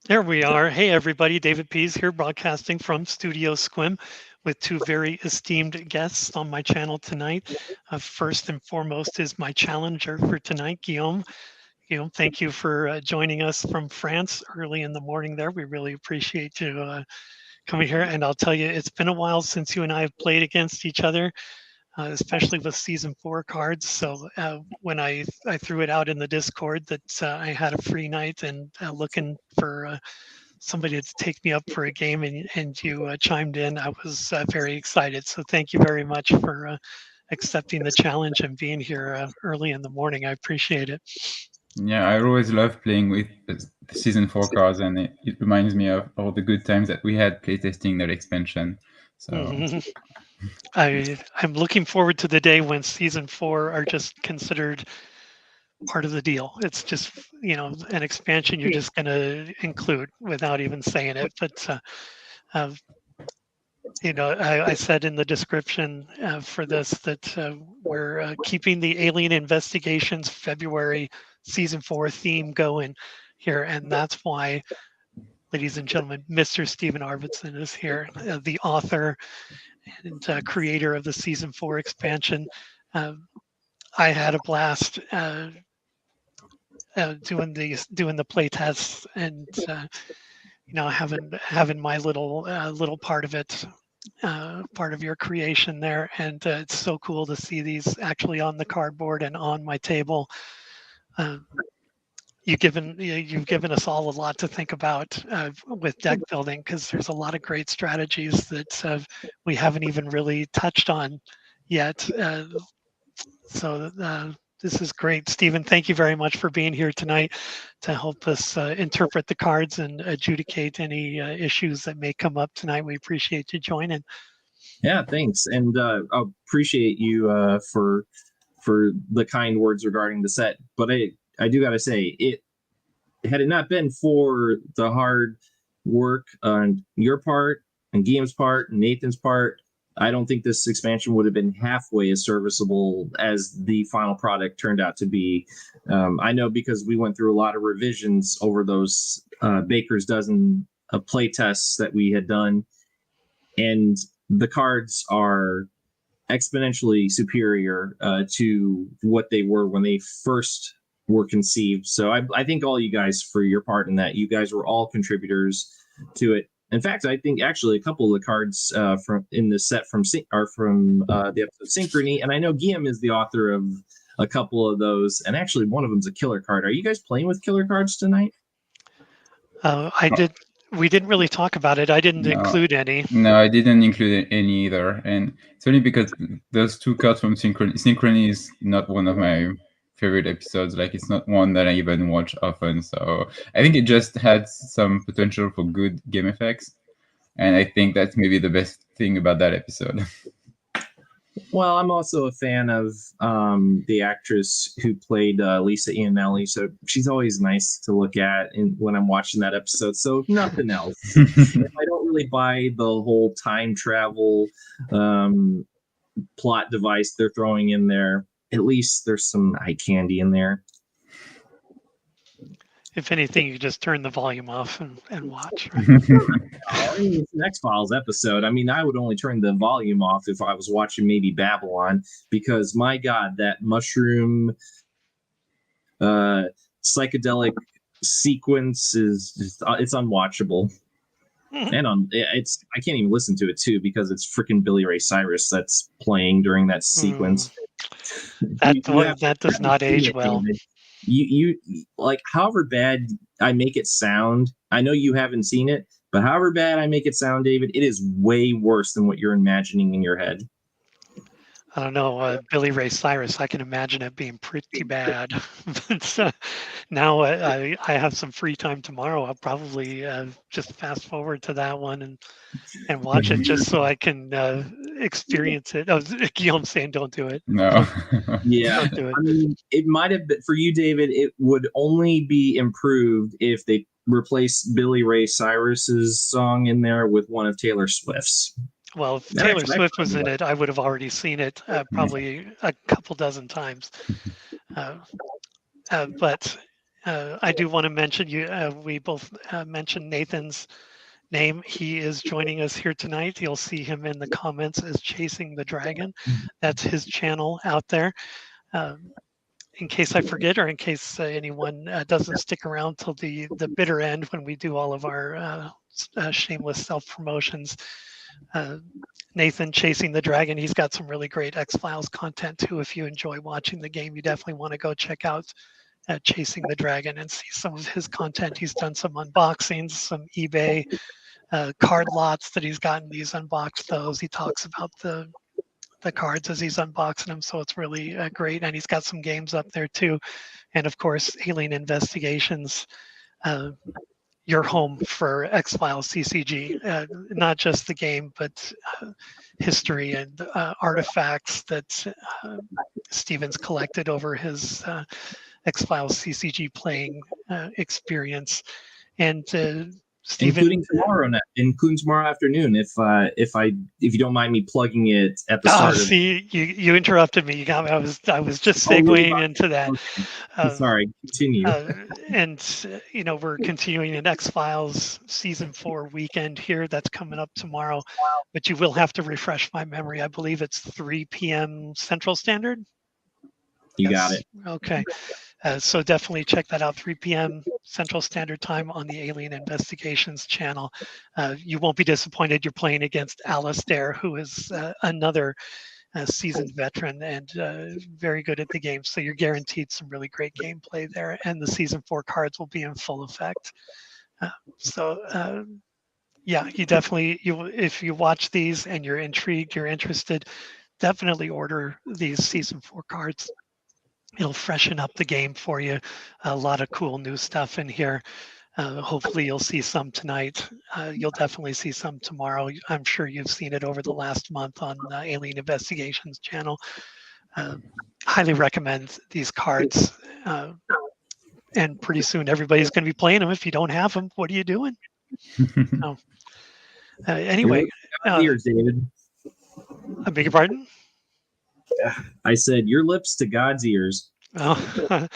There we are. Hey, everybody. David Pease here, broadcasting from Studio Squim with two very esteemed guests on my channel tonight. First and foremost is my challenger for tonight, Guillaume. Guillaume, thank you for joining us from France early in the morning there. We really appreciate you coming here. And I'll tell you, it's been a while since you and I have played against each other, especially with season 4 cards. So when I threw it out in the Discord that I had a free night and looking for somebody to take me up for a game, and you chimed in, I was very excited. So thank you very much for accepting the challenge and being here early in the morning. I appreciate it. Yeah, I always love playing with the season 4 cards, and it reminds me of all the good times that we had playtesting that expansion. So hmm I'm looking forward to the day when season 4 are just considered part of the deal. It's just, an expansion you're just going to include without even saying it. But uh, I said in the description for this that we're keeping the Alien Investigations February season 4 theme going here, and that's why, ladies and gentlemen, Mr. Stephen Arvidsson is here, the author and creator of the season 4 expansion. Um, I had a blast doing the play tests, and having my little part of it, part of your creation there. And it's so cool to see these actually on the cardboard and on my table. Uh, you've given us all a lot to think about with deck building, because there's a lot of great strategies that we haven't even really touched on yet. So this is great. Stephen, thank you very much for being here tonight to help us interpret the cards and adjudicate any issues that may come up tonight. We appreciate you joining. Yeah, thanks, and I appreciate you for the kind words regarding the set. But I do gotta say, it had it not been for the hard work on your part and Guillaume's part and Nathan's part, I don't think this expansion would have been halfway as serviceable as the final product turned out to be. I know because we went through a lot of revisions over those baker's dozen of play tests that we had done, and the cards are exponentially superior to what they were when they first were conceived. So I thank all you guys for your part in that. You guys were all contributors to it. In fact, I think actually a couple of the cards from in the set are from the episode Synchrony, and I know Guillaume is the author of a couple of those, and actually one of them's a killer card. Are you guys playing with killer cards tonight? I did. We didn't really talk about it. I didn't include any. No, I didn't include any either, and it's only because those two cards from Synchrony is not one of my favorite episodes. Like, it's not one that I even watch often. So I think it just had some potential for good game effects, and I think that's maybe the best thing about that episode. Well, I'm also a fan of the actress who played Lisa Iannelli, so she's always nice to look at when I'm watching that episode. So if nothing else, if I don't really buy the whole time travel plot device they're throwing in there, at least there's some eye candy in there. If anything, you just turn the volume off and watch. Right? It's an X-Files episode. I mean, I would only turn the volume off if I was watching maybe Babylon, because my God, that mushroom psychedelic sequence is it's unwatchable. And I can't even listen to it too, because it's freaking Billy Ray Cyrus that's playing during that sequence. That does not age well. You like, however bad I make it sound, I know you haven't seen it, but however bad I make it sound, David, it is way worse than what you're imagining in your head. I don't know, Billy Ray Cyrus, I can imagine it being pretty bad. But now I have some free time tomorrow. I'll probably just fast forward to that one and watch it, just so I can experience it. Oh, Guillaume's saying don't do it. No. Yeah. Don't do it. I mean, it might have been, for you, David, it would only be improved if they replace Billy Ray Cyrus's song in there with one of Taylor Swift's. Well, if Taylor Swift was in it, I would have already seen it probably a couple dozen times. But I do want to mention you. We both mentioned Nathan's name. He is joining us here tonight. You'll see him in the comments as Chasing the Dragon. That's his channel out there. In case I forget, or in case anyone doesn't stick around till the bitter end when we do all of our shameless self promotions. Nathan Chasing the Dragon, he's got some really great X-Files content too. If you enjoy watching the game, you definitely want to go check out Chasing the Dragon and see some of his content. He's done some unboxings, some eBay card lots that he's gotten. He's unboxed those. He talks about the cards as he's unboxing them, so it's really great. And he's got some games up there too, and of course Alien Investigations, your home for X-Files CCG, not just the game but history and artifacts that Steven's collected over his X-Files CCG playing experience. And Steven, including tomorrow afternoon, if you don't mind me plugging it at the start. See, you interrupted me. You got me. I was just segueing into that. Sorry, continue. And we're continuing in X-Files season 4 weekend here. That's coming up tomorrow, but you will have to refresh my memory. I believe it's 3 p.m. Central Standard. You got it. Okay. So definitely check that out, 3 p.m. Central Standard Time on the Alien Investigations channel. You won't be disappointed. You're playing against Alistair, who is another seasoned veteran and very good at the game. So you're guaranteed some really great gameplay there. And the season 4 cards will be in full effect. Yeah, you definitely, if you watch these and you're intrigued, you're interested, definitely order these season 4 cards. It'll freshen up the game for you. A lot of cool new stuff in here. Hopefully you'll see some tonight. You'll definitely see some tomorrow. I'm sure you've seen it over the last month on Alien Investigations channel. Highly recommend these cards. And pretty soon everybody's going to be playing them. If you don't have them, what are you doing? Anyway. Ears, David. I beg your pardon? I said your lips to God's ears. Oh,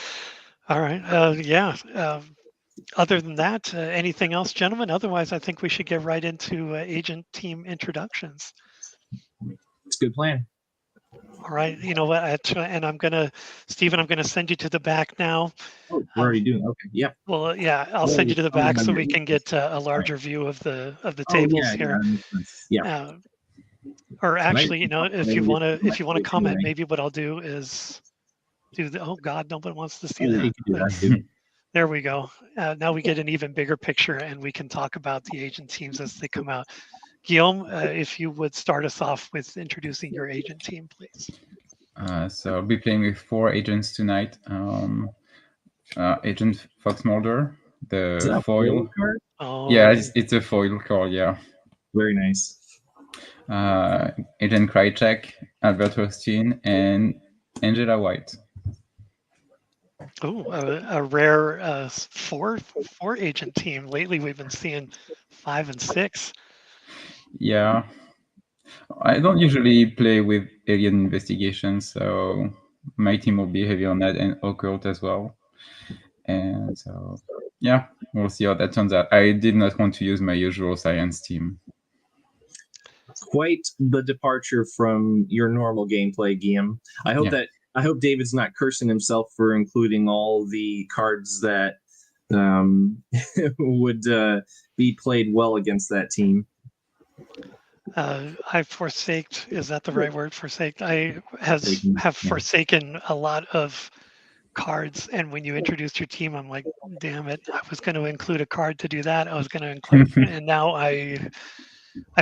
all right. Yeah. Other than that, anything else, gentlemen? Otherwise, I think we should get right into agent team introductions. It's a good plan. All right. You know what? And Stephen, I'm gonna send you to the back now. Oh, we're already doing. Okay. Yeah. Well, yeah, I'll send you to the back so we can get a larger view of the tables here. Yeah. Or actually, if you want to comment, maybe what I'll do is do the. Oh God, nobody wants to see that. There we go. Now we get an even bigger picture, and we can talk about the agent teams as they come out. Guillaume, if you would start us off with introducing your agent team, please. So I'll be playing with 4 agents tonight. Agent Fox Mulder, the foil card. Oh, yeah, it's a foil card. Yeah. Very nice. Agent Krychek, Albert Hostin, and Angela White. Oh, a rare 4 agent team. Lately, we've been seeing 5 and 6. Yeah, I don't usually play with Alien Investigations, so my team will be heavy on that, and Occult as well. And so, yeah, we'll see how that turns out. I did not want to use my usual science team. Quite the departure from your normal gameplay, Guillaume. I hope David's not cursing himself for including all the cards that would be played well against that team. I forsaked, is that the right word? Forsaked. I have forsaken a lot of cards, and when you introduced your team, I'm like, damn it, I was going to include a card to do that. I was going to include, and now I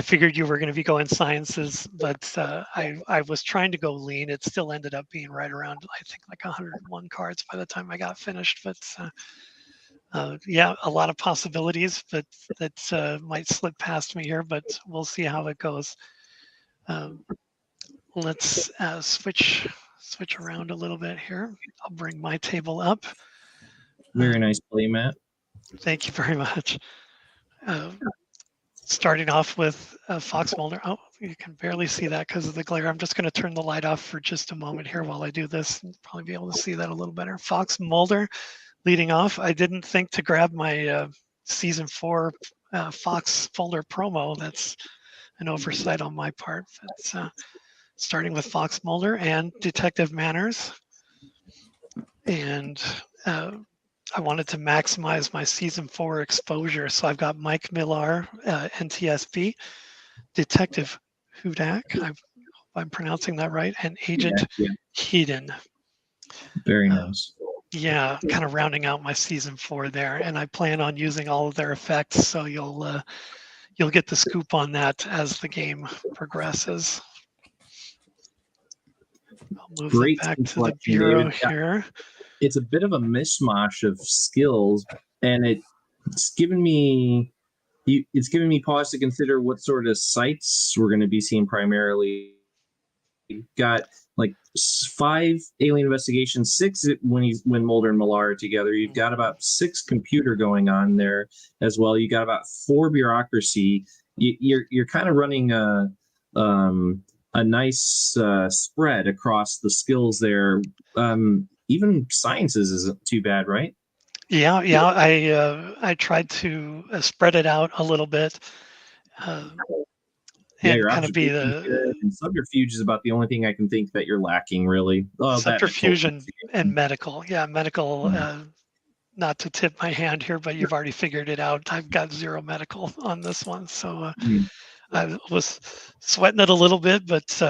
figured you were going to be going sciences, but I was trying to go lean. It still ended up being right around, I think, like 101 cards by the time I got finished. But yeah, a lot of possibilities, but that might slip past me here, but we'll see how it goes. Let's switch around a little bit here. I'll bring my table up. Very nice play, Matt. Thank you very much. Starting off with Fox Mulder. Oh, you can barely see that because of the glare. I'm just going to turn the light off for just a moment here while I do this, and probably be able to see that a little better. Fox Mulder, leading off, I didn't think to grab my season 4 Fox folder promo. That's an oversight on my part. That's starting with Fox Mulder and Detective Manners. And I wanted to maximize my season 4 exposure. So I've got Mike Millar, NTSB, Detective Hudak, I'm pronouncing that right, and Agent Heaton. Very nice. Yeah, kind of rounding out my season 4 there, and I plan on using all of their effects, so you'll get the scoop on that as the game progresses. I'll move them back to the bureau here. It's a bit of a mishmash of skills, and it's given me pause to consider what sort of sites we're going to be seeing primarily. You've got like 5 alien investigations, 6 when Mulder and Millar are together. You've got about 6 computer going on there as well. You got about 4 bureaucracy. You're kind of running a nice spread across the skills there. Even sciences isn't too bad, right? Yeah. I tried to spread it out a little bit. And kind of be the subterfuge is about the only thing I can think that you're lacking, really. Subterfuge and medical. Yeah, medical. Not to tip my hand here, but you've already figured it out. I've got 0 medical on this one, so I was sweating it a little bit, but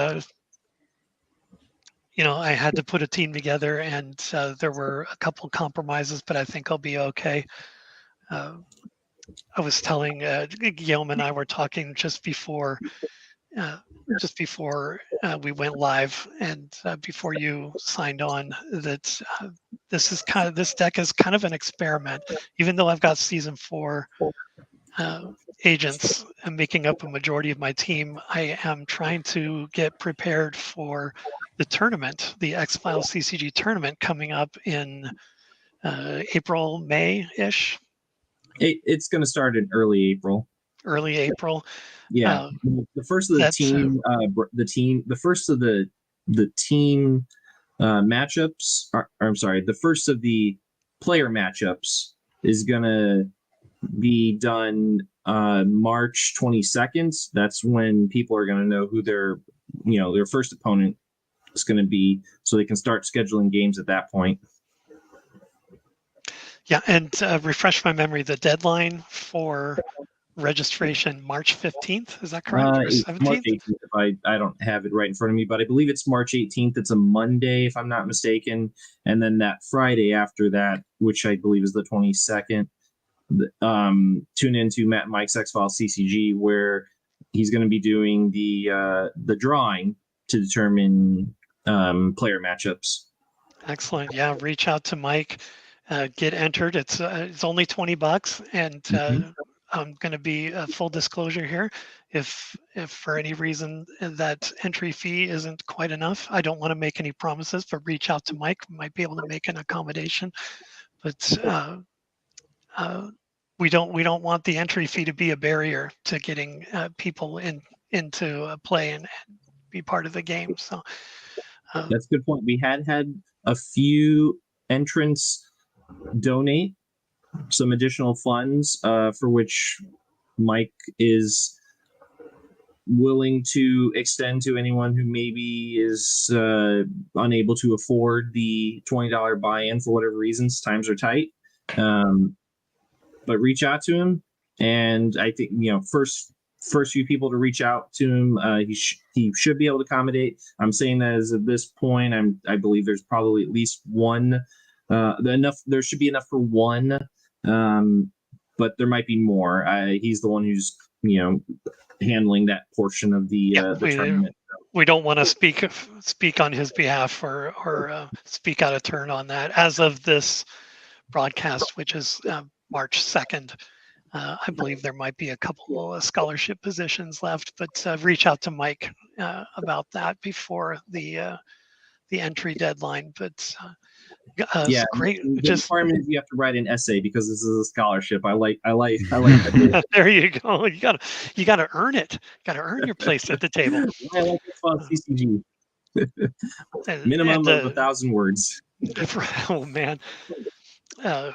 I had to put a team together, and there were a couple compromises, but I think I'll be okay. I was telling Guillaume and I were talking just before we went live, and before you signed on, that this deck is kind of an experiment. Even though I've got season 4 agents making up a majority of my team, I am trying to get prepared for the tournament, the X-Files CCG tournament coming up in April, May-ish. It's going to start in early April. Early April. Yeah, the first of the team matchups. I'm sorry, the first of the player matchups is going to be done March 22nd. That's when people are going to know who their first opponent is going to be, so they can start scheduling games at that point. Yeah, and refresh my memory, the deadline for registration, March 15th, is that correct? Or 17th? March 18th, I don't have it right in front of me, but I believe it's March 18th. It's a Monday, if I'm not mistaken. And then that Friday after that, which I believe is the 22nd, tune into Matt and Mike's X-Files CCG, where he's going to be doing the drawing to determine player matchups. Excellent. Yeah, reach out to Mike, get entered. It's only $20, and I'm going to be full disclosure here. If for any reason that entry fee isn't quite enough, I don't want to make any promises, but reach out to Mike. We might be able to make an accommodation. But we don't want the entry fee to be a barrier to getting people into play and be part of the game. So that's a good point. We had a few entrants donate some additional funds, for which Mike is willing to extend to anyone who maybe is unable to afford the $20 buy-in for whatever reasons. Times are tight, but reach out to him, and I think first few people to reach out to him, he should be able to accommodate. I'm saying that as of this point, I believe there's probably at least one. There should be enough for one. But there might be more. He's the one who's handling that portion of the tournament. We don't want to speak on his behalf or speak out of turn on that. As of this broadcast, which is March 2nd, I believe there might be a couple of scholarship positions left, but reach out to Mike about that before the entry deadline. But great. The requirement is you have to write an essay because this is a scholarship. I like that. There you go. You gotta earn it. Got to earn your place at the table. I like CCG. Minimum of 1,000 words. Oh man.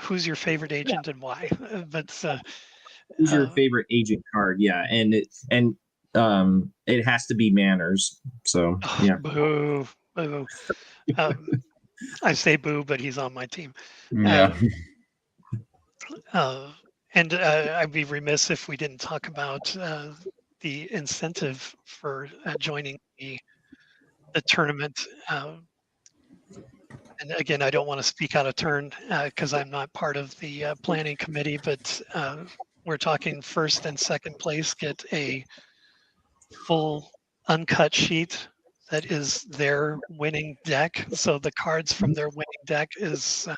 who's your favorite agent and why? Who's your Uh, favorite agent card? Yeah, and it has to be Manners. So yeah. boo, boo. Um, I say boo, but he's on my team. Yeah. Uh, and I'd be remiss if we didn't talk about the incentive for joining the tournament. And again, I don't want to speak out of turn because I'm not part of the planning committee, but we're talking first and second place get a full uncut sheet that is their winning deck. So the cards from their winning deck is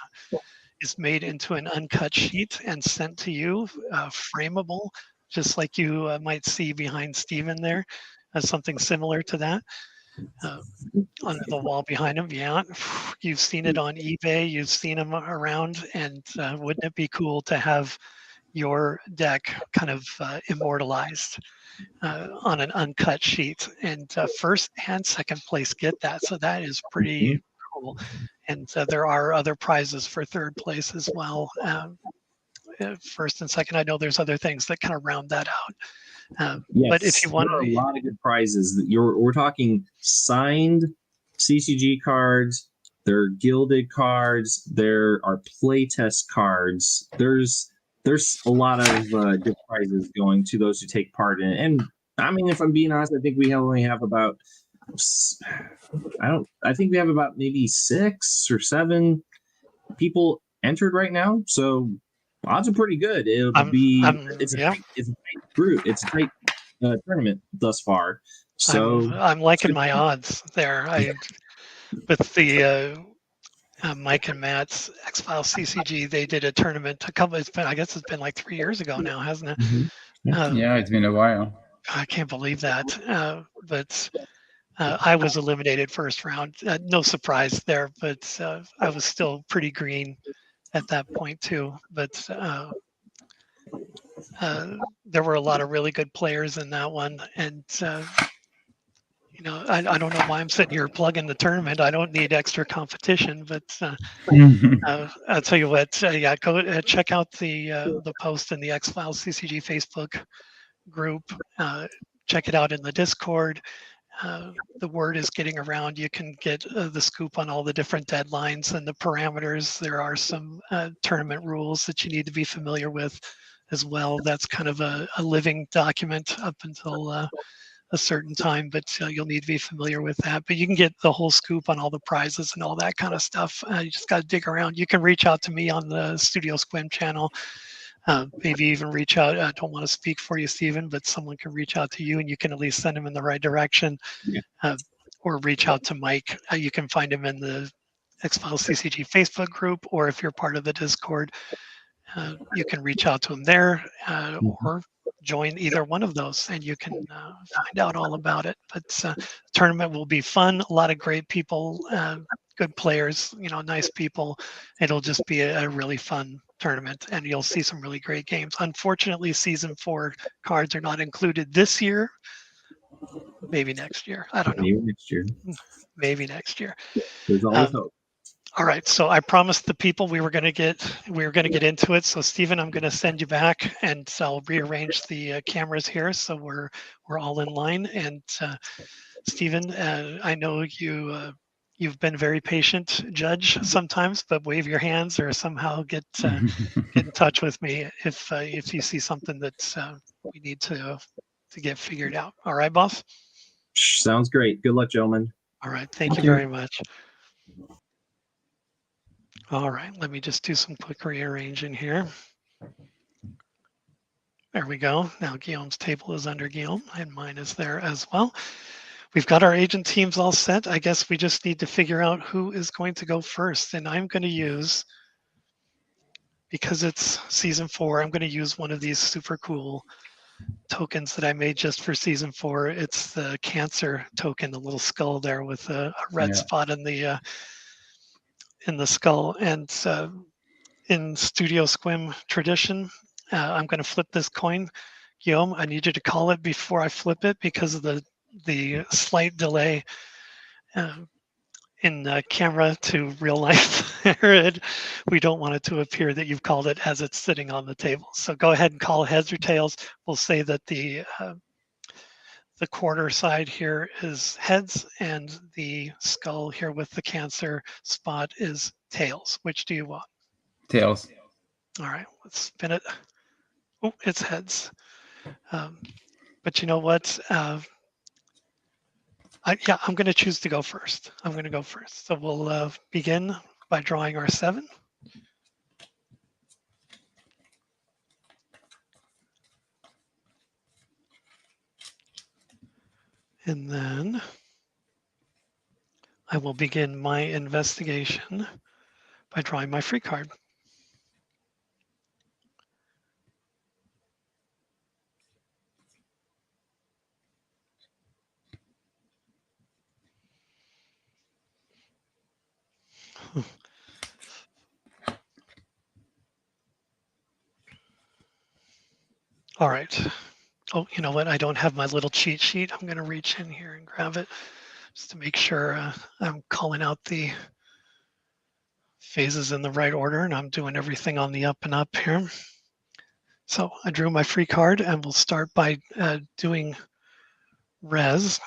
made into an uncut sheet and sent to you, frameable, just like you might see behind Steven there, something similar to that. On the wall behind him, yeah. You've seen it on eBay, you've seen them around, and wouldn't it be cool to have your deck kind of immortalized on an uncut sheet? And first and second place get that, so that is pretty cool. And there are other prizes for third place as well. First and second, I know there's other things that kind of round that out. Yes, but if you want, there are a lot of good prizes. We're talking signed CCG cards. There are gilded cards. There are playtest cards. There's a lot of good prizes going to those who take part in it. And I mean, if I'm being honest, I think we only have about I think we have about maybe 6 or 7 people entered right now. So odds are pretty good. It's a tight group. It's a tight tournament thus far. So I'm liking my odds there. With the Mike and Matt's X-Files CCG, they did a tournament I guess it's been like 3 years ago now, hasn't it? Mm-hmm. Yeah, it's been a while. I can't believe that. But I was eliminated first round. No surprise there, but I was still pretty green at that point too. But there were a lot of really good players in that one, and I don't know why I'm sitting here plugging the tournament. I don't need extra competition, but I'll tell you what. Yeah, go check out the post in the X-Files CCG Facebook group. Check it out in the Discord. The word is getting around. You can get the scoop on all the different deadlines and the parameters. There are some tournament rules that you need to be familiar with as well. That's kind of a living document up until a certain time, but you'll need to be familiar with that. But you can get the whole scoop on all the prizes and all that kind of stuff. You just got to dig around. You can reach out to me on the Studio Squim channel. Maybe even reach out. I don't want to speak for you, Stephen, but someone can reach out to you and you can at least send them in the right direction. Yeah. Or reach out to Mike. You can find him in the X-Files CCG Facebook group, or if you're part of the Discord, you can reach out to him there or join either one of those and you can find out all about it. But the tournament will be fun. A lot of great people, good players, nice people. It'll just be a really fun tournament and you'll see some really great games. Unfortunately, season 4 cards are not included this year. Maybe next year. I don't know. Maybe next year. There's always hope. All right, so I promised the people we were going to get into it. So Stephen, I'm going to send you back, and I'll rearrange the cameras here so we're all in line. And Stephen, I know you've been very patient judge sometimes, but wave your hands or somehow get in touch with me if you see something that we need to get figured out. All right, boss. Sounds great. Good luck, gentlemen. All right, thank you very much. All right, let me just do some quick rearranging here. There we go. Now Guillaume's table is under Guillaume and mine is there as well. We've got our agent teams all set. I guess we just need to figure out who is going to go first. And I'm going to use, because it's season 4, I'm going to use one of these super cool tokens that I made just for season 4. It's the Cancer token, the little skull there with a red spot in the skull. And in Studio Squim tradition, I'm going to flip this coin. Guillaume, I need you to call it before I flip it because of the slight delay in camera to real life, and we don't want it to appear that you've called it as it's sitting on the table. So go ahead and call heads or tails. We'll say that the quarter side here is heads, and the skull here with the cancer spot is tails. Which do you want? Tails. All right, let's spin it. Oh, it's heads. But you know what? I'm going to choose to go first. I'm going to go first. So we'll begin by drawing our 7. And then I will begin my investigation by drawing my free card. All right. Oh, you know what? I don't have my little cheat sheet. I'm going to reach in here and grab it just to make sure I'm calling out the phases in the right order, and I'm doing everything on the up and up here. So I drew my free card, and we'll start by doing res.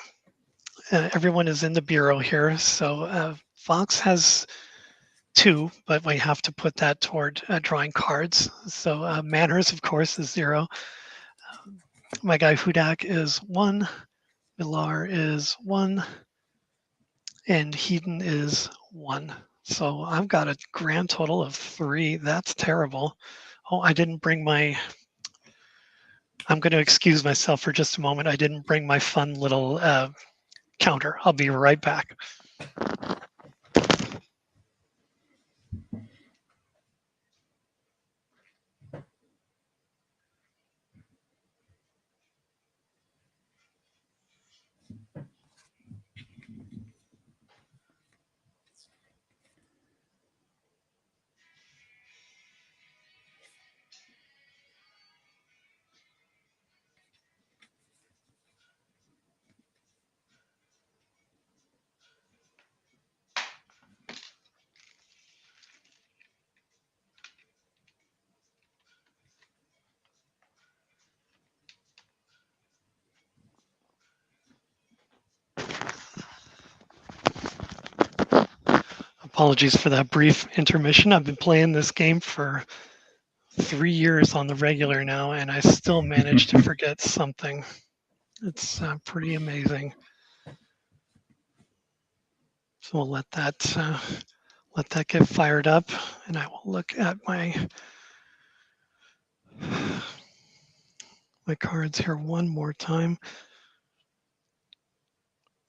Everyone is in the bureau here. So Fox has 2, but we have to put that toward drawing cards. So manners, of course, is 0. My guy Hudak is 1. Millar is 1. And Heaton is 1. So I've got a grand total of 3. That's terrible. Oh, I didn't bring my... I'm going to excuse myself for just a moment. I didn't bring my fun little counter. I'll be right back. Apologies for that brief intermission. I've been playing this game for 3 years on the regular now, and I still manage to forget something. It's pretty amazing. So we'll let that get fired up, and I will look at my cards here one more time.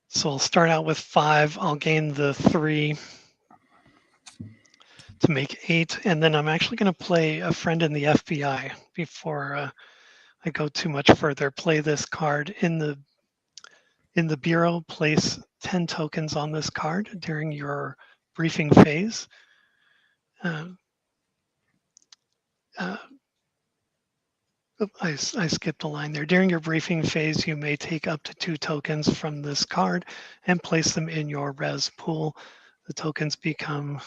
So I'll start out with 5. I'll gain the 3 to make 8, and then I'm actually going to play a friend in the FBI before I go too much further. Play this card in the bureau. Place 10 tokens on this card during your briefing phase. I skipped a line there. During your briefing phase, you may take up to 2 tokens from this card and place them in your res pool. The tokens become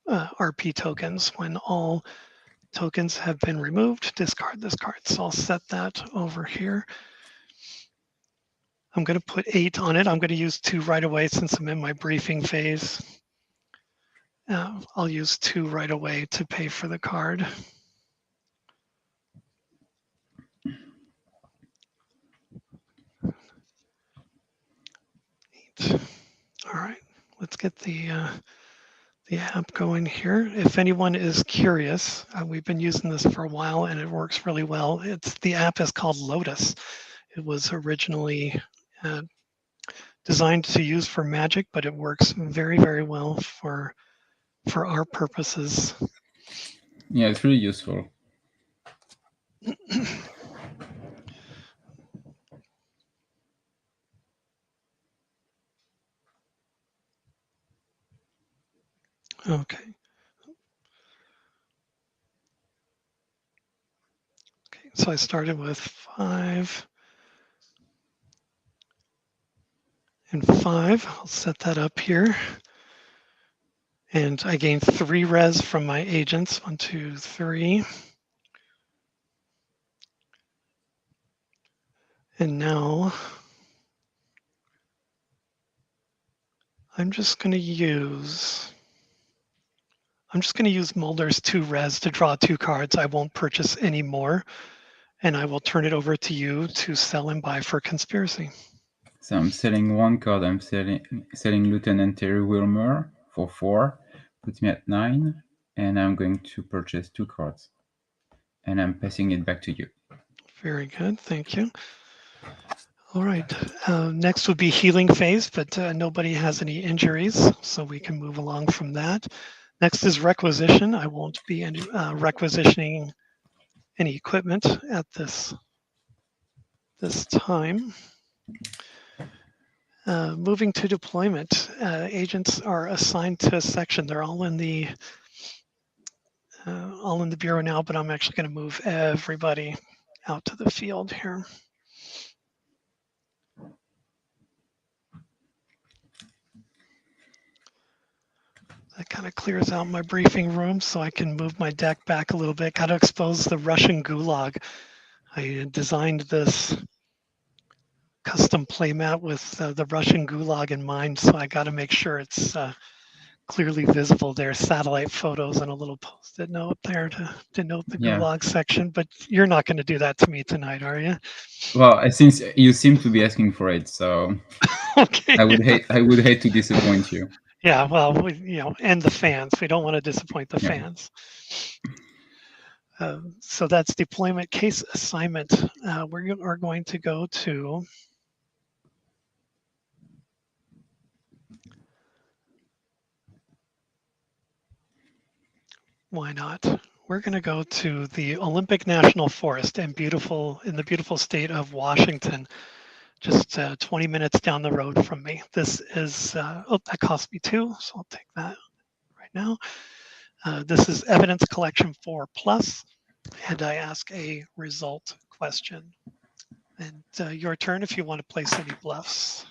RP tokens. When all tokens have been removed, discard this card. So I'll set that over here. I'm going to put 8 on it. I'm going to use 2 right away since I'm in my briefing phase. I'll use 2 right away to pay for the card. 8. All right, let's get the app going here. If anyone is curious, we've been using this for a while and it works really well. The app is called Lotus. It was originally designed to use for Magic, but it works very, very well for our purposes. Yeah, it's really useful. Okay. Okay, so I started with 5. and 5. I'll set that up here. And I gained 3 res from my agents. 1, 2, 3. And now I'm just going to use Mulder's 2 res to draw 2 cards. I won't purchase any more, and I will turn it over to you to sell and buy for conspiracy. So I'm selling 1 card. I'm selling Lieutenant Terry Wilmer for 4, puts me at 9, and I'm going to purchase 2 cards. And I'm passing it back to you. Very good, thank you. All right, next would be healing phase, but nobody has any injuries, so we can move along from that. Next is requisition. I won't be requisitioning any equipment at this time. Moving to deployment, agents are assigned to a section. They're all in the bureau now, but I'm actually going to move everybody out to the field here. That kind of clears out my briefing room so I can move my deck back a little bit. Got to expose the Russian gulag. I designed this custom playmat with the Russian gulag in mind, so I got to make sure it's clearly visible. There's satellite photos and a little post-it note there to denote the gulag section, but you're not going to do that to me tonight, are you? Well, since you seem to be asking for it, so okay. I would hate to disappoint you. Yeah, well, and the fans. We don't want to disappoint the fans. So that's deployment case assignment. We are going to go to why not? We're going to go to the Olympic National Forest in the beautiful state of Washington, just 20 minutes down the road from me. This is, that cost me 2, so I'll take that right now. This is evidence collection 4+, and I ask a result question. And your turn if you want to place any bluffs.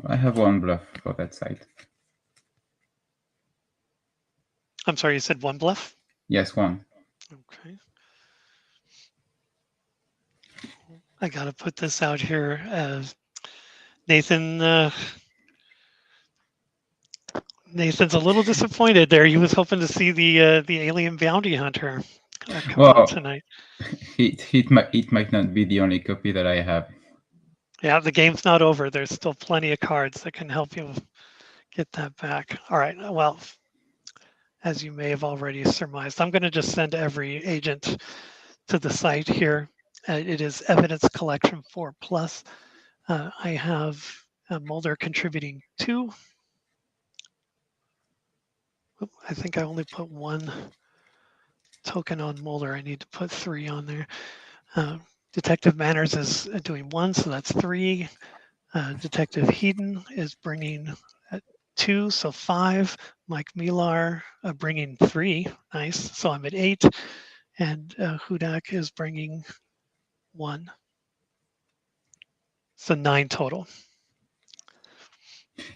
I have 1 bluff for that side. I'm sorry, you said 1 bluff? Yes, 1. Okay. I got to put this out here. Nathan, Nathan's a little disappointed there. He was hoping to see the alien bounty hunter come out tonight. It might not be the only copy that I have. Yeah, the game's not over. There's still plenty of cards that can help you get that back. All right, well, as you may have already surmised, I'm going to just send every agent to the site here. It is evidence collection 4+. I have Mulder contributing 2. I think I only put 1 token on Mulder. I need to put 3 on there. Detective Manners is doing 1, so that's 3. Detective Heaton is bringing 2, so 5. Mike Millar bringing 3, nice, so I'm at 8. And Hudak is bringing 1. So 9 total.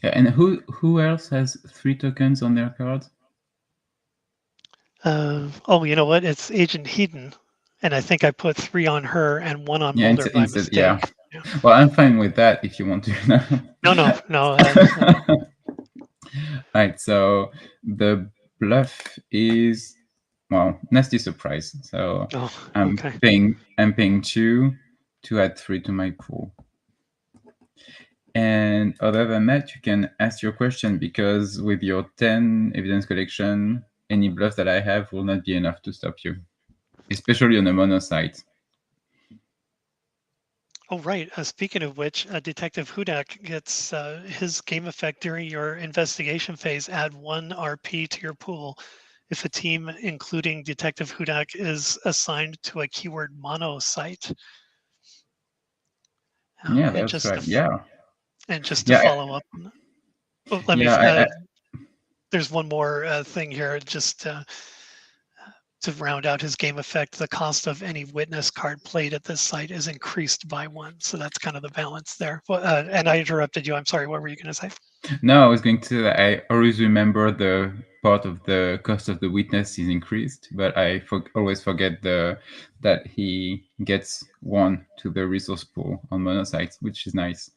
Yeah, and who else has 3 tokens on their cards? Oh, you know what? It's Agent Heaton, and I think I put 3 on her and 1 on Mulder by mistake. Yeah. Well, I'm fine with that if you want to. No. Right. So the bluff is, well, nasty surprise. So I'm paying 2 to add 3 to my pool. And other than that, you can ask your question, because with your 10 evidence collection, any bluff that I have will not be enough to stop you, especially on a mono site. Oh, right. Speaking of which, Detective Hudak gets his game effect during your investigation phase. Add 1 RP to your pool if a team, including Detective Hudak, is assigned to a keyword mono site. Yeah, And that's just right. Yeah. and just to Yeah. follow up, oh, let me. Yeah. There's one more thing here, just to round out his game effect. The cost of any witness card played at this site is increased by 1, so that's kind of the balance there. Well, and I interrupted you. I'm sorry. What were you going to say? No, I was going to. I always remember the part of the cost of the witness is increased, but I always forget that he gets 1 to the resource pool on monocytes, which is nice.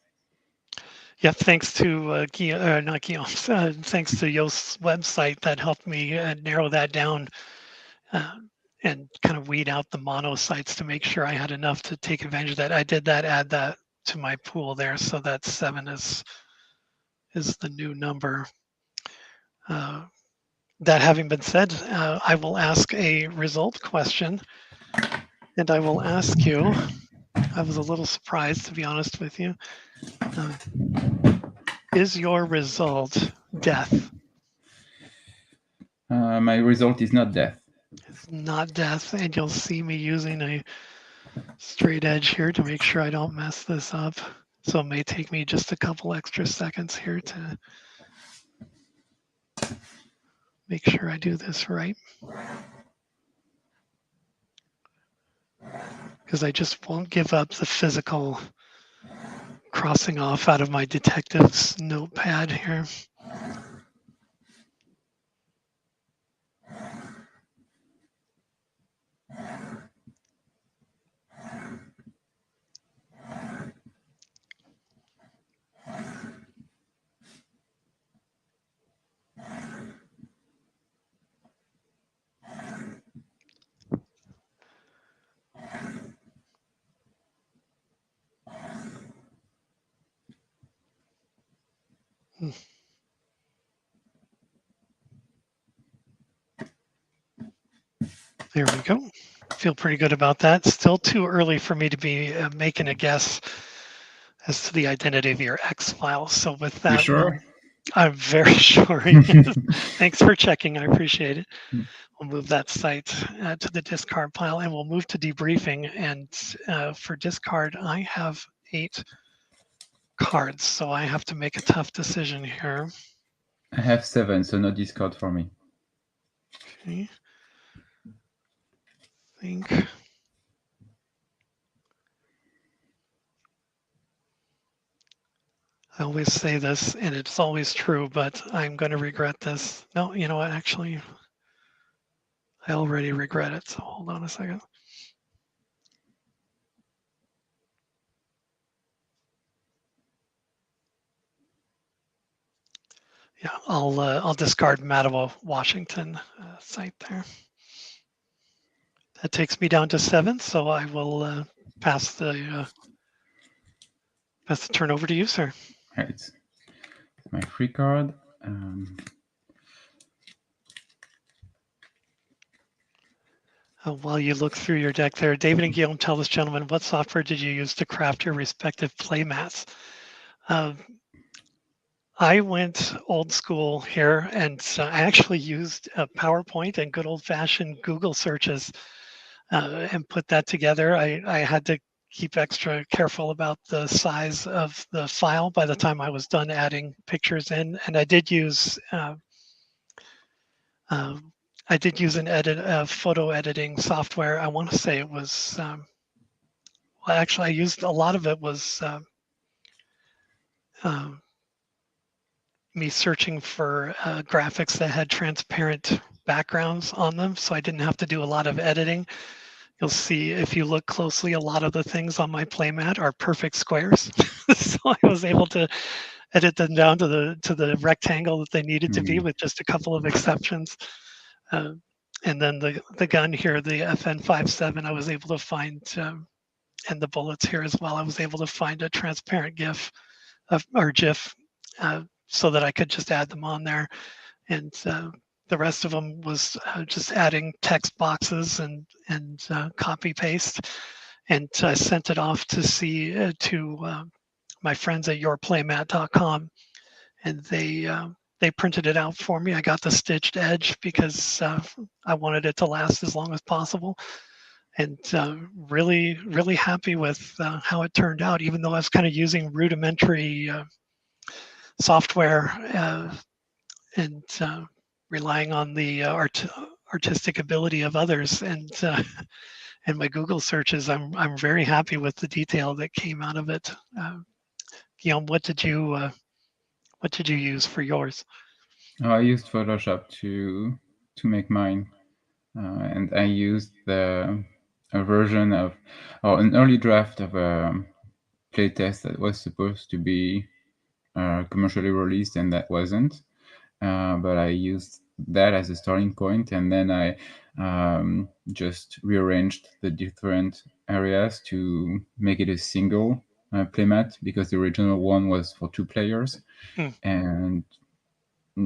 Yeah, thanks to Guillaume, not Guillaume, thanks to Yost's website that helped me narrow that down and kind of weed out the mono sites to make sure I had enough to take advantage of that. I did that, add that to my pool there, so that 7 is the new number. That having been said, I will ask a result question, and I will ask you. I was a little surprised, to be honest with you. Is your result death? My result is not death. It's not death, and you'll see me using a straight edge here to make sure I don't mess this up. So it may take me just a couple extra seconds here to make sure I do this right. Because I just won't give up the physical crossing off out of my detective's notepad here. There we go. Feel pretty good about that. Still too early for me to be making a guess as to the identity of your X-Files. So with You that, sure? I'm very sure. Thanks for checking. I appreciate it. We'll move that site to the discard pile, and we'll move to debriefing. And for discard, I have 8 cards, so I have to make a tough decision here. I have 7, so no discard for me. Okay. I think. I always say this, and it's always true, but I'm going to regret this. No, you know what? Actually, I already regret it. So hold on a second. Yeah, I'll discard Mattawa, Washington site there. That takes me down to 7, so I will pass the turn over to you, sir. Right. My free card. While you look through your deck there, David and Guillaume, tell this gentleman, what software did you use to craft your respective playmats? I went old school here, and I actually used PowerPoint and good old-fashioned Google searches and put that together. I had to keep extra careful about the size of the file by the time I was done adding pictures in, and I did use an photo editing software. I want to say it was well, actually, I used a lot of it was me searching for graphics that had transparent backgrounds on them, so I didn't have to do a lot of editing. You'll see if you look closely, a lot of the things on my playmat are perfect squares. So I was able to edit them down to the rectangle that they needed to be, with just a couple of exceptions. And then the gun here, the FN57, I was able to find, and the bullets here as well, I was able to find a transparent GIF or GIF so that I could just add them on there. And the rest of them was just adding text boxes and copy paste. and I sent it off to see to my friends at yourplaymat.com, and they printed it out for me. I got the stitched edge because I wanted it to last as long as possible, and really happy with how it turned out. Even though I was kind of using rudimentary software and relying on the artistic ability of others and my Google searches, I'm very happy with the detail that came out of it. Guillaume, what did you use for yours? I used Photoshop to make mine, and I used a version of, or an early draft of a playtest that was supposed to be commercially released, and that wasn't. But I used that as a starting point, and then I just rearranged the different areas to make it a single playmat, because the original one was for 2 players. And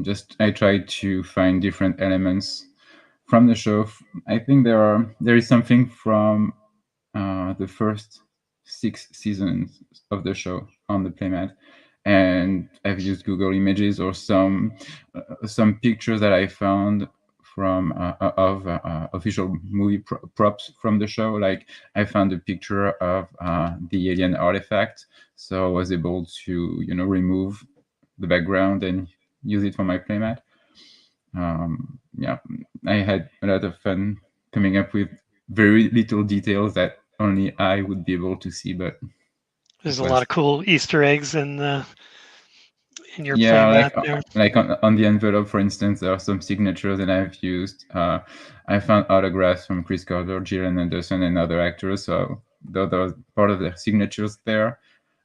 just I tried to find different elements from the show. I think there is something from the first 6 seasons of the show on the playmat, and I've used Google Images or some pictures that I found from of official movie props from the show. Like I found a picture of the alien artifact, so I was able to remove the background and use it for my playmat. Yeah, I had a lot of fun coming up with very little details that only I would be able to see, but there's a lot of cool Easter eggs in your yeah, playmat there. Like on the envelope, for instance, there are some signatures that I've used. I found autographs from Chris Carter, Gillian Anderson, and other actors, so there was part of their signatures there,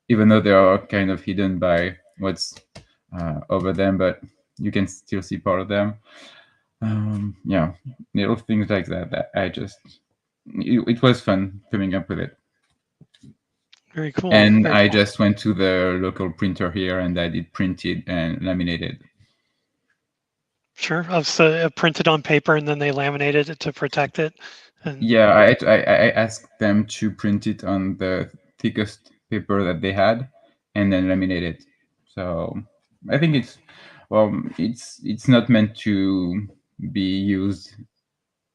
even though they are kind of hidden by what's over them, but you can still see part of them. Yeah, little things like that I just, it was fun coming up with it. Very cool. And Very I cool. just went to the local printer here and I did print it and laminated. Sure. So printed on paper and then they laminated it to protect it. And yeah, I asked them to print it on the thickest paper that they had and then laminate it. So I think it's not meant to be used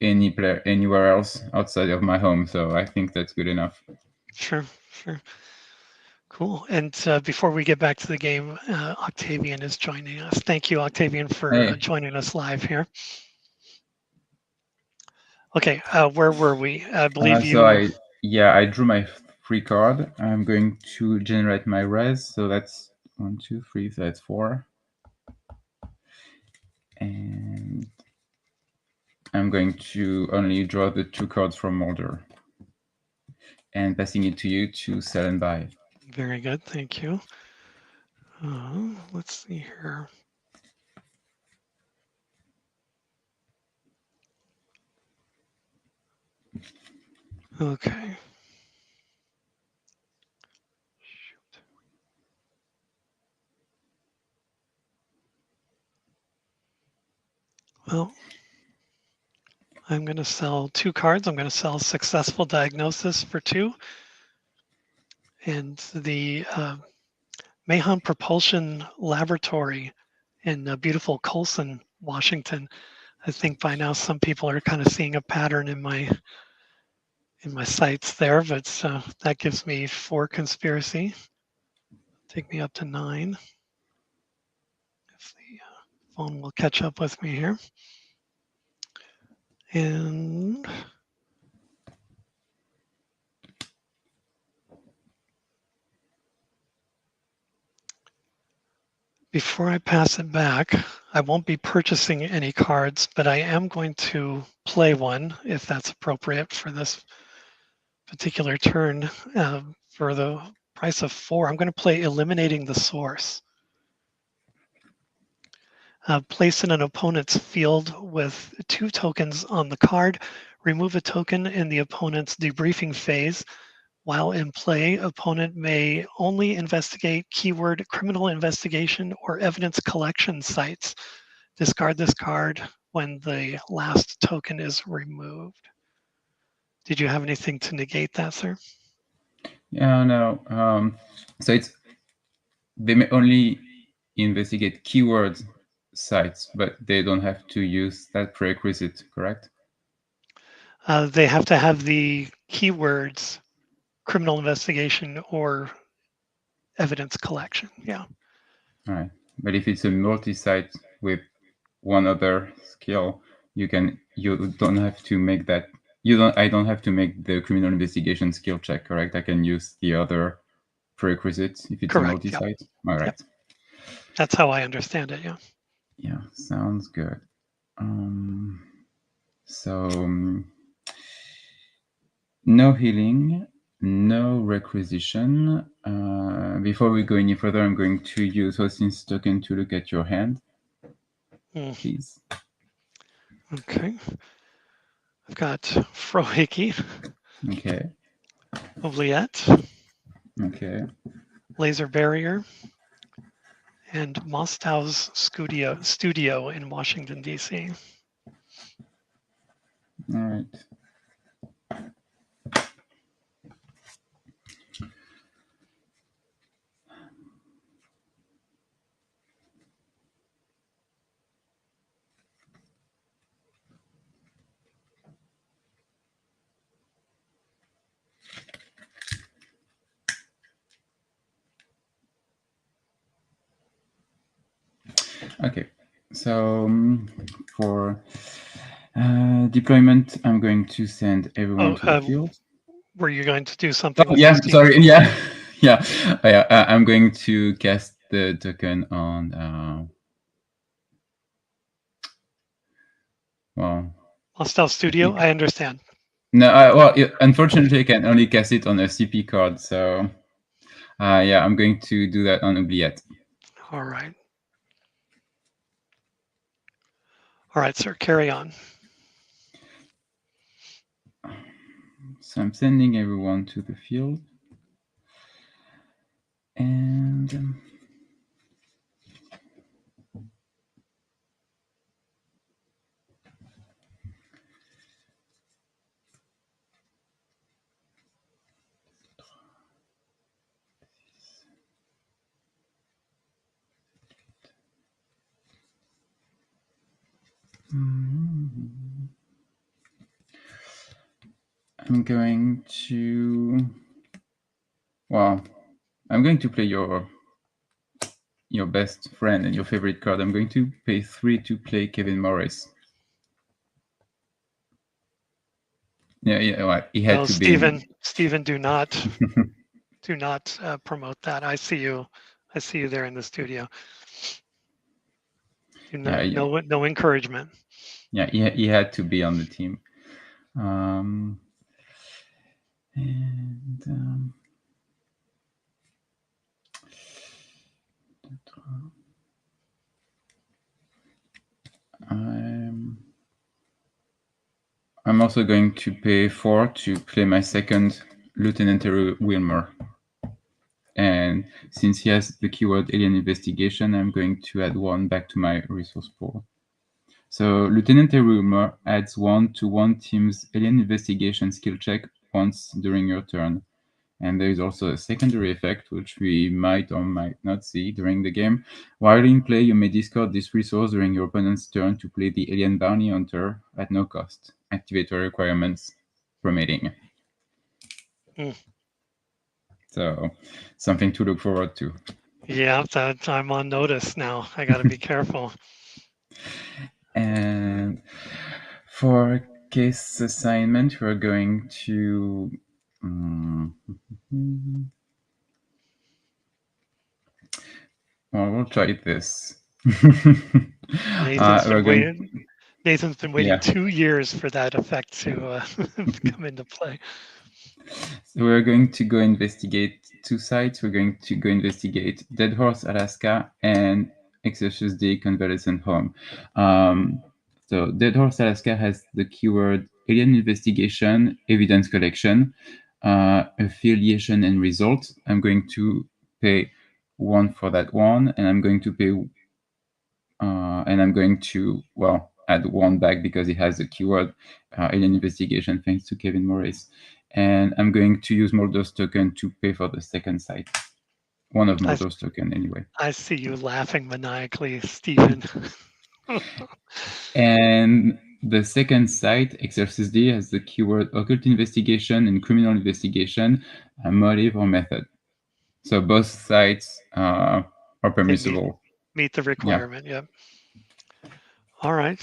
anywhere else outside of my home, so I think that's good enough. Sure. Cool. And before we get back to the game, Octavian is joining us. Thank you, Octavian, for joining us live here. Okay, where were we? I believe you. So I drew my free card. I'm going to generate my res. So that's 1, 2, 3. So that's 4. And I'm going to only draw the 2 cards from Mulder and passing it to you to sell and buy. Very good. Thank you. Let's see here. Okay. Shoot. Well, I'm going to sell 2 cards. I'm going to sell Successful Diagnosis for 2. And the Mahon Propulsion Laboratory in beautiful Colson, Washington. I think by now some people are kind of seeing a pattern in my sites there, but that gives me 4 conspiracy. Take me up to 9. If the phone will catch up with me here. And before I pass it back, I won't be purchasing any cards, but I am going to play one if that's appropriate for this particular turn. For the price of 4, I'm going to play Eliminating the Source. Place in an opponent's field with 2 tokens on the card. Remove a token in the opponent's debriefing phase. While in play, opponent may only investigate keyword criminal investigation or evidence collection sites. Discard this card when the last token is removed. Did you have anything to negate that, sir? Yeah, no. So they may only investigate keyword sites, but they don't have to use that prerequisite, correct? They have to have the keywords criminal investigation or evidence collection. Yeah. All right. But if it's a multi-site with one other skill, you don't have to make that. I don't have to make the criminal investigation skill check, correct? I can use the other prerequisites if it's Correct, a multi-site. yep. All right. Yep. That's how I understand it. Yeah. Yeah, sounds good. So no healing, no requisition. Before we go any further, I'm going to use Hostin's token to look at your hand, please. Okay. I've got Frohiki. Okay. Oubliette. Okay. Laser Barrier. And Mostow's studio in Washington, D.C. All right. Okay, so for deployment, I'm going to send everyone to the field. Were you going to do something? Oh, yeah, sorry. Yeah, yeah. I'm going to cast the token on. Well, Hostile Studio. I understand. No, well, unfortunately, I can only cast it on a CP card. So, yeah, I'm going to do that on Oubliette. All right. All right, sir. Carry on. So I'm sending everyone to the field. And I'm going to, well, I'm going to play your best friend and your favorite card. I'm going to pay 3 to play Kevin Morris. Yeah, well, he had to be. Stephen, do not promote that. I see you there in the studio. No encouragement. Yeah, he had to be on the team. I'm also going to pay 4 to play my second Lieutenant Terry Wilmer. And since he has the keyword Alien Investigation, I'm going to add 1 back to my resource pool. So Lieutenant Terry Wilmer adds 1 to one team's Alien Investigation skill check once during your turn. And there is also a secondary effect, which we might or might not see during the game. While in play, you may discard this resource during your opponent's turn to play the Alien Bounty Hunter at no cost. Activator requirements permitting. So, something to look forward to. Yeah, I'm on notice now. I got to be careful. And for case assignment, we're going to... Well, we'll try this. Nathan's been waiting 2 years for that effect to come into play. So we're going to go investigate 2 sites. We're going to go investigate Dead Horse, Alaska, and Exodus Day Convalescent Home. So Dead Horse, Alaska has the keyword Alien Investigation, Evidence Collection, Affiliation and Results. I'm going to pay 1 for that one, and I'm going to pay, and I'm going to, well, add one back because it has the keyword alien investigation, thanks to Kevin Morris. And I'm going to use Mulder's token to pay for the second site. One of Mulder's token, anyway. I see you laughing maniacally, Stephen. And the second site, XRCSD, has the keyword occult investigation and criminal investigation, motive or method. So both sites are permissible. Meet the requirement, yeah. All right.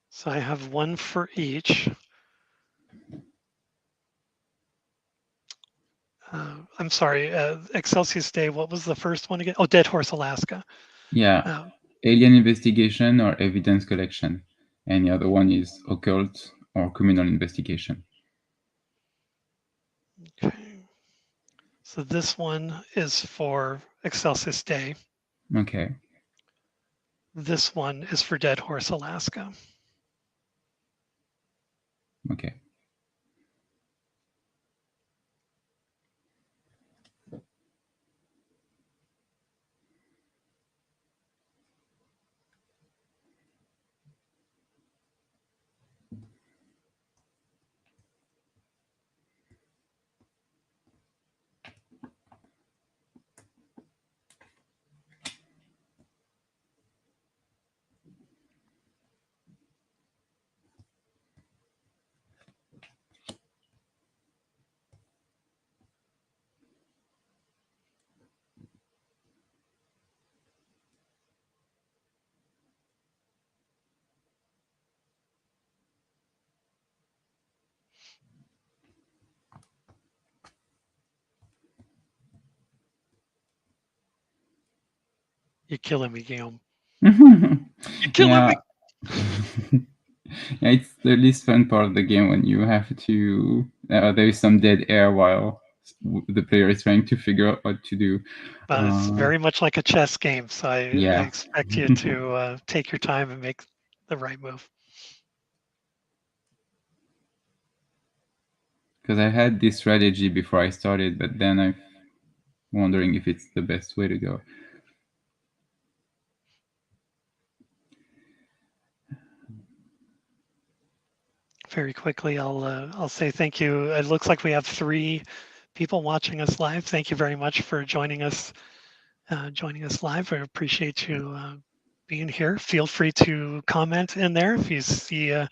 So I have one for each. I'm sorry, Excelsius Day, what was the first one again? Oh, Dead Horse, Alaska. Yeah, alien investigation or evidence collection. And the other one is occult or criminal investigation. Okay. So this one is for Excelsius Day. Okay. This one is for Dead Horse, Alaska. Okay. You're killing me, Guillaume. You're killing me. Yeah, it's the least fun part of the game when you have to. There is some dead air while the player is trying to figure out what to do. It's very much like a chess game, so I expect you to take your time and make the right move. Because I had this strategy before I started, but then I'm wondering if it's the best way to go. Very quickly, I'll say thank you. It looks like we have 3 people watching us live. Thank you very much for joining us live. I appreciate you being here. Feel free to comment in there if you see a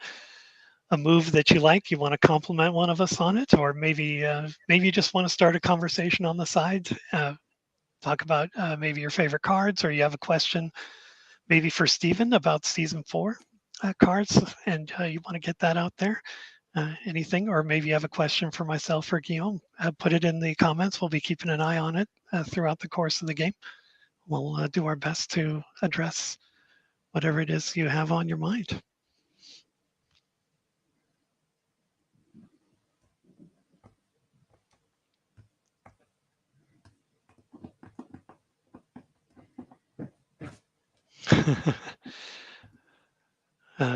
move that you like, you want to compliment one of us on it, or maybe you just want to start a conversation on the side, talk about maybe your favorite cards, or you have a question maybe for Stephen about season 4 cards, and you want to get that out there. Anything, or maybe you have a question for myself or Guillaume, put it in the comments. We'll be keeping an eye on it throughout the course of the game. We'll do our best to address whatever it is you have on your mind.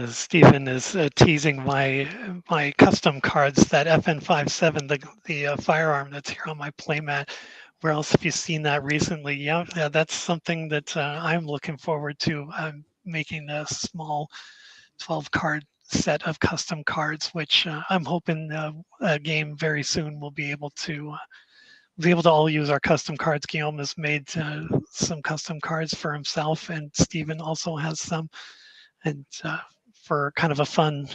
Stephen is teasing my custom cards, that FN57, the firearm that's here on my playmat. Where else have you seen that recently? Yeah, that's something that I'm looking forward to. I'm making a small 12-card set of custom cards, which I'm hoping a game very soon will be able to all use our custom cards. Guillaume has made some custom cards for himself, and Stephen also has some. And for kind of a fun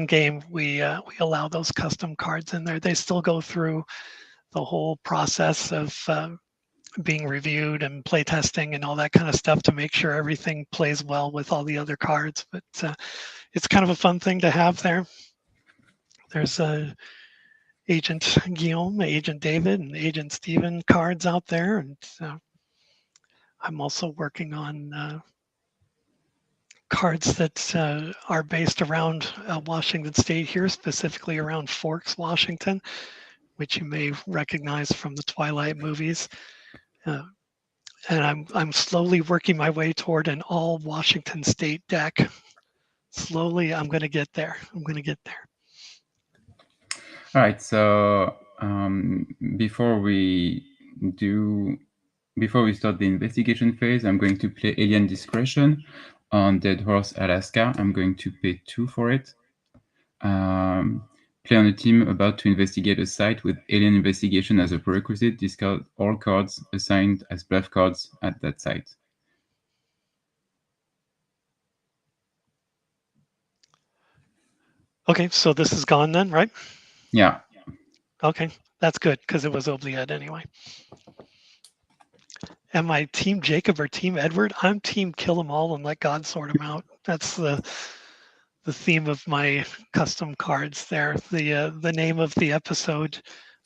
game, we allow those custom cards in there. They still go through the whole process of being reviewed and play testing and all that kind of stuff to make sure everything plays well with all the other cards. But it's kind of a fun thing to have there. There's Agent Guillaume, Agent David, and Agent Stephen cards out there, and I'm also working on cards that are based around Washington State here, specifically around Forks, Washington, which you may recognize from the Twilight movies. And I'm slowly working my way toward an all Washington State deck. Slowly, I'm going to get there. All right. So before we start the investigation phase, I'm going to play Alien Discretion on Dead Horse Alaska. I'm going to pay 2 for it. Play on a team about to investigate a site with alien investigation as a prerequisite. Discard all cards assigned as bluff cards at that site. Okay, so this is gone then, right? Yeah. Okay, that's good because it was oubliette anyway. Am I Team Jacob or Team Edward? I'm Team Kill 'em all and let God sort 'em out. That's the theme of my custom cards there. The name of the episode,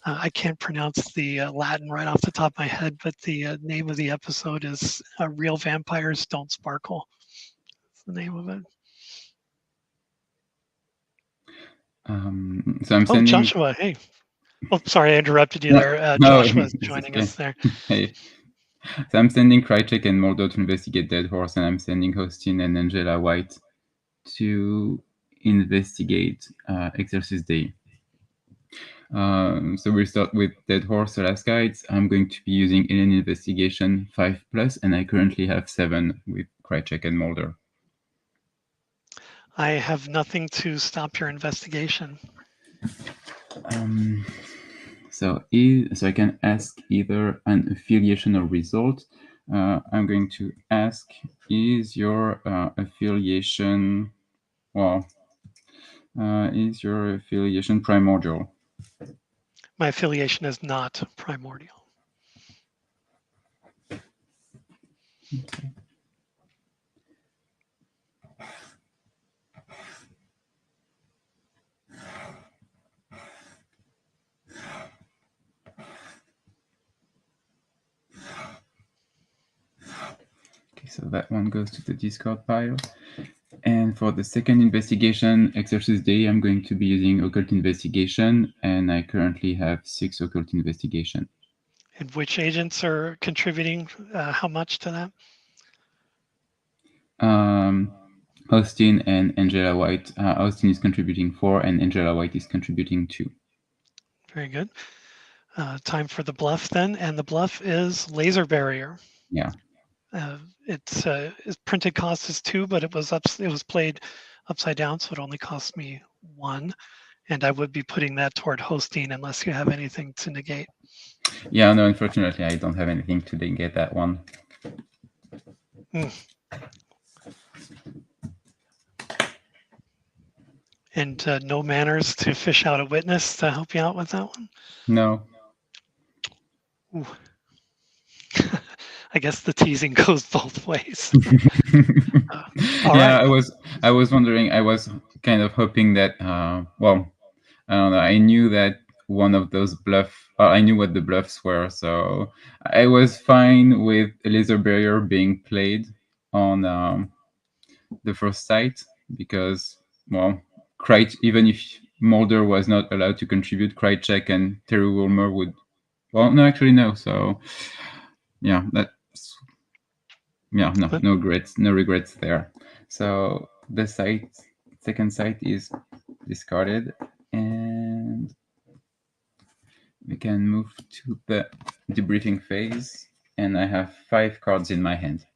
I can't pronounce the Latin right off the top of my head, but the name of the episode is Real Vampires Don't Sparkle. That's the name of it. So I'm sending. Joshua, hey. Oh, sorry, I interrupted you there. No, Joshua is joining okay. us there. Hey. So I'm sending Krychek and Mulder to investigate Dead Horse, and I'm sending Hostin and Angela White to investigate Exorcist Day. So we'll start with Dead Horse Alaska. I'm going to be using Alien Investigation 5+, and I currently have 7 with Krychek and Mulder. I have nothing to stop your investigation. So I can ask either an affiliation or result. I'm going to ask, is your affiliation, is your affiliation primordial? My affiliation is not primordial. Okay. Okay, so that one goes to the discard pile. And for the second investigation, Exorcist Day, I'm going to be using Occult Investigation, and I currently have 6 Occult Investigation. And which agents are contributing how much to that? Austin and Angela White. Austin is contributing 4, and Angela White is contributing 2. Very good. Time for the bluff then, and the bluff is Laser Barrier. Yeah. Its printed cost is 2, but it was played upside down, so it only cost me 1, and I would be putting that toward hosting unless you have anything to negate. Yeah, no, unfortunately, I don't have anything to negate that one. And no manners to fish out a witness to help you out with that one? No. Ooh. I guess the teasing goes both ways. Yeah, right. I was wondering. I was kind of hoping that. Well, I don't know. I knew that one of those I knew what the bluffs were, so I was fine with a laser barrier being played on the first site because, well, even if Mulder was not allowed to contribute, Krychek and Terry Wilmer would. Well, no, actually, no. So, yeah, no regrets there. So the second site is discarded, and we can move to the debriefing phase. And I have 5 cards in my hand.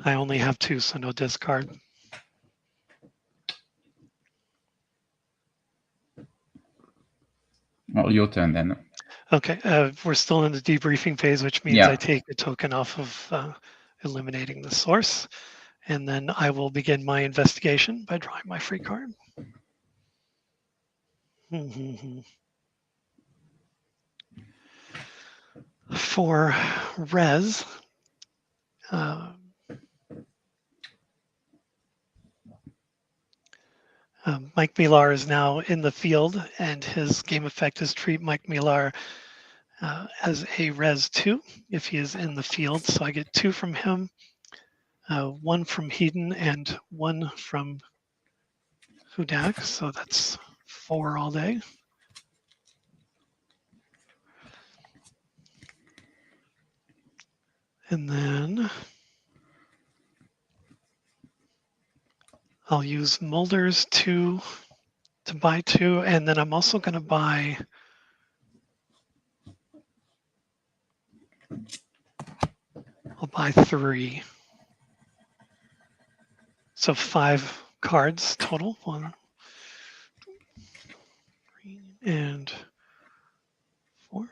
I only have 2, so no discard. Well, your turn then. Okay, we're still in the debriefing phase, which means I take a token off of eliminating the source, and then I will begin my investigation by drawing my free card. For Res, Mike Millar is now in the field, and his game effect is treat Mike Millar as a Res 2 if he is in the field. So I get 2 from him, 1 from Hedon, and 1 from Hudak. So that's 4 all day. And then I'll use Mulder's 2 to buy 2, and then I'm also going to buy by 3. So 5 cards total. 1, 3, and 4,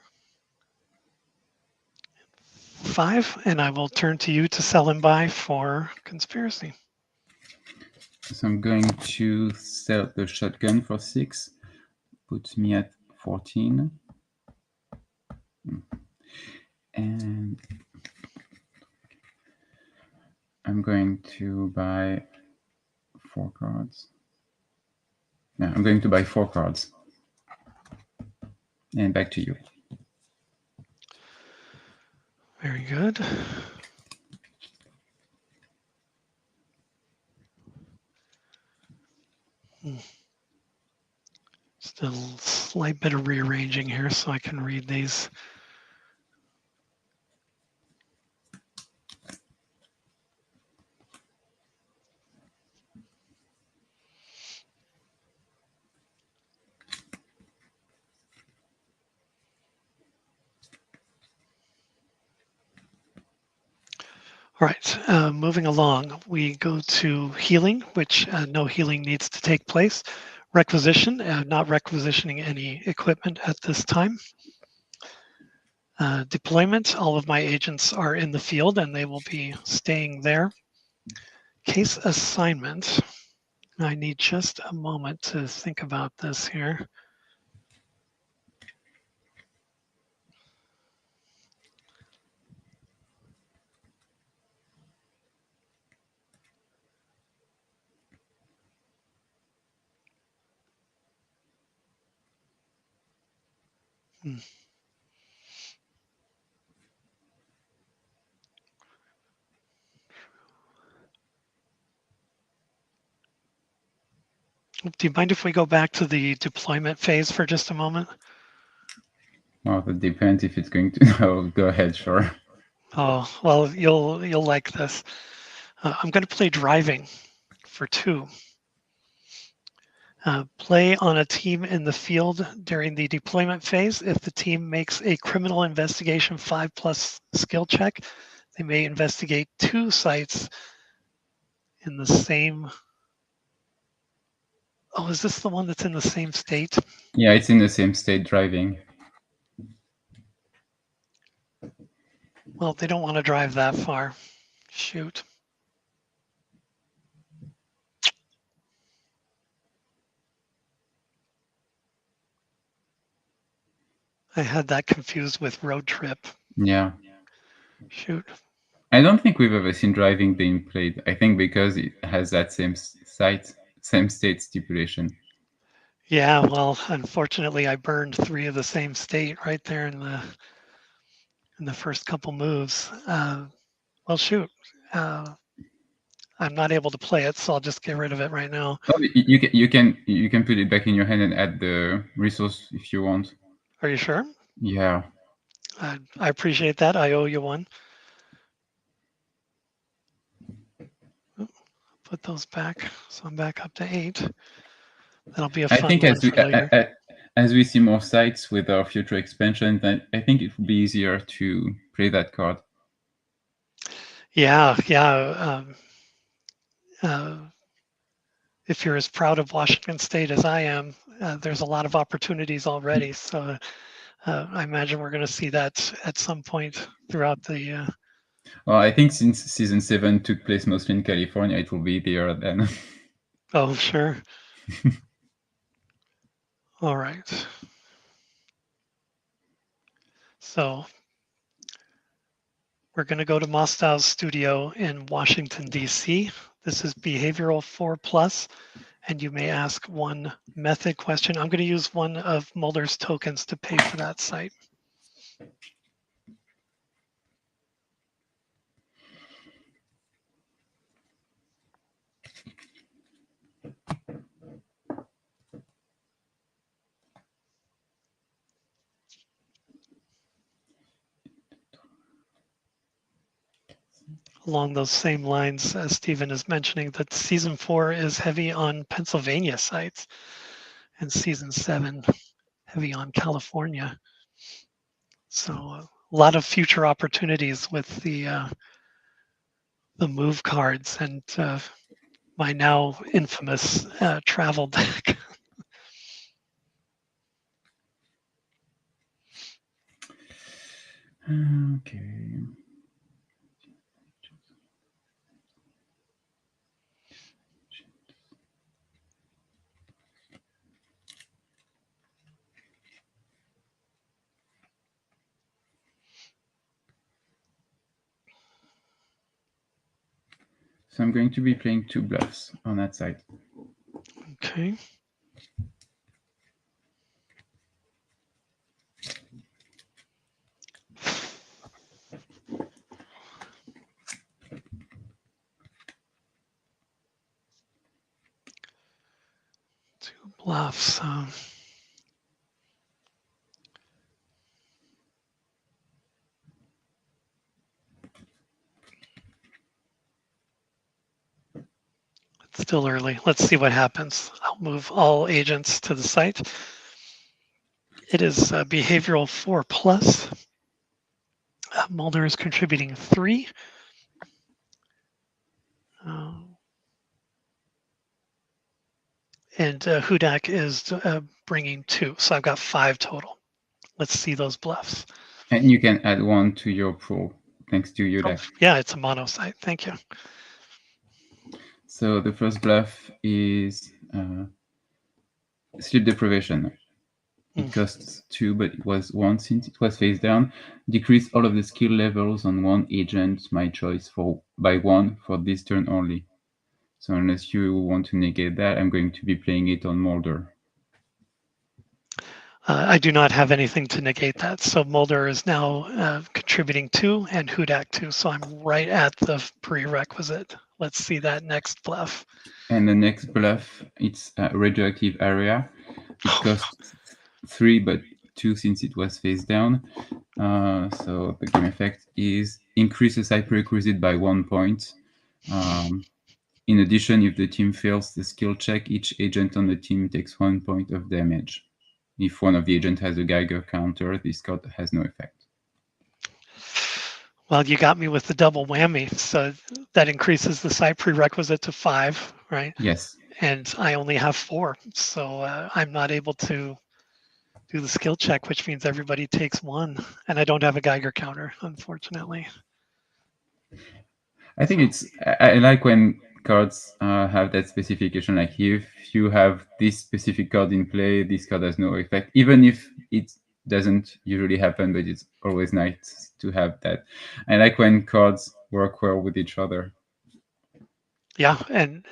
5. And I will turn to you to sell and buy for conspiracy. So I'm going to sell the shotgun for 6. Puts me at 14. And I'm going to buy 4 cards. Yeah, I'm going to buy 4 cards. And back to you. Very good. Just a slight bit of rearranging here so I can read these. All right, moving along, we go to healing, which no healing needs to take place. Requisition, not requisitioning any equipment at this time. Deployment, all of my agents are in the field and they will be staying there. Case assignment, I need just a moment to think about this here. Do you mind if we go back to the deployment phase for just a moment? Well, it depends if it's going to. Oh, go ahead, sure. Oh, well, you'll like this. I'm going to play driving for 2. Play on a team in the field during the deployment phase. If the team makes a criminal investigation 5+ skill check, they may investigate 2 sites in the same. Oh, is this the one that's in the same state? Yeah, it's in the same state, driving. Well, they don't want to drive that far. Shoot. I had that confused with road trip. Yeah. Shoot. I don't think we've ever seen driving being played. I think because it has that same state stipulation. Yeah, well, unfortunately, I burned 3 of the same state right there in the first couple moves. Well, shoot. I'm not able to play it, so I'll just get rid of it right now. Oh, you can put it back in your hand and add the resource if you want. Are you sure? Yeah. I appreciate that. I owe you one. Put those back, so I'm back up to 8. That'll be a fun one for later. As we see more sites with our future expansion, then I think it will be easier to play that card. Yeah. If you're as proud of Washington State as I am, there's a lot of opportunities already. So I imagine we're going to see that at some point throughout the. Well, I think since season 7 took place mostly in California, it will be there then. Oh, sure. All right. So we're going to go to Mostow's studio in Washington, D.C. This is behavioral 4+, and you may ask one method question. I'm going to use one of Mulder's tokens to pay for that site. Along those same lines, as Stephen is mentioning, that season 4 is heavy on Pennsylvania sites, and season 7 heavy on California. So a lot of future opportunities with the the move cards and my now infamous travel deck. Okay. So I'm going to be playing 2 bluffs on that side. Okay. Two bluffs. It's still early. Let's see what happens. I'll move all agents to the site. It is behavioral 4+. Mulder is contributing 3. And Hudak is bringing 2. So I've got 5 total. Let's see those bluffs. And you can add 1 to your pool, thanks to your deck. Yeah, it's a mono site. Thank you. So the first bluff is sleep deprivation. It costs 2, but it was 1 since it was face down. Decrease all of the skill levels on one agent, my choice, by 1 for this turn only. So unless you want to negate that, I'm going to be playing it on Mulder. I do not have anything to negate that. So Mulder is now contributing 2 and Hudak 2. So I'm right at the prerequisite. Let's see that next bluff. And the next bluff, it's a radioactive area. It costs 3, but 2 since it was face down. So the game effect is increase the side prerequisite by 1 point. In addition, if the team fails the skill check, each agent on the team takes 1 point of damage. If one of the agents has a Geiger counter, this card has no effect. Well, you got me with the double whammy. So that increases the site prerequisite to 5, right? Yes. And I only have 4. So I'm not able to do the skill check, which means everybody takes 1. And I don't have a Geiger counter, unfortunately. I think I like when cards have that specification, like if you have this specific card in play, this card has no effect, even if it doesn't usually happen, but it's always nice to have that. I like when cards work well with each other. Yeah, and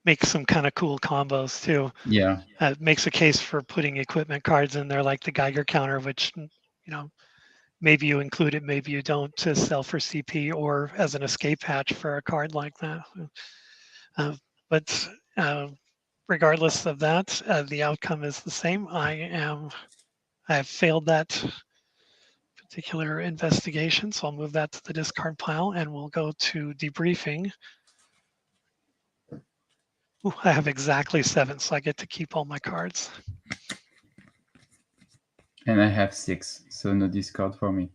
make some kind of cool combos too. Yeah. Makes a case for putting equipment cards in there like the Geiger counter, which maybe you include it, maybe you don't, to sell for CP or as an escape hatch for a card like that. But regardless of that, the outcome is the same. I have failed that particular investigation, so I'll move that to the discard pile and we'll go to debriefing. Ooh, I have exactly 7, so I get to keep all my cards. And I have 6, so no discard for me.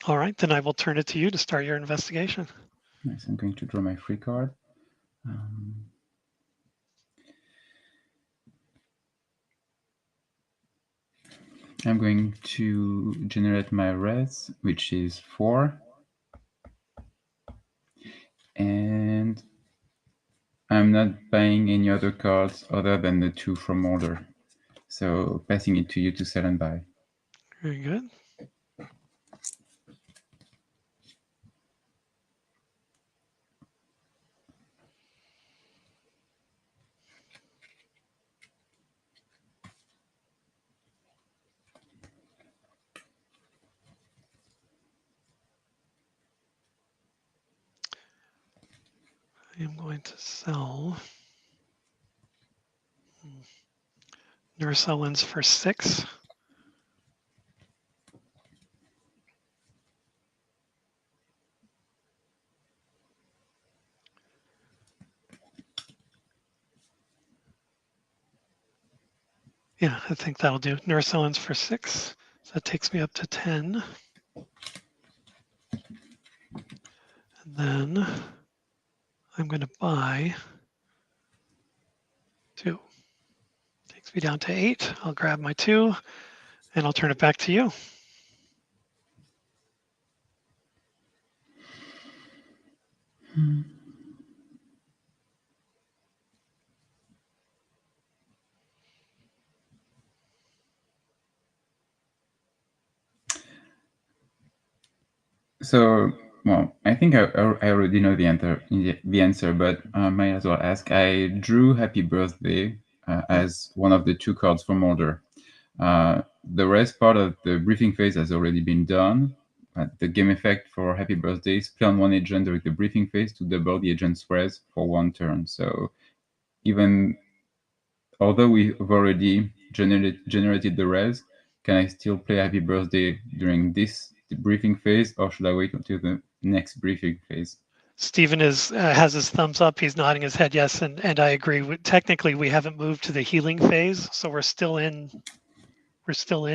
All right, then I will turn it to you to start your investigation. Nice. I'm going to draw my free card. I'm going to generate my res, which is 4. And I'm not buying any other cards other than the 2 from Mulder. So passing it to you to sell and buy. Very good. I am going to sell Nurse Owens for 6. Yeah, I think that'll do. Nurse Owens for 6. So that takes me up to 10. Then I'm going to buy 2. Takes me down to 8. I'll grab my 2 and I'll turn it back to you. So, well, I think I already know the answer, but might as well ask. I drew Happy Birthday as one of the 2 cards from order. The rest part of the briefing phase has already been done. The game effect for Happy Birthday is play on 1 agent during the briefing phase to double the agent's res for 1 turn. So although we've already generated the res, can I still play Happy Birthday during this briefing phase, or should I wait until the next briefing phase? Stephen has his thumbs up. He's nodding his head yes, and I agree. Technically, we haven't moved to the healing phase, so we're still in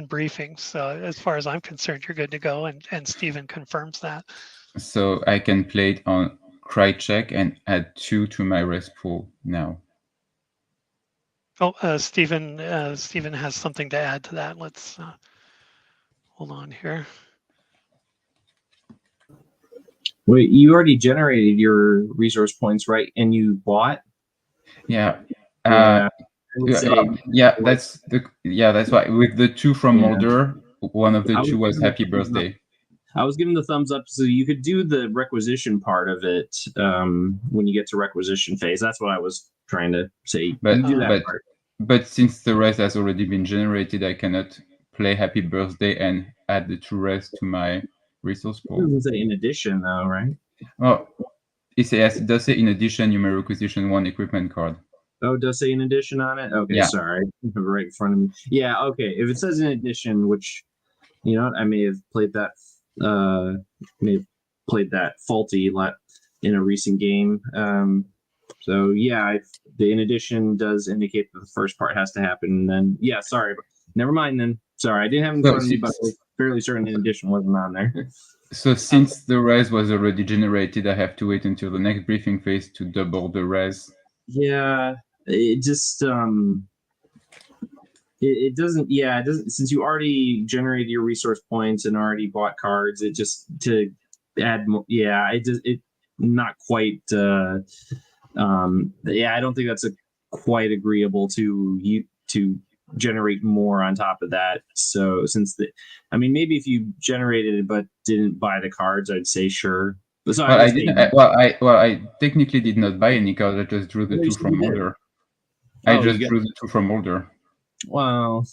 briefing. So as far as I'm concerned, you're good to go, and Stephen confirms that. So I can play it on cry check and add 2 to my res pool now. Oh, Stephen has something to add to that. Let's hold on here. Wait, you already generated your resource points, right? And you bought? Yeah. Yeah. That's why with the 2 from order, one of the 2 was Happy Birthday. I was giving the thumbs up so you could do the requisition part of it when you get to requisition phase. That's what I was trying to say. But since the rest has already been generated, I cannot play Happy Birthday and add the 2 rest to my resource pool. It doesn't say in addition, though, right? Oh, it does say in addition you may requisition 1 equipment card. Oh, it does say in addition on it? Okay, yeah. Sorry. Right in front of me. Yeah, okay. If it says in addition, which, you know, I may have played that faulty in a recent game. So yeah, the in addition does indicate that the first part has to happen. And then yeah, sorry, never mind. Then sorry, I didn't have it in front of me, but I was fairly certain in addition wasn't on there. So since the res was already generated, I have to wait until the next briefing phase to double the res. Yeah, it just it doesn't. Yeah, it doesn't. Since you already generated your resource points and already bought cards, it just to add more. Yeah, it not quite. Yeah, I don't think that's quite agreeable to generate more on top of that. So maybe if you generated it but didn't buy the cards, I'd say sure. So I technically did not buy any cards. I just drew the 2 from order. I just drew the 2 from order. Well,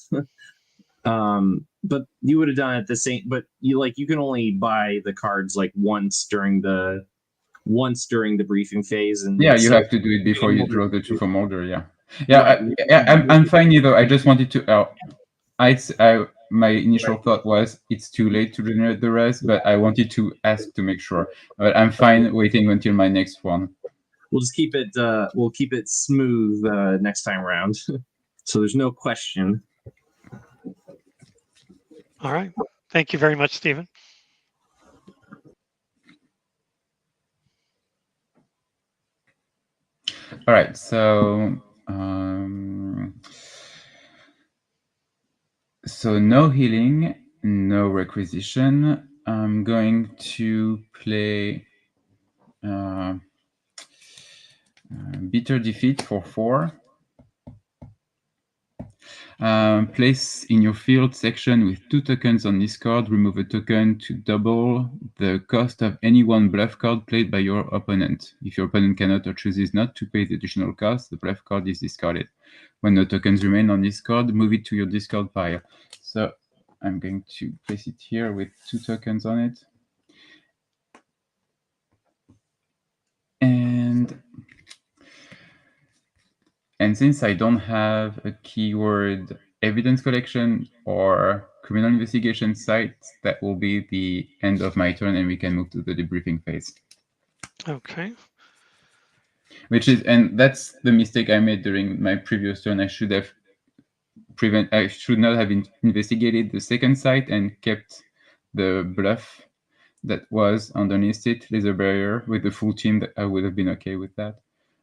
but you would have done it the same. But you can only buy the cards like once during the briefing phase, and you have to do it before you draw the 2 from order. I'm fine either. I just wanted to. My initial thought was it's too late to generate the rest, but I wanted to ask to make sure. But I'm fine waiting until my next one. We'll just keep it. We'll keep it smooth next time around, so there's no question. All right. Thank you very much, Stephen. All right, so no healing, no requisition. I'm going to play Bitter Defeat for 4. Place in your field section with 2 tokens on this card. Remove a token to double the cost of any 1 bluff card played by your opponent. If your opponent cannot or chooses not to pay the additional cost, the bluff card is discarded. When no tokens remain on this card, move it to your discard pile. So I'm going to place it here with 2 tokens on it. And since I don't have a keyword evidence collection or criminal investigation site, that will be the end of my turn, and we can move to the debriefing phase. Okay. And that's the mistake I made during my previous turn. I should not have investigated the second site and kept the bluff that was underneath it, laser barrier, with the full team, that I would have been okay with that.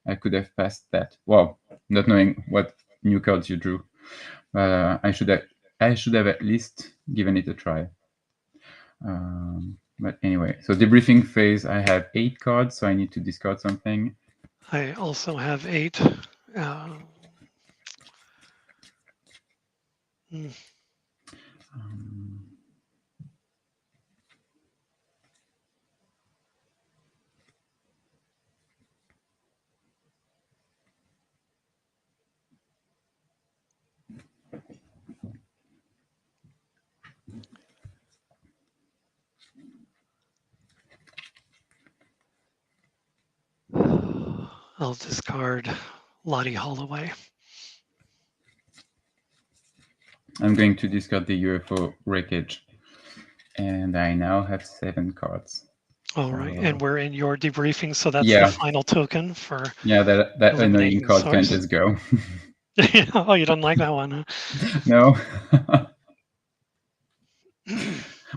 I could have passed that. Well, not knowing what new cards you drew. I should have at least given it a try. But anyway, so debriefing phase, I have 8 cards, so I need to discard something. I also have 8. I'll discard Lottie Holloway. I'm going to discard the UFO wreckage. And I now have 7 cards. All right, and we're in your debriefing, so that's Yeah. the final token for that annoying eliminating card can source. just go. Oh, you don't like that one, huh? No.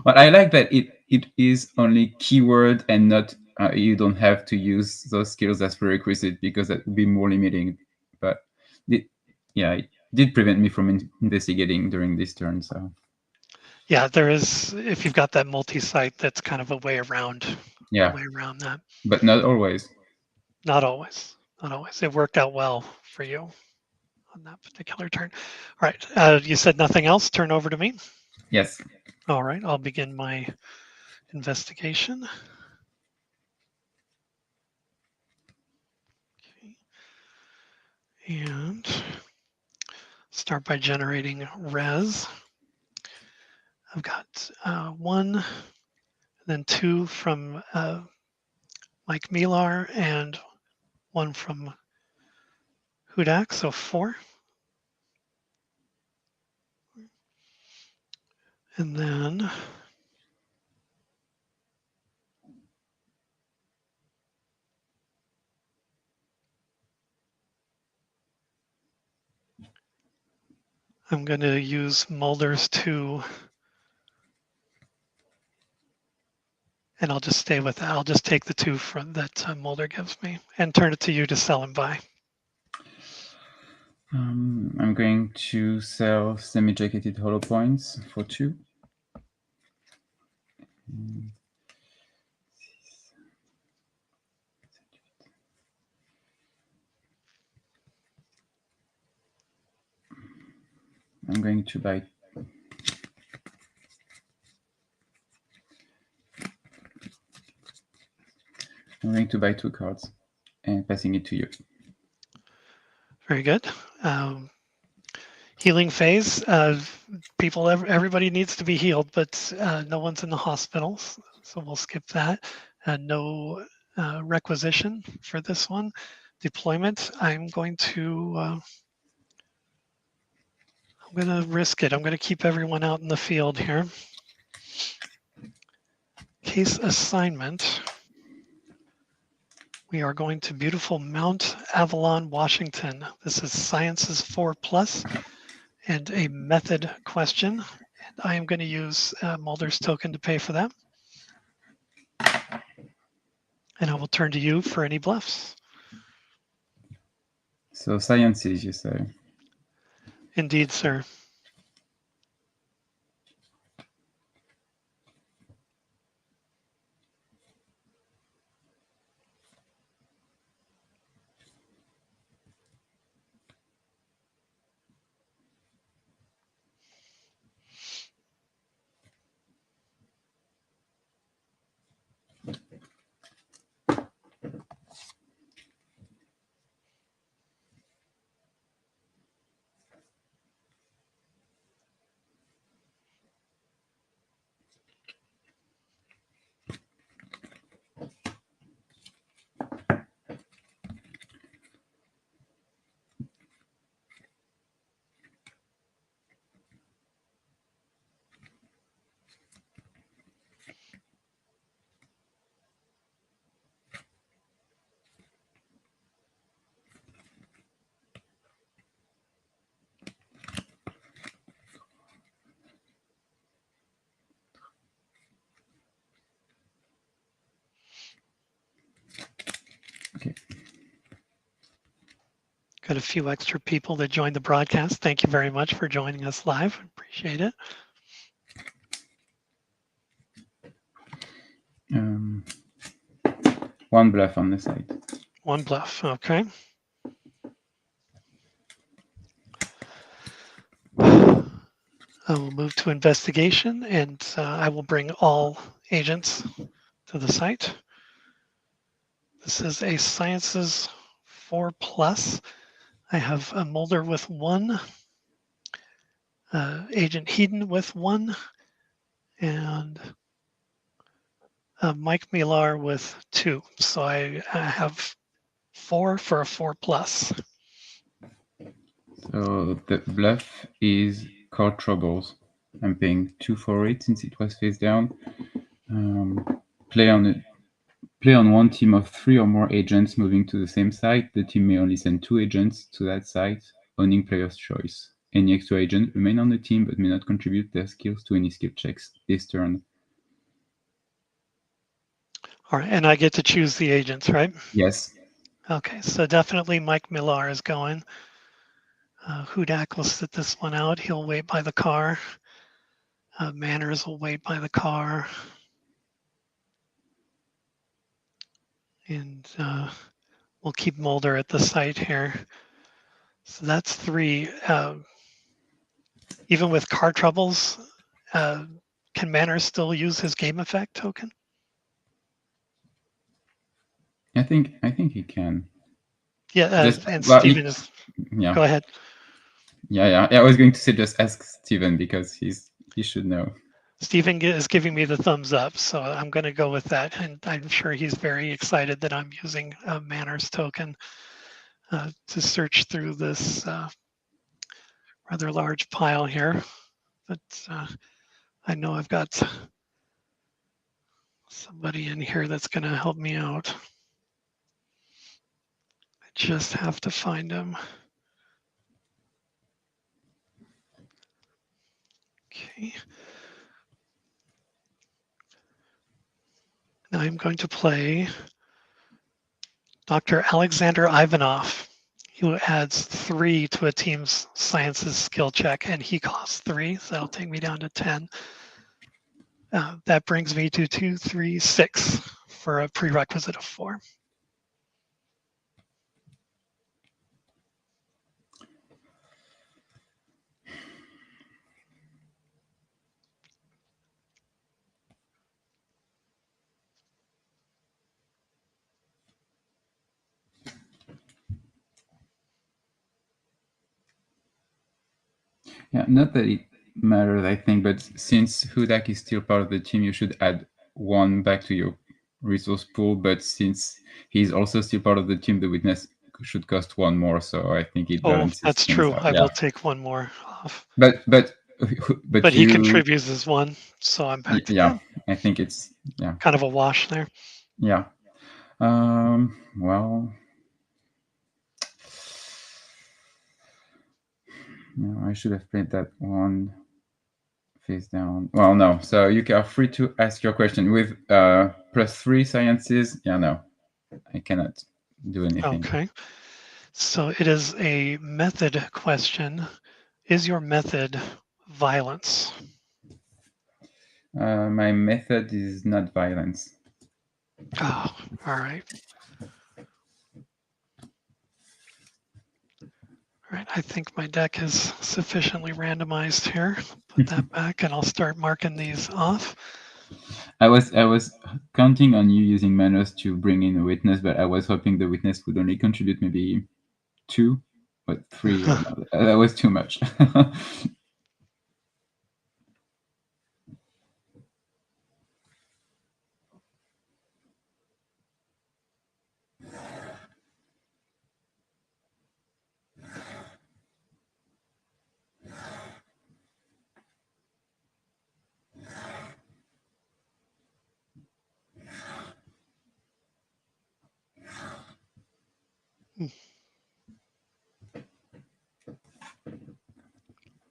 But I like that it is only keyword and not you don't have to use those skills as prerequisite, because that would be more limiting. But it did prevent me from investigating during this turn. So Yeah, there is. If you've got that multi-site, that's kind of a way around. yeah, A way around that. But not always. Not always. Not always. It worked out well for you on that particular turn. All right. You said nothing else. Turn over to me. Yes. All right. I'll begin my investigation. Okay. And start by generating res. I've got 1, and then 2 from Mike Milar, and 1 from Hudak, so 4. And then I'm going to use Mulder's 2, and I'll just stay with that. I'll just take the 2 from that Mulder gives me and turn it to you to sell and buy. I'm going to sell semi-jacketed hollow points for 2. I'm going to buy. I'm going to buy 2 cards and passing it to you. Very good. Healing phase. Everybody needs to be healed, but no one's in the hospital, so we'll skip that. No requisition for this one. Deployment. I'm going to risk it. I'm going to keep everyone out in the field here. Case assignment. We are going to beautiful Mount Avalon, Washington. This is Sciences 4+, and a method question. And I am going to use Mulder's token to pay for that. And I will turn to you for any bluffs. So sciences, you say? Indeed, sir. Got a few extra people that joined the broadcast. Thank you very much for joining us live. Appreciate it. One bluff on the side. One bluff, okay. I will move to investigation, and I will bring all agents to the site. This is a Sciences 4+. I have a Mulder with 1, Agent Heaton with 1, and Mike Millar with 2. So I have 4 for a 4+. So the bluff is Car Troubles. I'm paying 2 for it since it was face down. Play on one team of 3 or more agents moving to the same site. The team may only send 2 agents to that site, owning player's choice. Any extra agent remain on the team but may not contribute their skills to any skill checks this turn. All right, and I get to choose the agents, right? Yes. Okay, so definitely Mike Millar is going. Hudak will sit this one out. He'll wait by the car. Manners will wait by the car. And we'll keep Mulder at the site here. So that's 3. Even with car troubles, can Manners still use his game effect token? I think he can. Yeah, and Stephen is. Yeah. Go ahead. Yeah. I was going to say just ask Stephen because he should know. Stephen is giving me the thumbs up, so I'm going to go with that, and I'm sure he's very excited that I'm using a Manners token to search through this rather large pile here. But I know I've got somebody in here that's going to help me out. I just have to find him. Okay. Now I'm going to play Dr. Alexander Ivanov, who adds 3 to a team's sciences skill check, and he costs 3, so that'll take me down to 10. That brings me to 2, 3, 6 for a prerequisite of 4. Yeah, not that it matters, I think, but since Hudak is still part of the team, you should add 1 back to your resource pool. But since he's also still part of the team, the witness should cost 1 more. So I think it balances. Oh, that's things true. out. I will take 1 more off. But he contributes as 1, so I'm back to 10. I think it's kind of a wash there. Yeah. Well. No, I should have played that one face down. Well, no. So you are free to ask your question with +3 sciences. Yeah, no, I cannot do anything. Okay. So it is a method question. Is your method violence? My method is not violence. Oh, all right. All right, I think my deck is sufficiently randomized here. Put that back and I'll start marking these off. I was counting on you using Manners to bring in a witness, but I was hoping the witness would only contribute maybe 2, but 3. That was too much.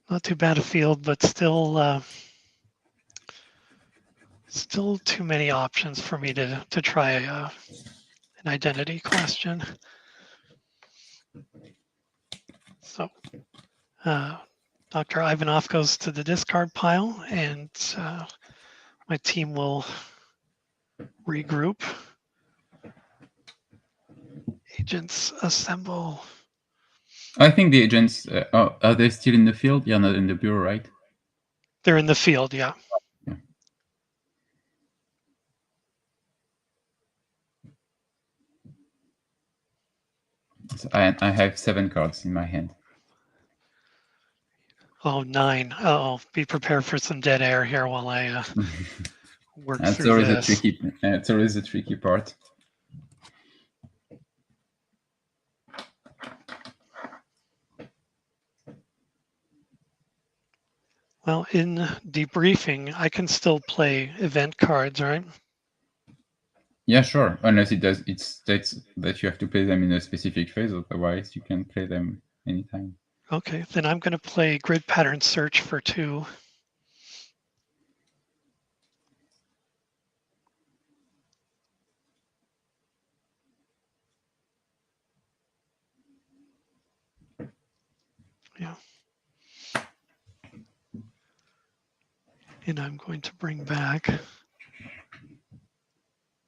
Not too bad a field, but still too many options for me to try an identity question. So Dr. Ivanov goes to the discard pile, and my team will regroup. Agents assemble. I think the agents, are they still in the field? You're not in the bureau, right? They're in the field, yeah. Yeah. So I have 7 cards in my hand. Oh, 9. Oh, be prepared for some dead air here while I work That's through always this. it's always a tricky part. Well, in debriefing, I can still play event cards, right? Yeah, sure. Unless it states that you have to play them in a specific phase, otherwise you can play them anytime. Okay, then I'm going to play Grid Pattern Search for 2. Yeah. And I'm going to bring back.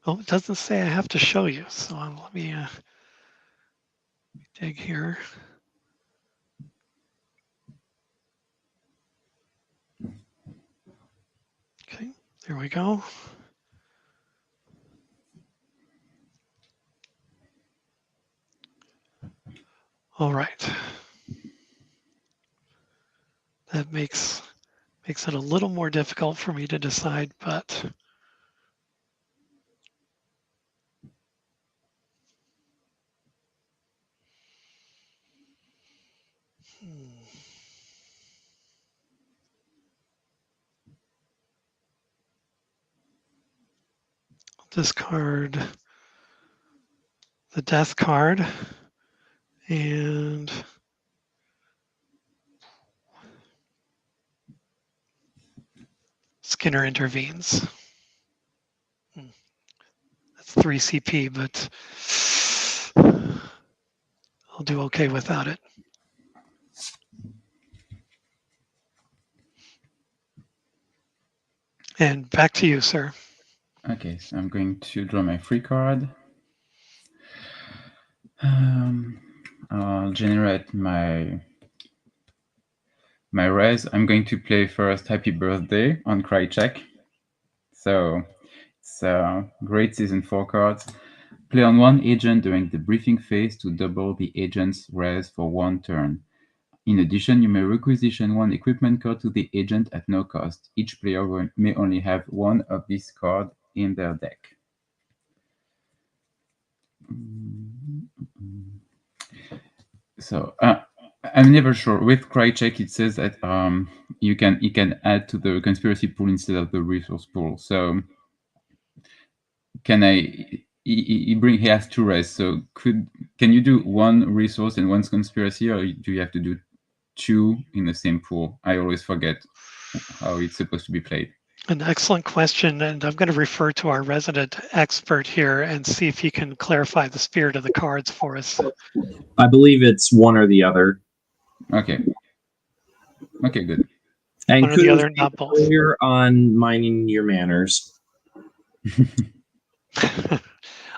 Oh, it doesn't say I have to show you, so let me dig here. Okay, there we go. All right. That makes it a little more difficult for me to decide, but I'll discard the death card and Skinner intervenes. That's 3 CP, but I'll do okay without it. And back to you, sir. Okay, so I'm going to draw my free card. I'll generate my res. I'm going to play first Happy Birthday on Cry Check. So it's great season 4 cards. Play on 1 agent during the briefing phase to double the agent's res for 1 turn. In addition, you may requisition 1 equipment card to the agent at no cost. Each player may only have 1 of these cards in their deck. So I'm never sure. With CryCheck, it says that you can add to the conspiracy pool instead of the resource pool. So can I? He has 2 res. So can you do 1 resource and 1 conspiracy, or do you have to do 2 in the same pool? I always forget how it's supposed to be played. An excellent question, and I'm going to refer to our resident expert here and see if he can clarify the spirit of the cards for us. I believe it's one or the other. Okay. Okay, good. And One or the other, not both. Clear on mining your manners.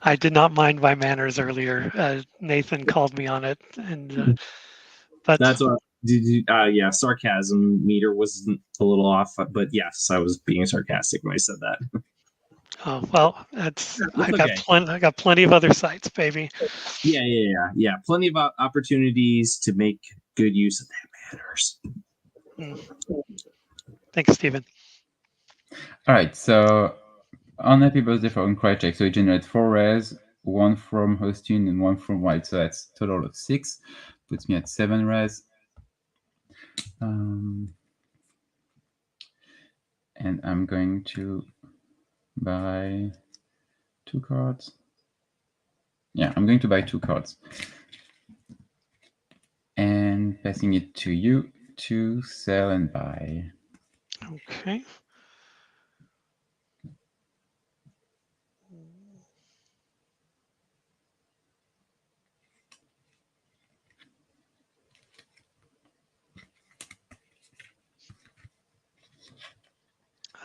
I did not mind my manners earlier. Nathan called me on it, and but That's what. Yeah, sarcasm meter was a little off, but yes, I was being sarcastic when I said that. oh well, that's I got okay. I got plenty of other sites, baby. Yeah. Plenty of opportunities to make good use of that manners. Thanks, Stephen. All right, so on Happy Birthday for CryCheck, so you generate 4 res, 1 from Hostin and 1 from White, so that's a total of 6. Puts me at 7 res. And I'm going to buy 2 cards. Yeah, I'm going to buy 2 cards. And passing it to you to sell and buy. Okay.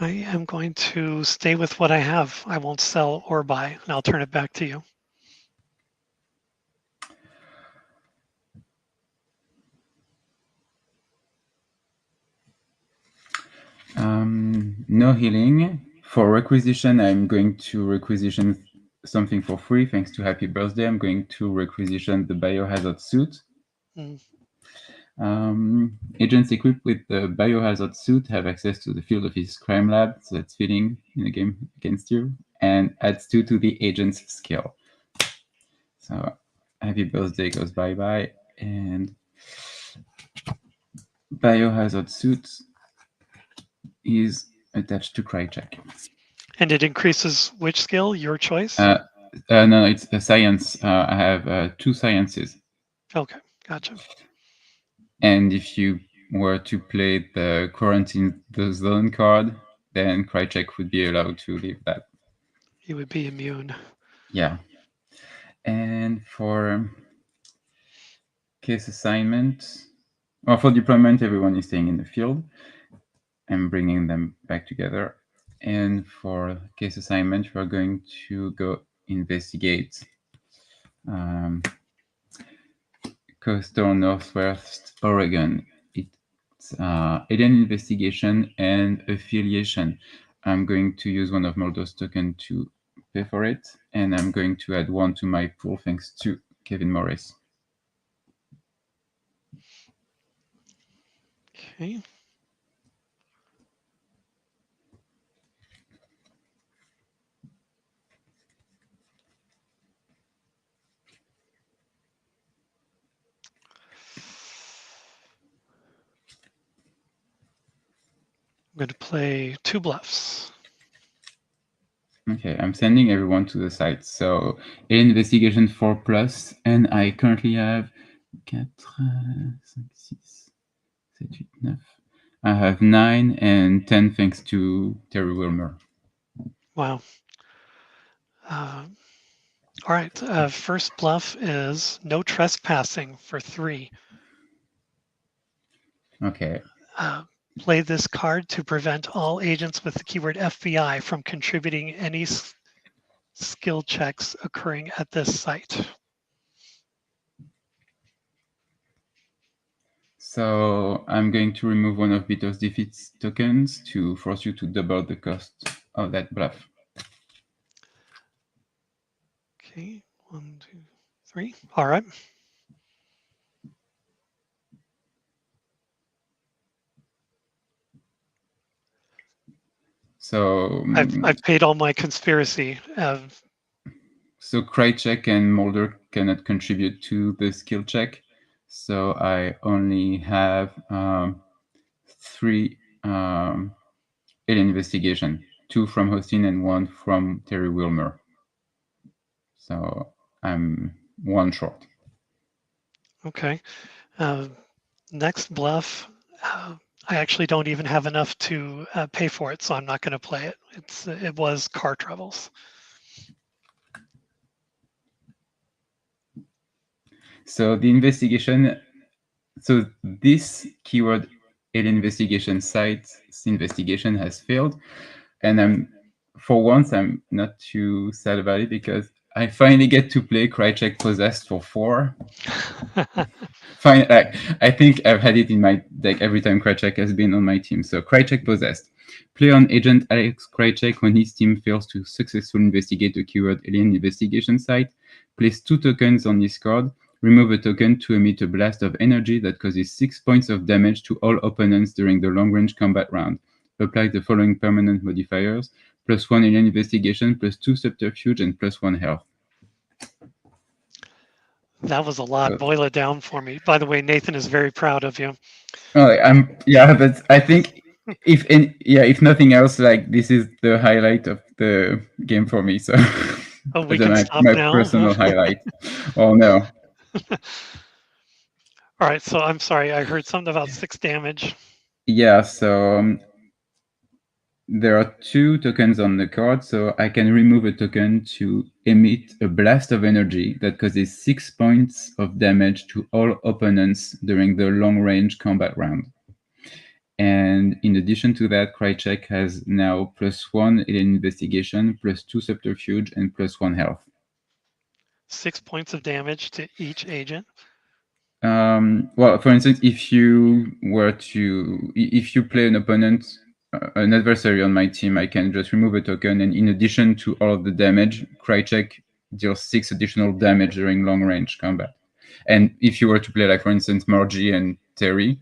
I am going to stay with what I have. I won't sell or buy, and I'll turn it back to you. No healing. For requisition, I'm going to requisition something for free. Thanks to Happy Birthday, I'm going to requisition the biohazard suit. Agents equipped with the biohazard suit have access to the field office crime lab, so that's fitting in a game against you, and adds 2 to the agent's skill. So Happy Birthday goes bye-bye, and biohazard suit is attached to cry check. And it increases which skill? Your choice? No, it's a science. I have 2 sciences. Okay, gotcha. And if you were to play the quarantine the zone card, then Krychek would be allowed to leave that. He would be immune. Yeah. And for case assignment, or for deployment, everyone is staying in the field. I'm bringing them back together. And for case assignment, we're going to go investigate coastal Northwest Oregon. It's alien investigation and affiliation. I'm going to use one of Moldo's tokens to pay for it, and I'm going to add 1 to my pool thanks to Kevin Morris. Okay. I'm going to play 2 bluffs. Okay, I'm sending everyone to the site. So, investigation 4+, and I currently have 4, 5, 6, 7, 8, 9. I have 9 and 10 thanks to Terry Wilmer. Wow. All right. First bluff is no trespassing for 3. Okay. Play this card to prevent all agents with the keyword FBI from contributing any skill checks occurring at this site. So I'm going to remove one of Vito's defeats tokens to force you to double the cost of that bluff. Okay, 1, 2, 3. All right. So I've paid all my conspiracy. So Krychek and Mulder cannot contribute to the skill check. So I only have 3 alien investigation, 2 from Hostin and 1 from Terry Wilmer. So I'm 1 short. Okay. Next bluff. I actually don't even have enough to pay for it, so I'm not going to play it. It was car troubles. So the investigation, so this keyword alien investigation site's investigation has failed, and for once I'm not too sad about it because I finally get to play Krychek Possessed for 4. Fine, I think I've had it in my deck every time Krychek has been on my team. So Krychek Possessed. Play on Agent Alex Krychek when his team fails to successfully investigate a keyword alien investigation site. Place 2 tokens on this card. Remove a token to emit a blast of energy that causes 6 points of damage to all opponents during the long-range combat round. Apply the following permanent modifiers: +1 alien investigation, +2 subterfuge, and +1 health. That was a lot. Boil it down for me. By the way, Nathan is very proud of you. Oh, but I think if nothing else, like this is the highlight of the game for me. So we can stop my now. personal highlight. Oh no. All right, so I'm sorry, I heard something about 6 damage. Yeah, so there are 2 tokens on the card, so I can remove a token to emit a blast of energy that causes 6 points of damage to all opponents during the long-range combat round. And in addition to that, Krychek has now +1 in investigation, +2 subterfuge, and +1 health. 6 points of damage to each agent. Well, for instance, if you play an opponent, an adversary on my team, I can just remove a token, and in addition to all of the damage, Krychek deals 6 additional damage during long range combat. And if you were to play, like, for instance, Margie and Terry,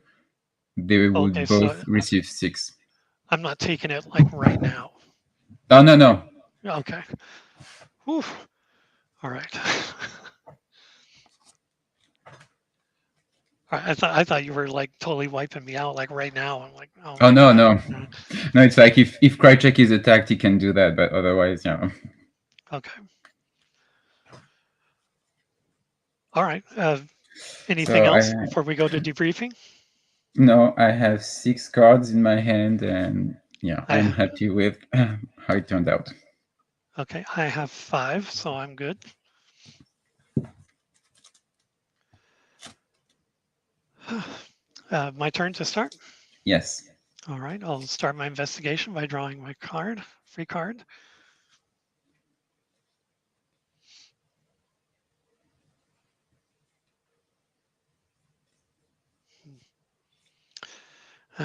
they would Okay, both so receive 6. I'm not taking it like right now. Oh, no. Okay. Whew. All right. I thought you were like totally wiping me out like right now. I'm like, oh, Oh, no. God. No, it's like if Krychek is attacked, he can do that, but otherwise, yeah. Okay. All right. Anything else before we go to debriefing? No, I have 6 cards in my hand, and yeah, I'm happy with how it turned out. Okay, I have 5, so I'm good. My turn to start? Yes. All right, I'll start my investigation by drawing my card, free card.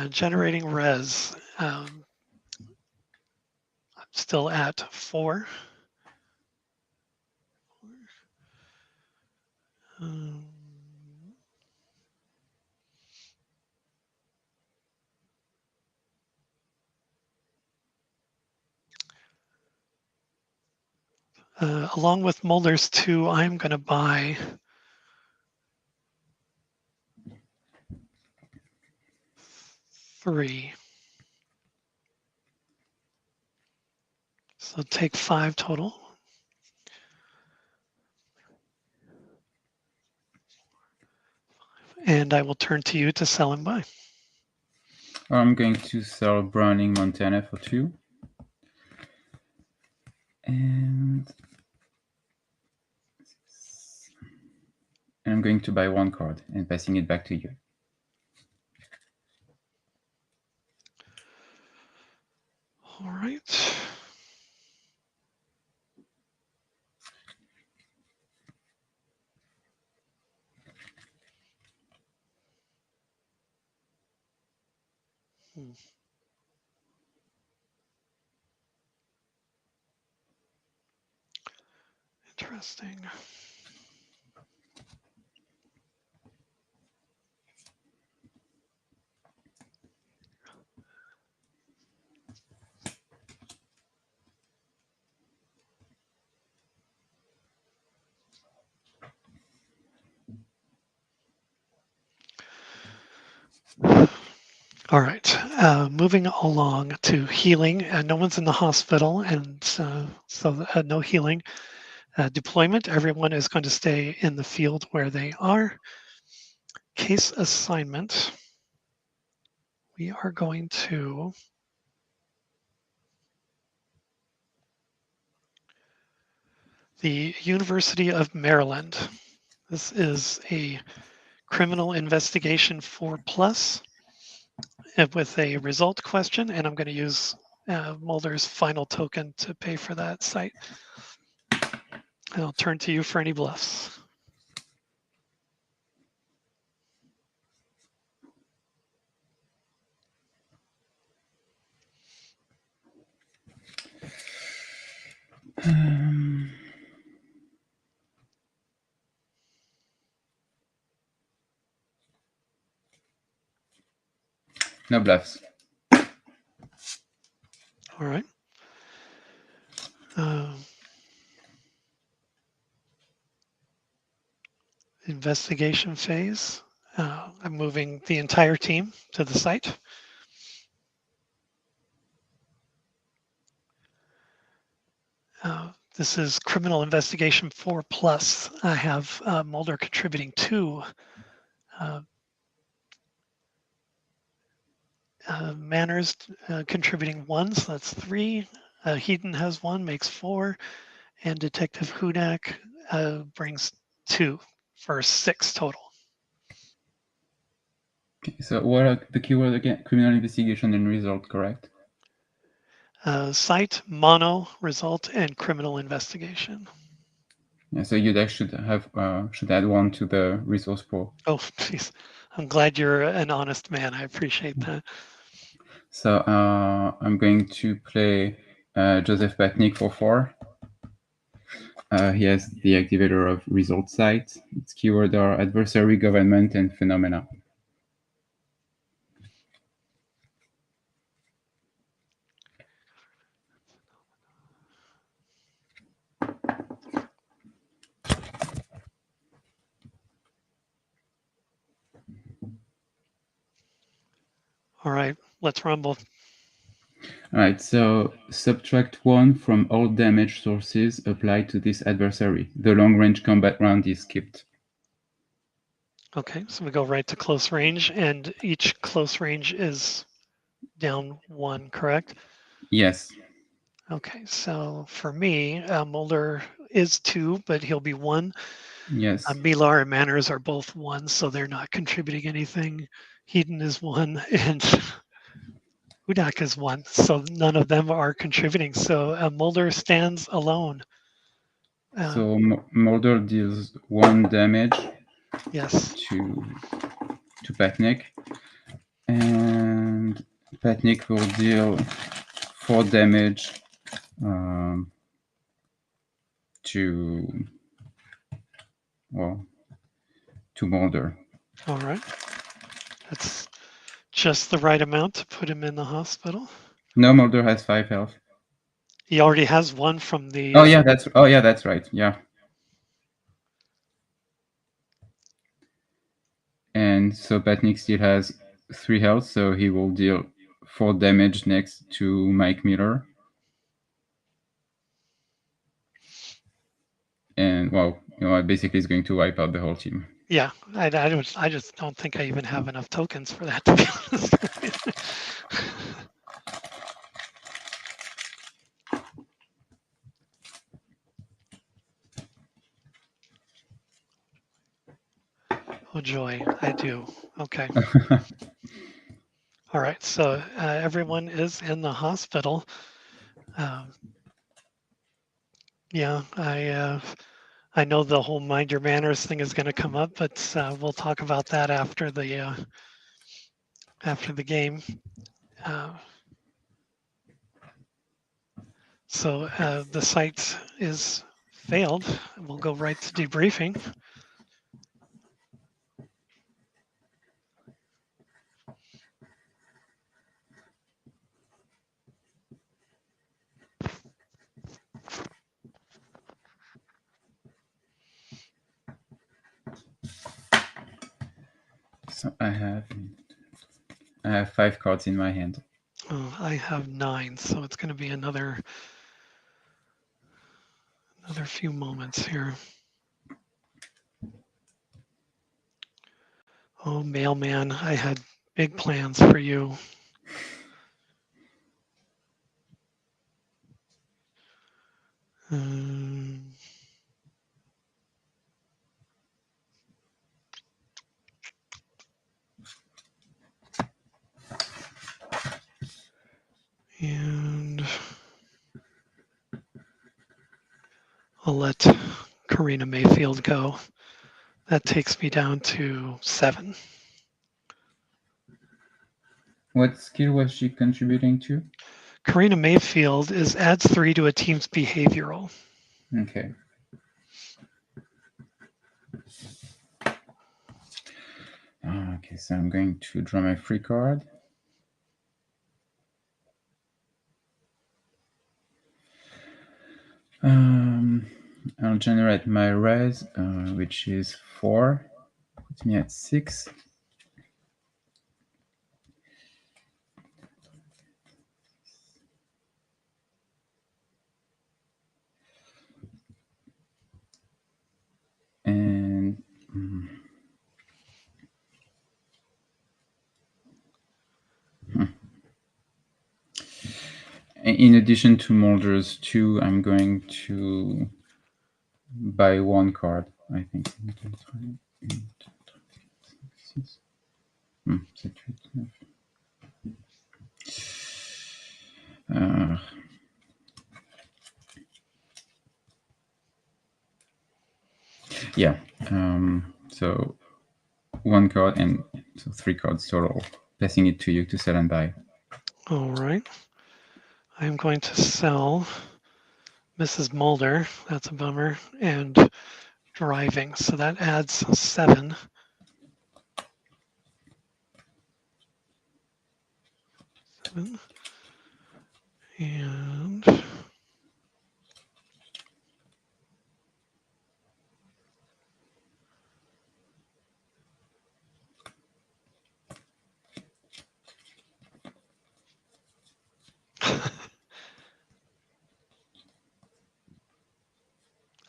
Generating res. I'm still at 4. Along with Mulder's 2, I'm going to buy three. So take 5 total. And I will turn to you to sell and buy. I'm going to sell Browning Montana for 2. And I'm going to buy 1 card and passing it back to you. All right. Interesting. All right, moving along to healing. No one's in the hospital, and so no healing. Deployment, everyone is going to stay in the field where they are. Case assignment, we are going to the University of Maryland. This is a criminal investigation 4+ with a result question, and I'm going to use Mulder's final token to pay for that site. And I'll turn to you for any bluffs. No bluffs. All right. Investigation phase. I'm moving the entire team to the site. This is criminal investigation 4+. I have Mulder contributing 2. Manners contributing 1, so that's 3. Heaton has 1, makes 4. And Detective Hudak brings 2 for 6 total. Okay, so what are the keyword again? Criminal investigation and result, correct? Site, mono, result, and criminal investigation. Yeah, so you should add one to the resource pool. Oh, please. I'm glad you're an honest man. I appreciate that. So I'm going to play Joseph Patnick for 4. He has the activator of result site. Its keyword are adversary, government, and phenomena. All right, let's rumble. All right, so subtract 1 from all damage sources applied to this adversary. The long-range combat round is skipped. Okay, so we go right to close range, and each close range is down 1, correct? Yes. Okay, so for me, Mulder is 2, but he'll be 1. Yes. Milar and Manners are both 1, so they're not contributing anything. Hedon is 1, and Hudak is 1, so none of them are contributing. So Mulder stands alone. So Mulder deals 1 damage. Yes. To Patnick, and Patnick will deal 4 damage to Mulder. All right. That's just the right amount to put him in the hospital. No, Mulder has 5 health. He already has 1 from the. Oh yeah, that's right. Yeah. And so Patnick still has 3 health, so he will deal 4 damage next to Mike Miller. And basically is going to wipe out the whole team. Yeah, I just don't think I even have enough tokens for that, to be honest. Oh joy, I do. Okay. All right, so everyone is in the hospital. Yeah, I know the whole mind your manners thing is going to come up, but we'll talk about that after the game. So the site is failed. We'll go right to debriefing. So I have 5 cards in my hand. Oh, I have 9, so it's going to be another few moments here. Oh, mailman, I had big plans for you. And I'll let Karina Mayfield go. That takes me down to 7. What skill was she contributing to? Karina Mayfield adds 3 to a team's behavioral. Okay. Okay, so I'm going to draw my free card. I'll generate my res, which is 4. Puts me at 6. And in addition to Mulder's 2, I'm going to buy 1 card, I think. Yeah. So 1 card and so 3 cards total. Passing it to you to sell and buy. All right. I'm going to sell Mrs. Mulder. That's a bummer. And driving. So that adds 7. 7. And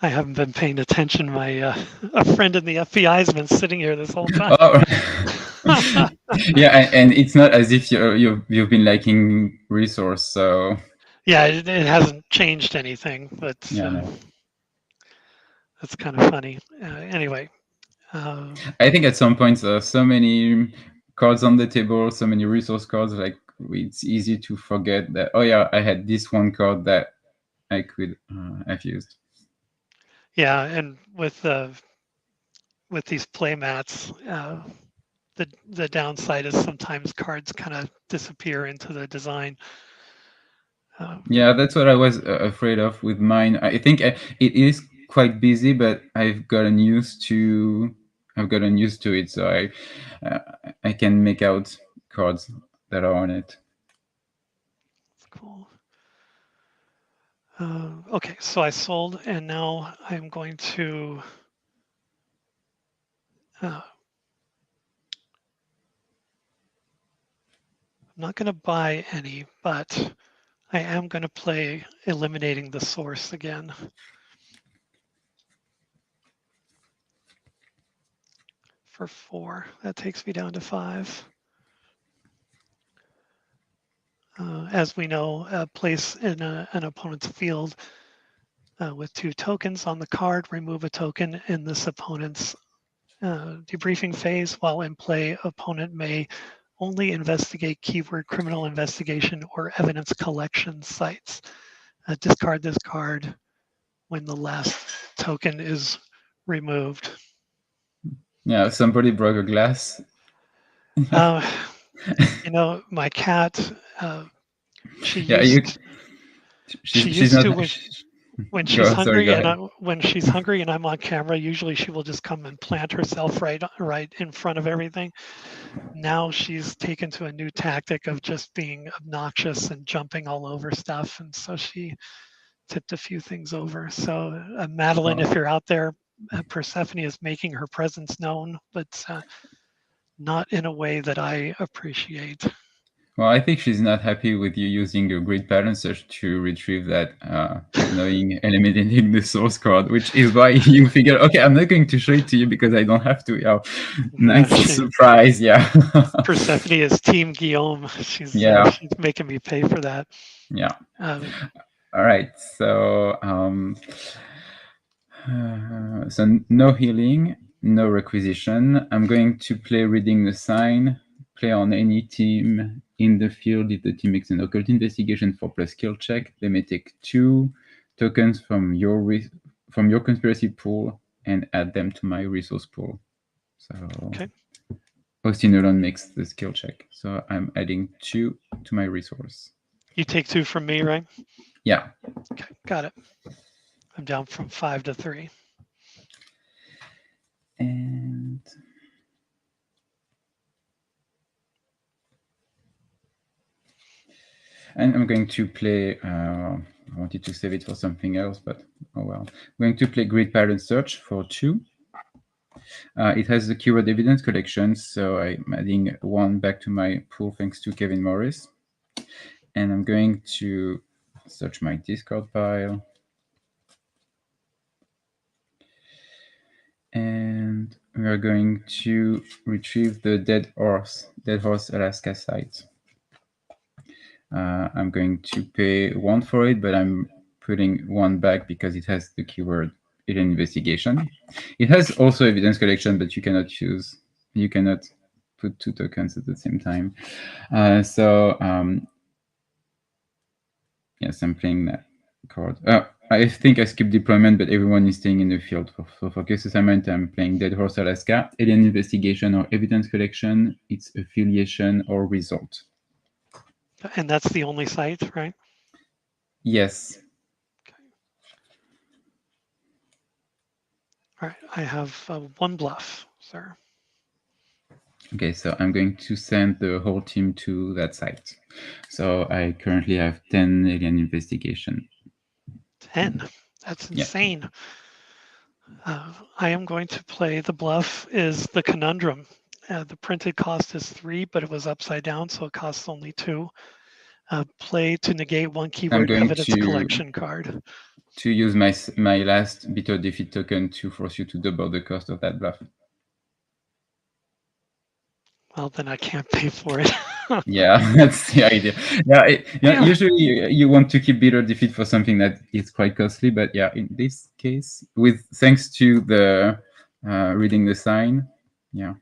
I haven't been paying attention. My a friend in the FBI has been sitting here this whole time. Oh. Yeah, and it's not as if you've been liking resource, so yeah, it hasn't changed anything, but yeah, no. that's kind of funny. Anyway, I think at some point there are so many cards on the table, so many resource cards, like it's easy to forget that, oh yeah, I had this 1 card that I could have used. yeah, and with these play mats, the downside is sometimes cards kind of disappear into the design. Yeah, that's what I was afraid of with mine. I think it is quite busy, but I've gotten used to it, so I can make out cards that are on it. Cool. Okay, so I sold, and now I'm going to I'm not going to buy any, but I am going to play eliminating the source again. For 4, that takes me down to 5. As we know, place in an opponent's field with 2 tokens on the card, remove a token in this opponent's debriefing phase. While in play, opponent may only investigate keyword criminal investigation or evidence collection sites. Discard this card when the last token is removed. Yeah, somebody broke a glass. You know, my cat, she Yeah, used she's not. to when she's hungry, sorry, and when she's hungry and I'm on camera, usually she will just come and plant herself right in front of everything. Now she's taken to a new tactic of just being obnoxious and jumping all over stuff, and so she tipped a few things over. So Madeline, if you're out there, Persephone is making her presence known, but not in a way that I appreciate. Well, I think she's not happy with you using a grid pattern search to retrieve that annoying eliminating the source code, which is why you figure, okay, I'm not going to show it to you because I don't have to. Yeah, nice surprise. Yeah. Persephone is Team Guillaume. She's making me pay for that. Yeah. All right. So so no healing, no requisition. I'm going to play reading the sign. Play on any team in the field. If the team makes an occult investigation 4+ skill check, they may take 2 tokens from your conspiracy pool and add them to my resource pool. So okay. Austin alone makes the skill check, so I'm adding 2 to my resource. You take 2 from me, right? Yeah. Okay, got it. I'm down from 5 to 3. And I'm going to play, I wanted to save it for something else, but oh well. I'm going to play Grid Pattern Search for 2. It has the keyword evidence collection, so I'm adding 1 back to my pool thanks to Kevin Morris. And I'm going to search my discard pile. And we are going to retrieve the Dead Horse Alaska site. I'm going to pay 1 for it, but I'm putting 1 back because it has the keyword hidden investigation. It has also evidence collection, but you cannot put 2 tokens at the same time. Yes, I'm playing that card. I think I skipped deployment, but everyone is staying in the field. For focus assignment, I'm playing Dead Horse Alaska, alien investigation or evidence collection, its affiliation or result. And that's the only site, right? Yes. Okay. All right, I have 1 bluff, sir. Okay, so I'm going to send the whole team to that site. So I currently have 10 alien investigation. 10. That's insane. I am going to play the bluff is the conundrum. The printed cost is 3, but it was upside down, so it costs only 2. Play to negate 1 keyword evidence collection card. To use my last bitter defeat token to force you to double the cost of that bluff. Well, then I can't pay for it. Yeah, that's the idea. Usually you want to keep bitter defeat for something that is quite costly, but yeah, in this case, thanks to the reading the sign, yeah.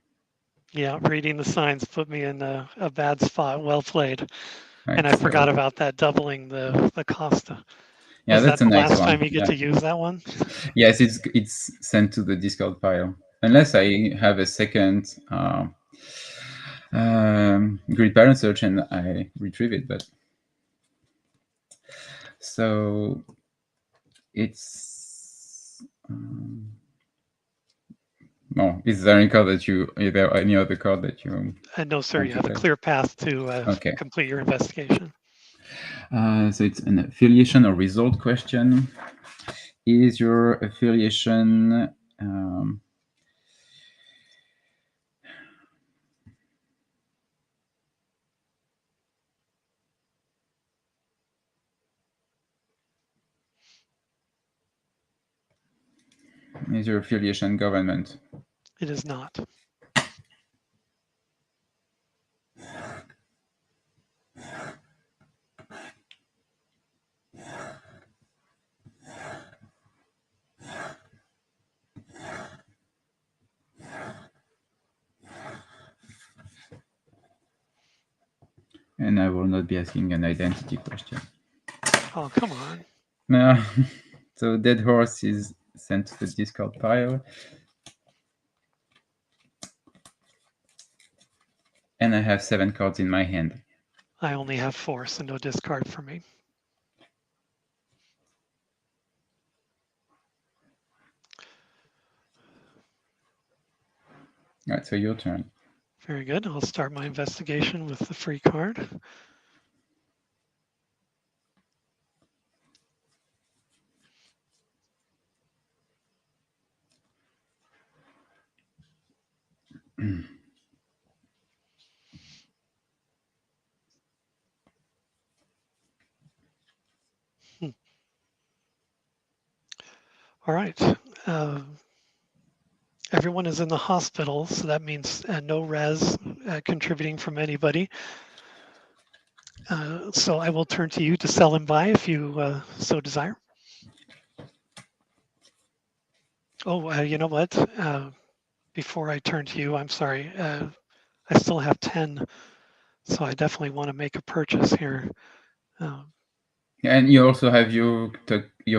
Yeah, reading the signs put me in a bad spot. Well played. Right, and I forgot about that doubling the cost. Yeah, that's a nice one. Last time you get to use that one? Yes, it's sent to the Discord file. Unless I have a second grid parent search and I retrieve it, but so it's is there any card that is there any other card that you no, sir, you have a clear path to complete your investigation. So it's an affiliation or result question. Is your affiliation government? It is not. And I will not be asking an identity question. Oh, come on. No. So Dead Horse is sent to the Discord pile. And I have 7 cards in my hand. I only have 4, so no discard for me. All right, so your turn. Very good. I'll start my investigation with the free card. All right. Everyone is in the hospital, so that means no res contributing from anybody. So I will turn to you to sell and buy if you so desire. Oh, you know what? Before I turn to you, I'm sorry. I still have 10, so I definitely want to make a purchase here. And you also have your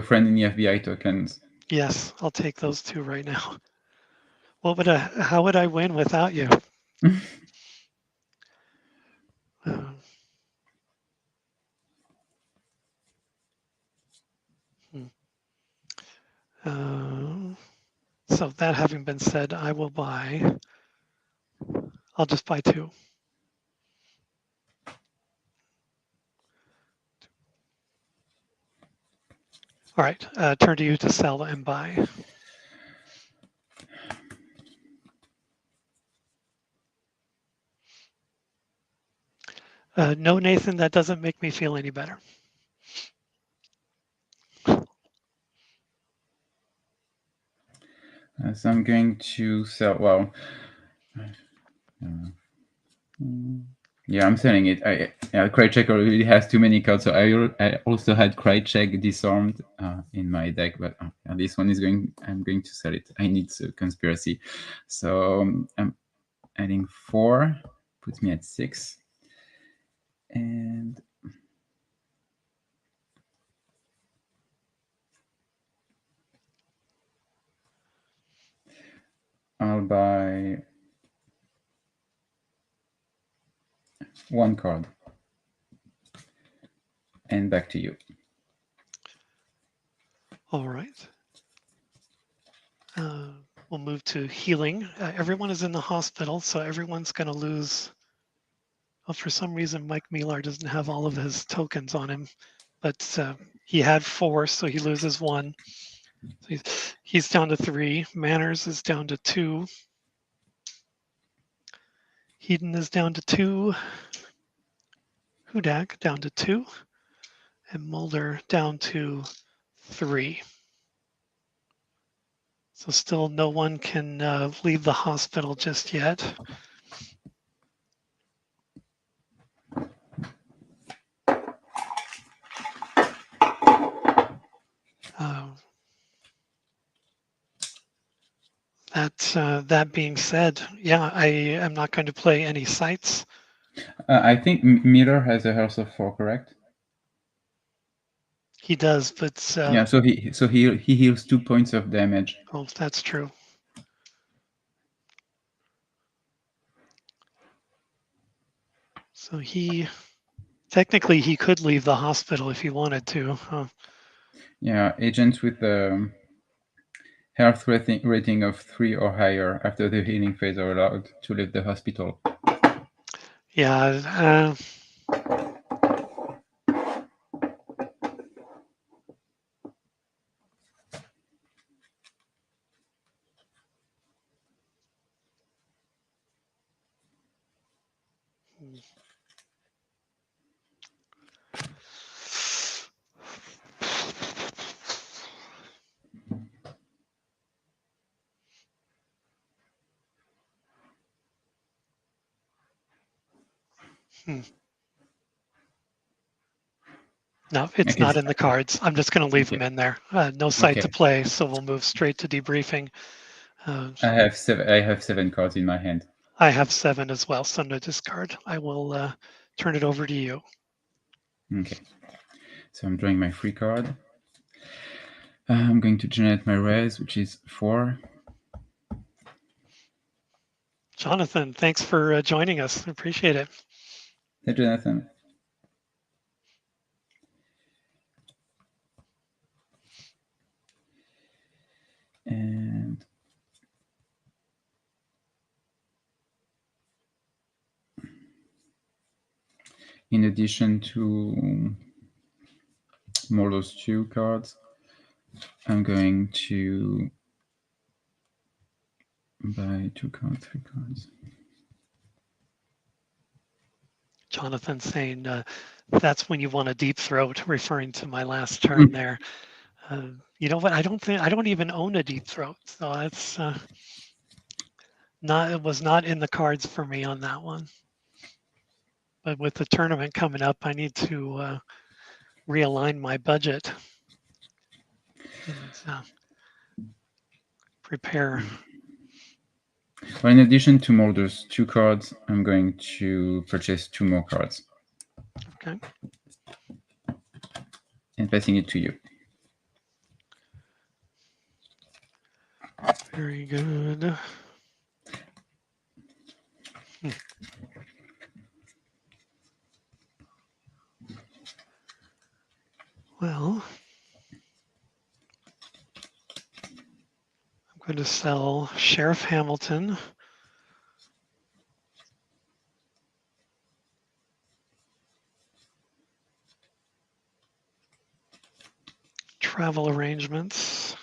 friend in the FBI tokens. Yes, I'll take those 2 right now. How would I win without you? So that having been said, I will buy. I'll just buy 2. All right, turn to you to sell and buy. No, Nathan, that doesn't make me feel any better. So I'm going to sell. Well, yeah, I'm selling it. Krychek already has too many cards, so I also had Krychek disarmed in my deck, but this one is I'm going to sell it. I need a conspiracy, so adding 4 puts me at 6. And I'll buy 1 card. And back to you. All right. We'll move to healing. Everyone is in the hospital, so everyone's going to lose. Well, for some reason, Mike Millar doesn't have all of his tokens on him, but he had 4, so he loses 1. So he's down to 3. Manners is down to 2. Heaton is down to 2. Hudak down to 2. And Mulder down to 3. So still no one can leave the hospital just yet. That being said, yeah, I am not going to play any sites. I think Miller has a health of 4, correct? He does, but yeah. So he heals 2 points of damage. Oh, that's true. So technically he could leave the hospital if he wanted to. Huh? Yeah, agents with the health rating of 3 or higher after the healing phase are allowed to leave the hospital. Yeah. No, it's not in the cards. I'm just going to leave them in there. No site to play, so we'll move straight to debriefing. I have 7 cards in my hand. I have 7 as well, so no discard. I will turn it over to you. Okay. So I'm drawing my free card. I'm going to generate my res, which is 4. Jonathan, thanks for joining us. I appreciate it. Hey, Jonathan. And in addition to more those 2 cards, I'm going to buy 2 cards, 3 cards. Jonathan saying that's when you want a deep throat, referring to my last turn there. You know what? I don't even own a deep throat, so it's it was not in the cards for me on that one. But with the tournament coming up, I need to realign my budget and prepare. Well, in addition to more those 2 cards, I'm going to purchase 2 more cards. Okay. And passing it to you. Very good. Well, I'm going to sell Sheriff Hamilton. Travel arrangements.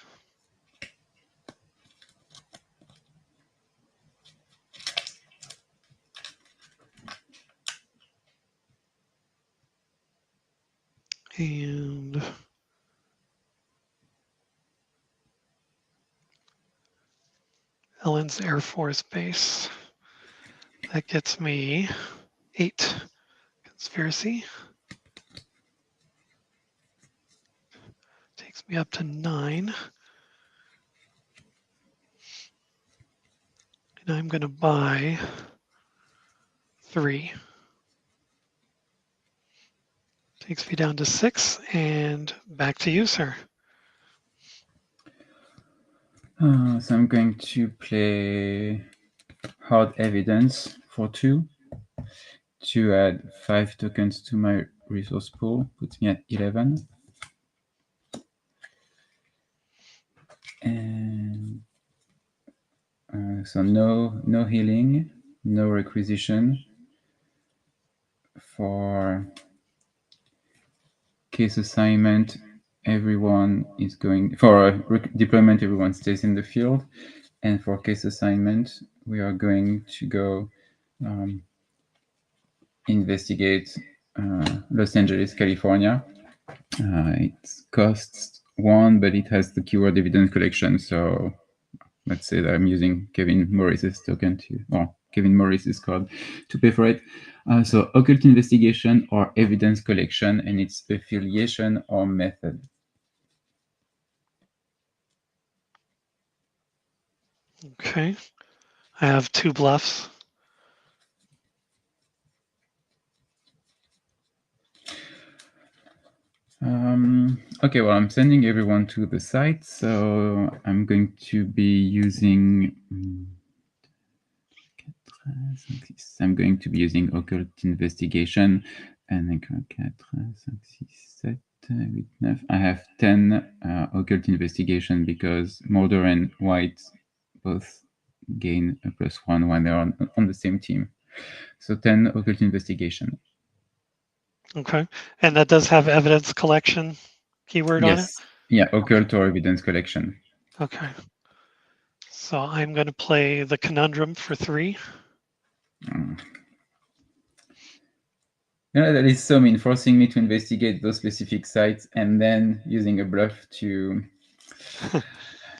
And Ellen's Air Force Base. That gets me 8 conspiracy. Takes me up to 9. And I'm going to buy 3. Takes me down to 6, and back to you, sir. So I'm going to play hard evidence for 2 to add 5 tokens to my resource pool, puts me at 11. And so no healing, no requisition. For case assignment, everyone is going for deployment. Everyone stays in the field, and for case assignment, we are going to go investigate Los Angeles, California. It costs 1, but it has the keyword evidence collection. So let's say that I'm using Kevin Morris's token or Kevin Morris's card to pay for it. So occult investigation or evidence collection, and its affiliation or method. Okay. I have 2 bluffs. Okay, well, I'm sending everyone to the site, so I'm going to be using occult investigation, and I have 10 occult investigation because Mulder and White both gain a +1 when they're on the same team. So 10 occult investigation. Okay. And that does have evidence collection keyword on it? Yeah, occult or evidence collection. Okay. So I'm going to play the conundrum for 3. That is so mean, forcing me to investigate those specific sites and then using a bluff to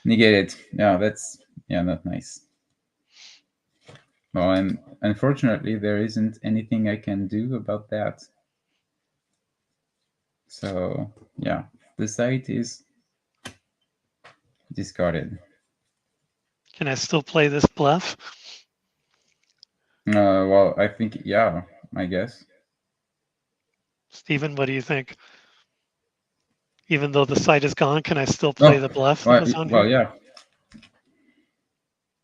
negate it. Yeah, that's not nice. Well, and unfortunately, there isn't anything I can do about that. So yeah, the site is discarded. Can I still play this bluff? Well, I think, yeah, I guess. Stephen, what do you think? Even though the site is gone, can I still play the bluff that was on here? Well, yeah.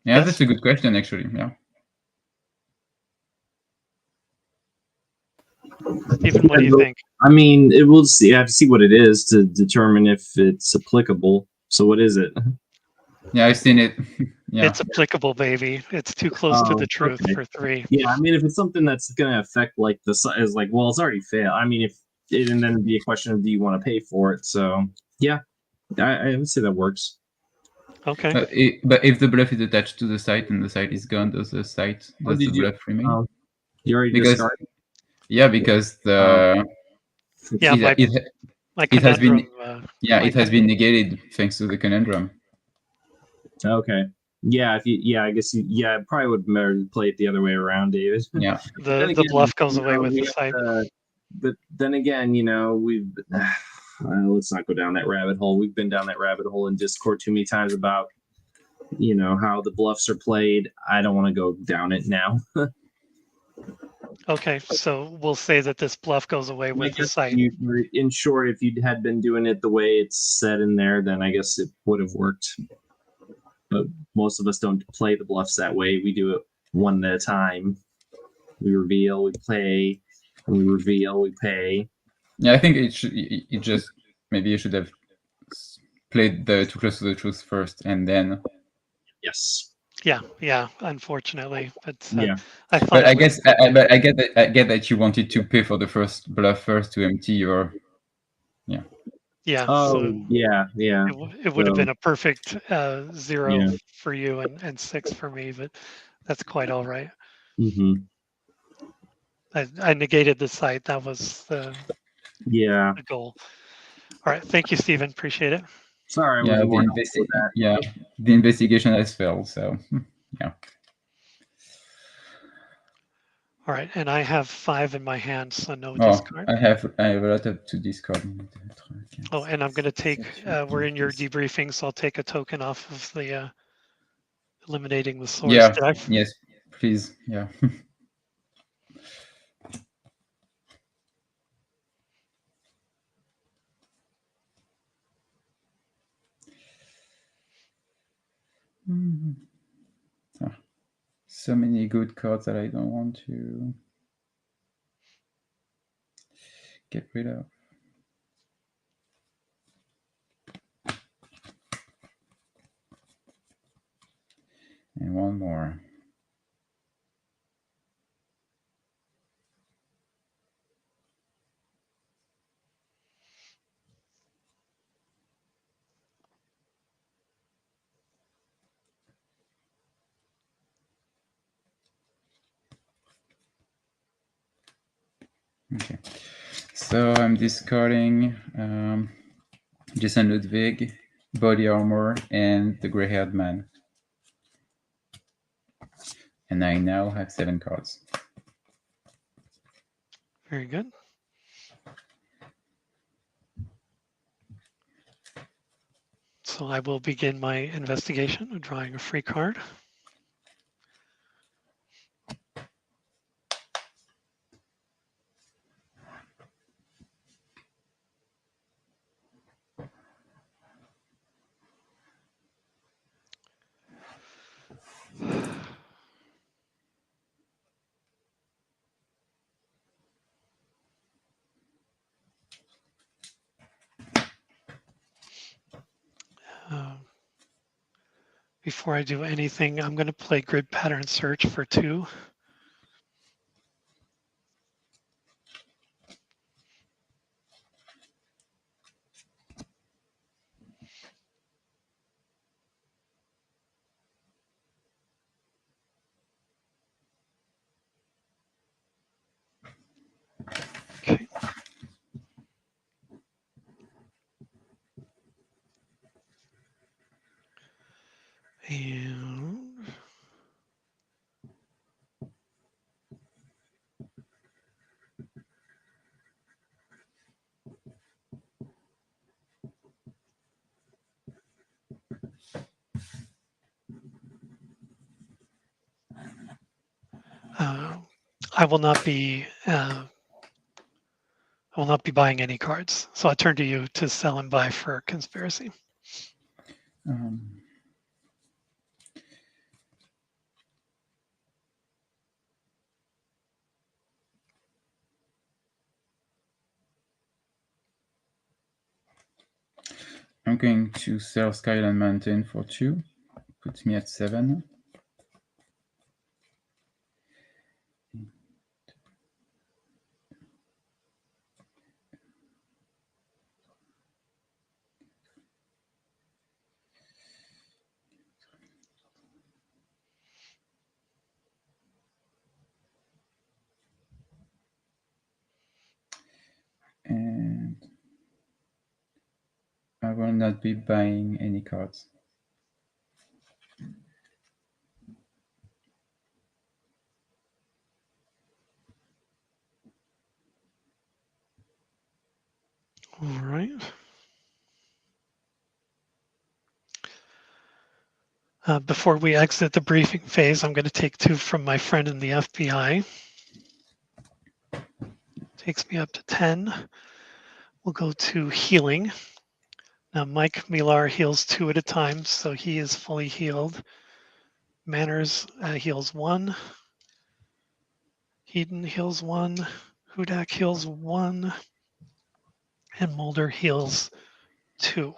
Yeah, yes? That's a good question, actually. Yeah. Stephen, what do you think? I mean, it will see. I have to see what it is to determine if it's applicable. So, what is it? Yeah, I've seen it. Yeah. It's applicable, baby. It's too close to the truth for 3. Yeah, I mean, if it's something that's going to affect like the is like, well, it's already failed. I mean, and then it'd be a question of do you want to pay for it? So, yeah, I would say that works. Okay. But if the bluff is attached to the site and the site is gone, does the bluff remain? You already discarded? Yeah, because the it has been it has been negated thanks to the conundrum. Okay. Yeah, I guess I probably would better play it the other way around, David. Yeah. The bluff goes away with the site. But then again, we've let's not go down that rabbit hole. We've been down that rabbit hole in Discord too many times about how the bluffs are played. I don't want to go down it now. Okay, so we'll say that this bluff goes away with the site. In short, if you had been doing it the way it's said in there, then I guess it would have worked. But most of us don't play the bluffs that way. We do it one at a time. We reveal, we play, and we reveal, we pay. Yeah, I think maybe you should have played the Too Close to the Truth first, and then. Yes. Yeah. Unfortunately, but I thought. But I get that you wanted to pay for the first bluff first to empty your. Yeah. Yeah. Oh, so yeah. It would have been a perfect 0 for you and 6 for me, but that's quite all right. Mm-hmm. I negated the site. That was the goal. All right. Thank you, Stephen. Appreciate it. Sorry. The investigation has failed. So, yeah. All right, and I have 5 in my hand, so no discard. I have a lot to discard. Oh, and I'm going to take. We're in your debriefing, so I'll take a token off of the eliminating the source Yeah. deck. Yes, please. Yeah. So many good cards that I don't want to get rid of. And one more. Okay, so I'm discarding Jason Ludwig, Body Armor, and the Gray-Haired Man. And I now have 7 cards. Very good. So I will begin my investigation of drawing a free card. Before I do anything, I'm going to play Grid Pattern Search for 2. Okay. And I will not be buying any cards. So I turn to you to sell and buy for Conspiracy. I'm going to sell Skyline Mountain for 2. Puts me at 7. And I will not be buying any cards. All right. Before we exit the briefing phase, I'm going to take 2 from my friend in the FBI. Takes me up to 10. We'll go to healing. Now, Mike Millar heals 2 at a time, so he is fully healed. Manners heals 1. Heaton heals 1. Hudak heals 1. And Mulder heals 2.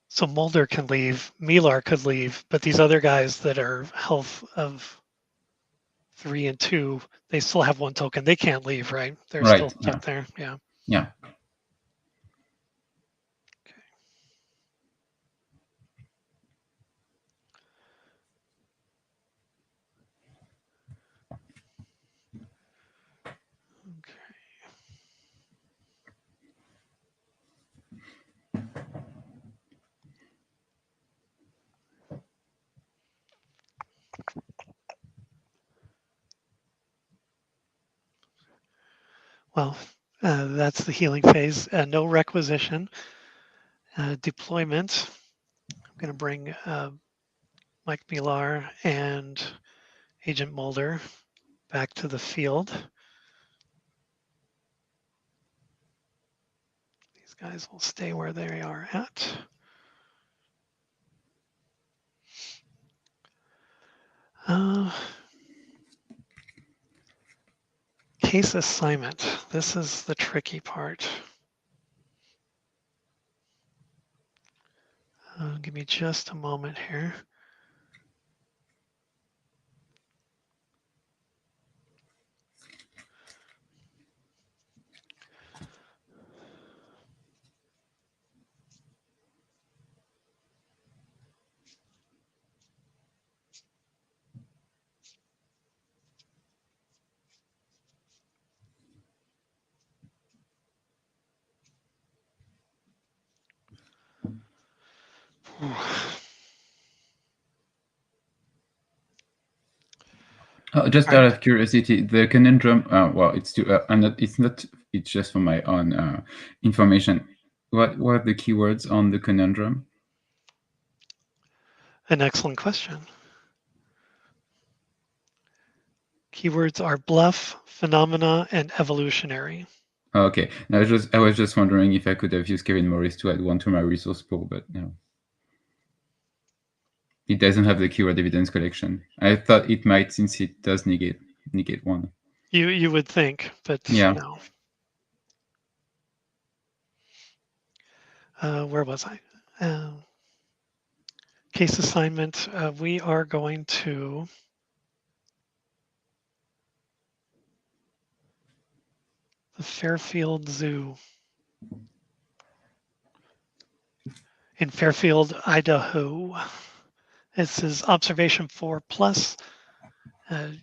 So Mulder can leave, Millar could leave, but these other guys that are health of 3 and 2, they still have 1 token. They can't leave, right? They're Right, still stuck there. Yeah. Yeah. Well, That's the healing phase. No requisition. Deployment. I'm going to bring Mike Millar and Agent Mulder back to the field. These guys will stay where they are at. Case assignment. This is the tricky part. Give me just a moment here. Just out of curiosity, the conundrum. Well, it's too. I'm not. It's not. It's just for my own information. What are the keywords on the conundrum? An excellent question. Keywords are bluff, phenomena, and evolutionary. Okay. I was just wondering if I could have used Kevin Morris to add one to my resource pool, but no. It doesn't have the keyword evidence collection. I thought it might, since it does negate one. You would think, but yeah. No. Where was I? Case assignment. We are going to the Fairfield Zoo in Fairfield, Idaho. This is observation 4 plus. Hold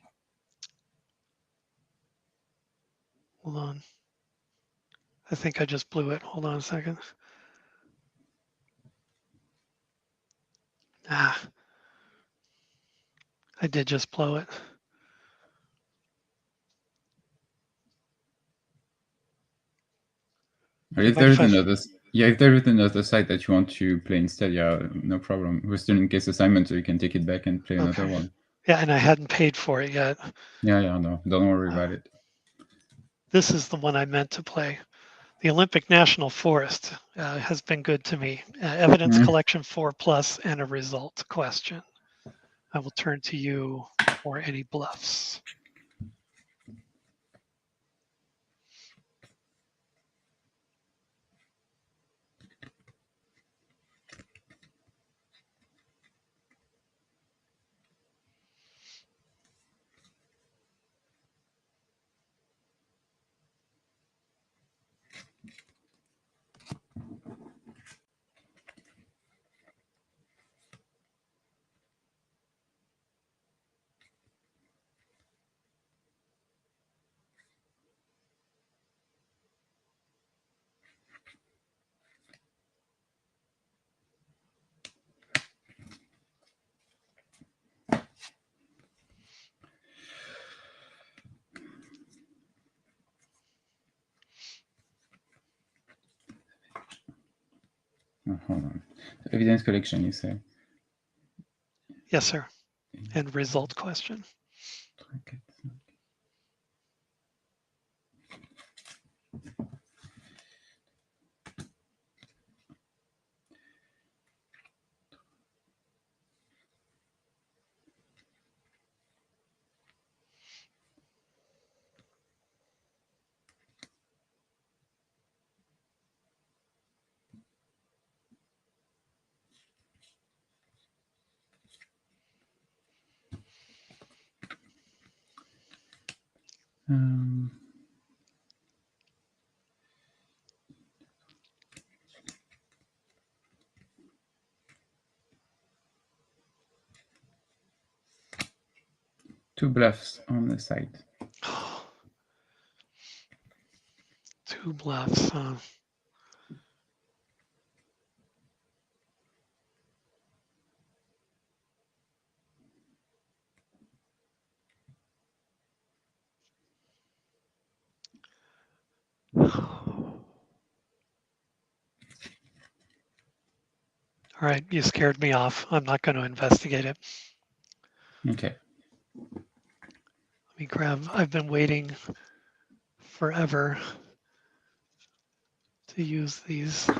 on. I think I just blew it. Hold on a second. I did just blow it. If there is another site that you want to play instead, yeah, no problem. We're still in case assignment, so you can take it back and play another one. Yeah, and I hadn't paid for it yet. Yeah, no, don't worry about it. This is the one I meant to play. The Olympic National Forest has been good to me. Evidence collection 4 plus and a result question. I will turn to you for any bluffs. Hold on. Evidence collection, you say? Yes, sir. And result question. Okay. Two bluffs on the site. Two bluffs. All right, you scared me off. I'm not going to investigate it. Okay. Let me grab, I've been waiting forever to use these.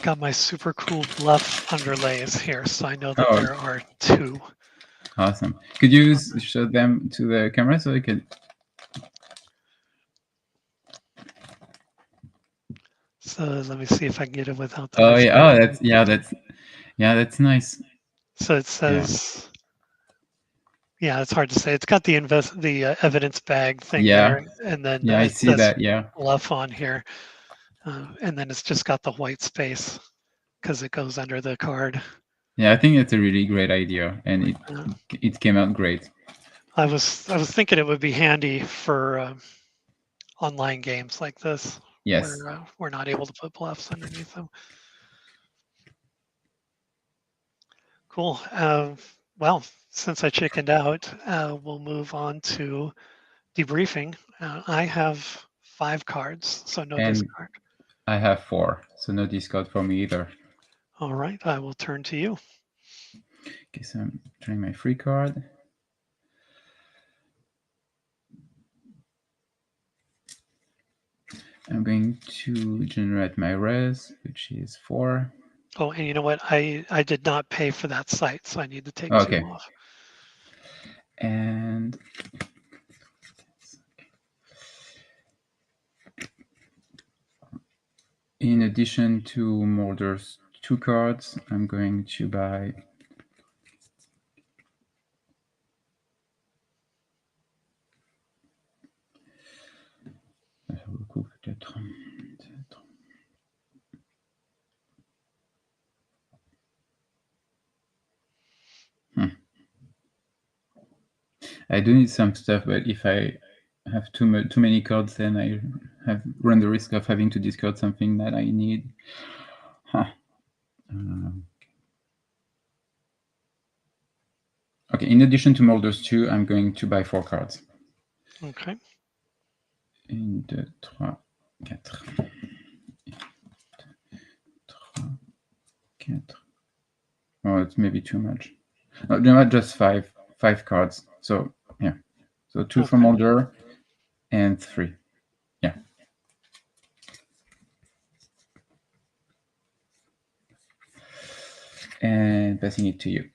Got my super cool bluff underlays here, so I know that Oh. there are 2. Awesome. Could you show them to the camera so I can? So let me see if I can get it without the. Oh yeah. Oh, that's nice. So it says, yeah, it's hard to say. It's got the evidence bag thing there, and then Yeah, I it see says that. Yeah. bluff on here, and then it's just got the white space because it goes under the card. Yeah, I think it's a really great idea, and it came out great. I was thinking it would be handy for online games like this, Yes. where we're not able to put bluffs underneath them. Cool. Well, since I chickened out, we'll move on to debriefing. I have 5 cards, so no And discard. I have 4, so no discard for me either. All right, I will turn to you. Okay, so I'm trying my free card. I'm going to generate my res, which is 4. Oh, and you know what? I did not pay for that site, so I need to take 2 off. And in addition to Mulder's 2 cards, I'm going to buy I do need some stuff, but if I have too many cards, then I run the risk of having to discard something that I need. Okay, in addition to Mulder's 2, I'm going to buy 4 cards. Okay. 1, 2, 3, 4. 4. Oh, it's maybe too much. No, just 5 cards. So yeah, so 2 from Mulder and 3. Yeah. And passing it to you.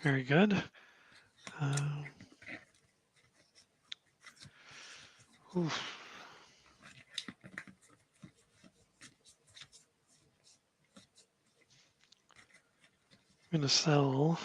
Very good. Oof. I'm going to sell.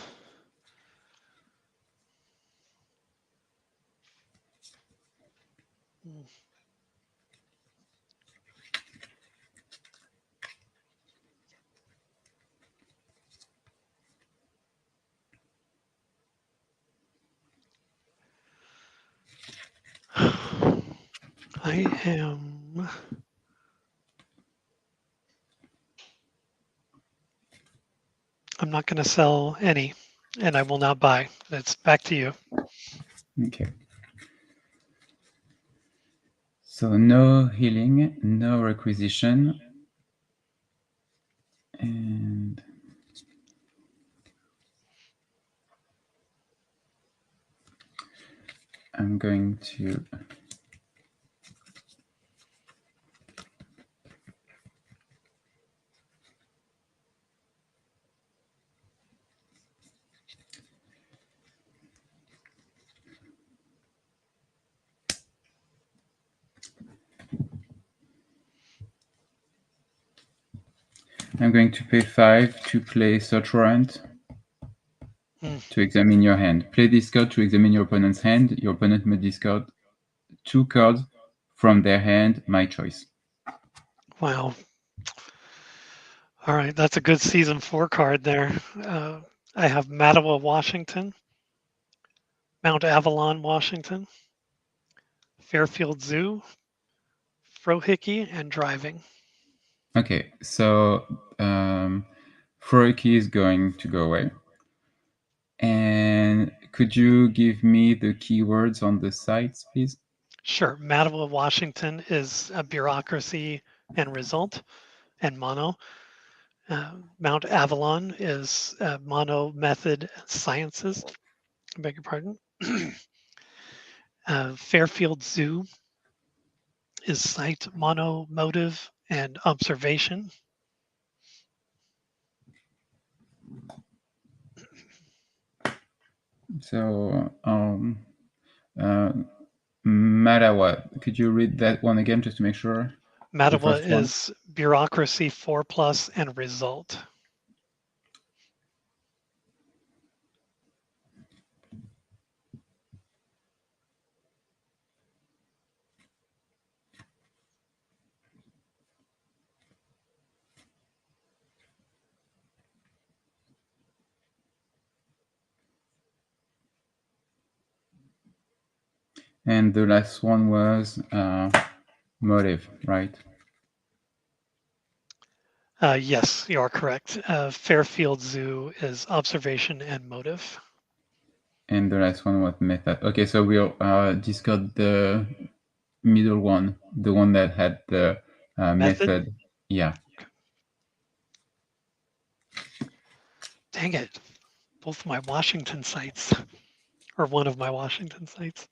I am. I'm not going to sell any, and I will not buy. It's back to you. Okay. So no healing, no requisition, and I'm going to pay 5 to play Search Warrant to examine your hand. Play this card to examine your opponent's hand. Your opponent may discard 2 cards from their hand, my choice. Wow. All right, that's a good season 4 card there. I have Mattawa, Washington, Mount Avalon, Washington, Fairfield Zoo, Frohickey, and Driving. Okay, so Frohickey is going to go away. And could you give me the keywords on the sites, please? Sure. Mattawa, Washington is a bureaucracy and result and mono. Mount Avalon is mono method sciences. I beg your pardon. Fairfield Zoo is site, mono, motive, and observation. So, Mattawa, could you read that one again just to make sure? Mattawa first one? is bureaucracy 4+ and result. And the last one was motive, right? Yes, you are correct. Fairfield Zoo is observation and motive. And the last one was method. Okay, so we'll discard the middle one, the one that had the method. Yeah. Dang it. Both my Washington sites, or one of my Washington sites.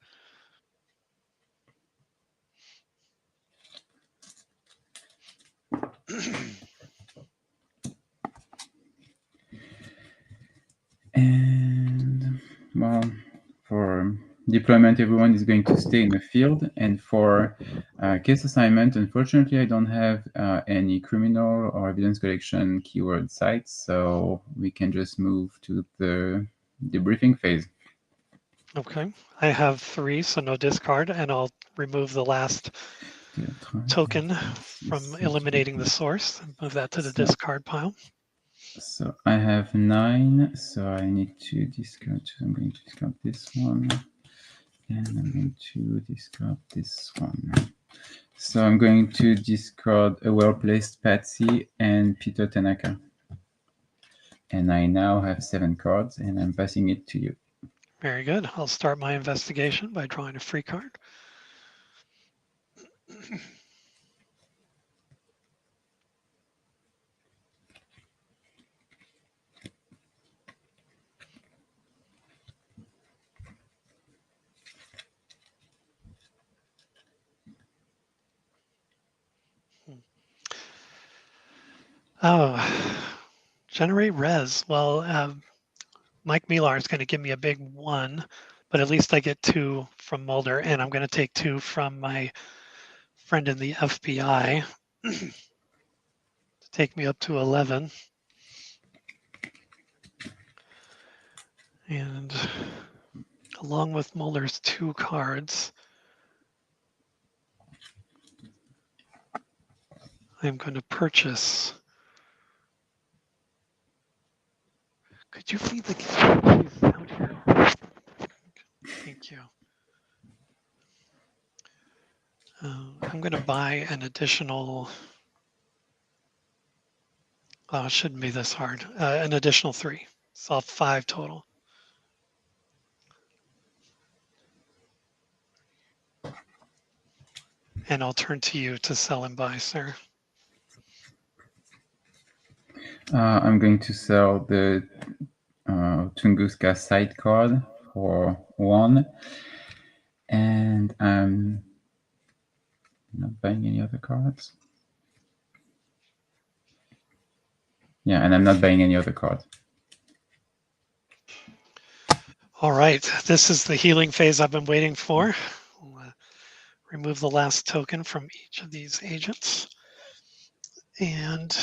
And well, for deployment, everyone is going to stay in the field. And for case assignment, unfortunately, I don't have any criminal or evidence collection keyword sites, so we can just move to the debriefing phase. Okay, I have 3, so no discard, and I'll remove the last token from eliminating the source and move that to the discard pile. So I have 9, so I need to discard. So I'm going to discard this one, and I'm going to discard this one. So I'm going to discard a well-placed Patsy and Peter Tanaka. And I now have 7 cards, and I'm passing it to you. Very good. I'll start my investigation by drawing a free card. Oh, generate res. Well, Mike Millar is going to give me a big 1, but at least I get 2 from Mulder, and I'm going to take 2 from my friend in the FBI to take me up to 11. And along with Mulder's 2 cards, I'm going to purchase. Could you feed the cat please out here? Thank you. I'm going to buy an additional. Oh, it shouldn't be this hard. An additional 3. So I'll have 5 total. And I'll turn to you to sell and buy, sir. I'm going to sell the Tunguska side card for 1. And I'm not buying any other cards. Yeah, and I'm not buying any other cards. All right, this is the healing phase I've been waiting for. We'll, remove the last token from each of these agents. And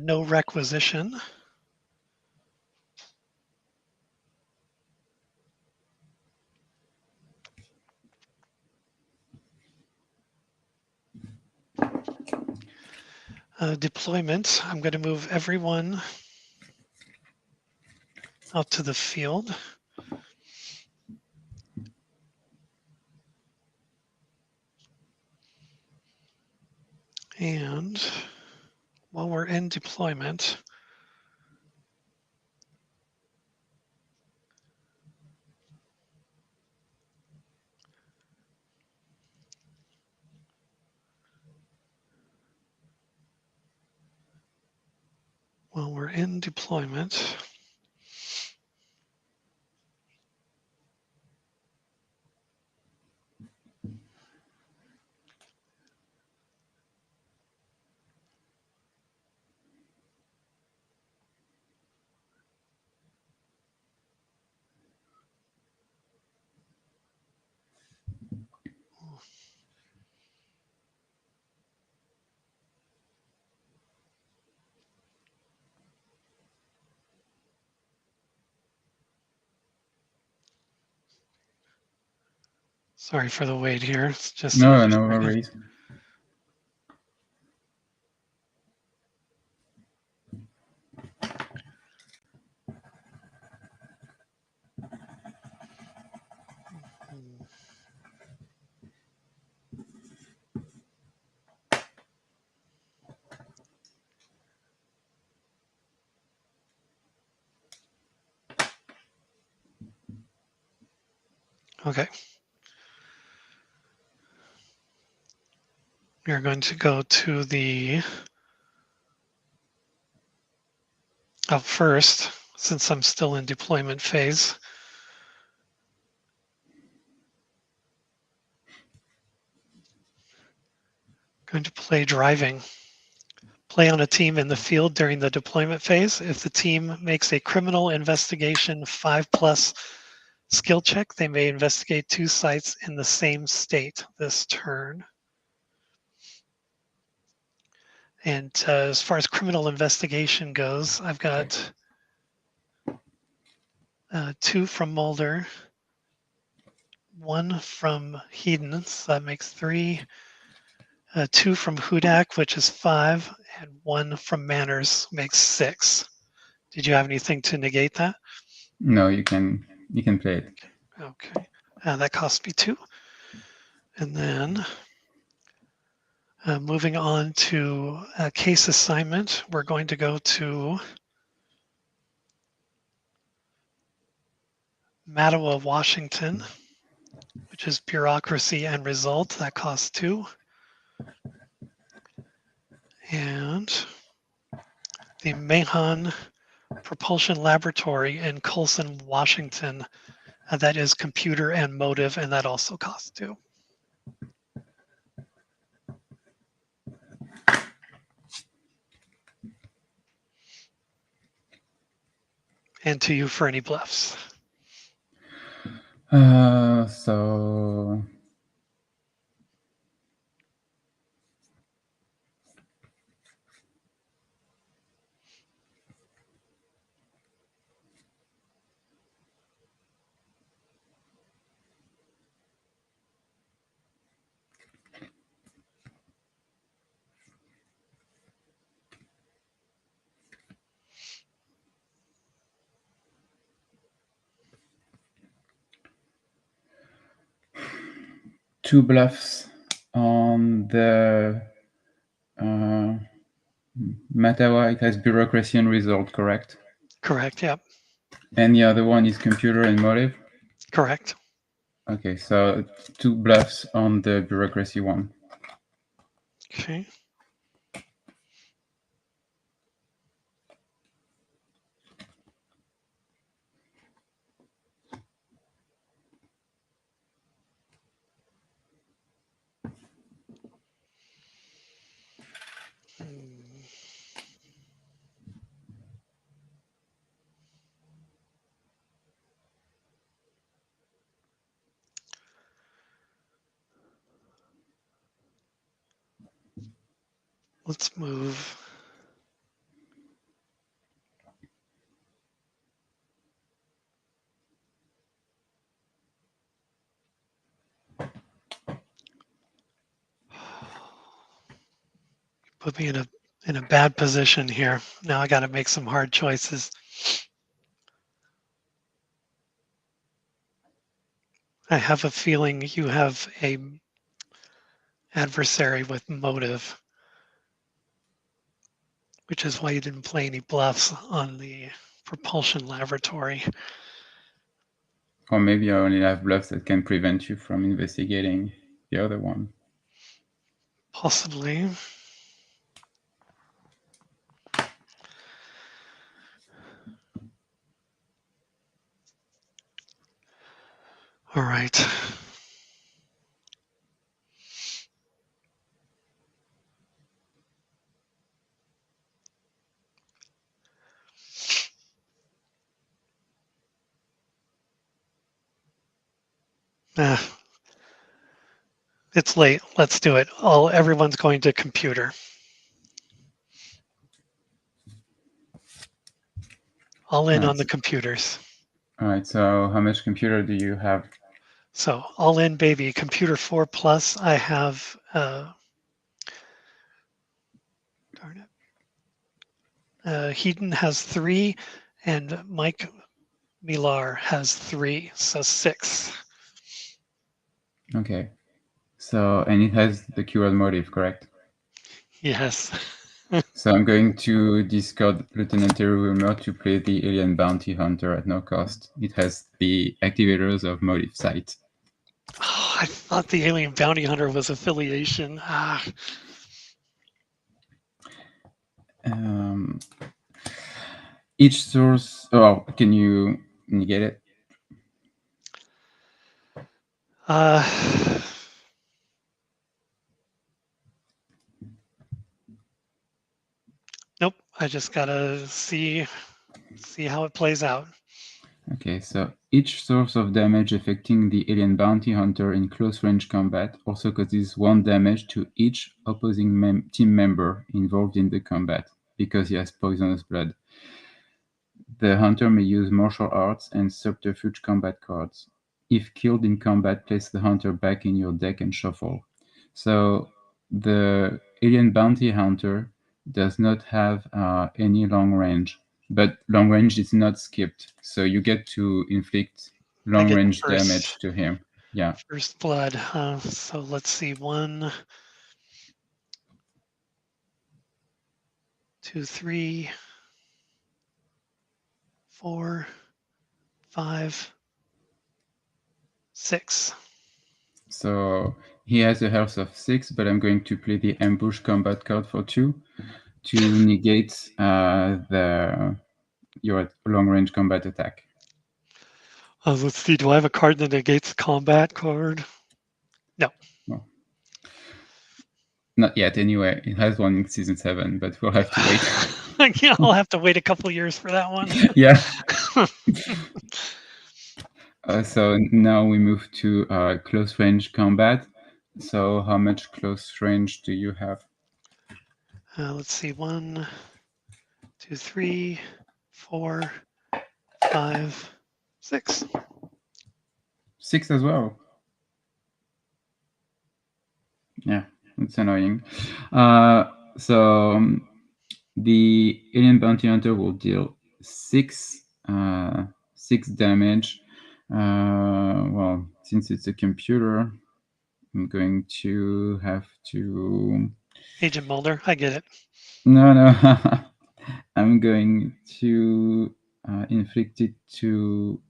no requisition. Deployment, I'm going to move everyone out to the field. And while we're in deployment, Well, we're in deployment. Sorry for the wait here. It's just No worries. Okay. We're going to go to the first, since I'm still in deployment phase. Going to play driving. Play on a team in the field during the deployment phase. If the team makes a criminal investigation 5+ skill check, they may investigate 2 sites in the same state this turn. And as far as criminal investigation goes, I've got 2 from Mulder, 1 from Hedon, so that makes 3, 2 from Hudak, which is 5, and 1 from Manners makes 6. Did you have anything to negate that? No, you can play it. Okay, that cost me 2. And then moving on to a case assignment, we're going to go to Mattawa, Washington, which is bureaucracy and result. That costs 2. And the Mahon Propulsion Laboratory in Colson, Washington, that is computer and motive, and that also costs 2. And to you for any bluffs. So two bluffs on the Mattawa. It has bureaucracy and result, correct? Correct, yep. And the other one is computer and motive? Correct. Okay, so 2 bluffs on the bureaucracy one. Okay. Let's move. Put me in a bad position here. Now I got to make some hard choices. I have a feeling you have a adversary with motive, which is why you didn't play any bluffs on the propulsion laboratory. Or maybe I only have bluffs that can prevent you from investigating the other one. Possibly. All right. It's late. Let's do it. Everyone's going to computer. All in on the computers. All right. So how much computer do you have? So all in, baby. Computer 4 plus. I have. Darn it. Heaton has 3, and Mike Millar has 3, so 6. Okay. So, and it has the keyword motive, correct? Yes. So I'm going to discard Lieutenant Terry Wilmer to play the Alien Bounty Hunter at no cost. It has the activators of motive sight. Oh, I thought the Alien Bounty Hunter was affiliation. Each source. Oh, can you negate it? Nope. I just gotta see how it plays out. Okay, so each source of damage affecting the Alien Bounty Hunter in close range combat also causes 1 damage to each opposing team member involved in the combat because he has poisonous blood. The hunter may use martial arts and subterfuge combat cards. If killed in combat, place the hunter back in your deck and shuffle. So the Alien Bounty Hunter does not have any long range, but long range is not skipped. So you get to inflict long range damage to him. Yeah. First blood. So let's see. 1, 2, 3, 4, 5, 6. So he has a health of 6, but I'm going to play the ambush combat card for 2 to negate your long range combat attack. Let's see. Do I have a card that negates combat card? No. Not yet, anyway. It has one in season 7, but we'll have to wait. Yeah, I'll have to wait a couple years for that one. Yeah. So now we move to close range combat. So how much close range do you have? Let's see. 1, 2, 3, 4, 5, 6. 6 as well. Yeah, it's annoying. So the Alien Bounty Hunter will deal 6 damage. Well, since it's a computer, I'm going to have to... Agent Mulder, I get it. No. I'm going to inflict it to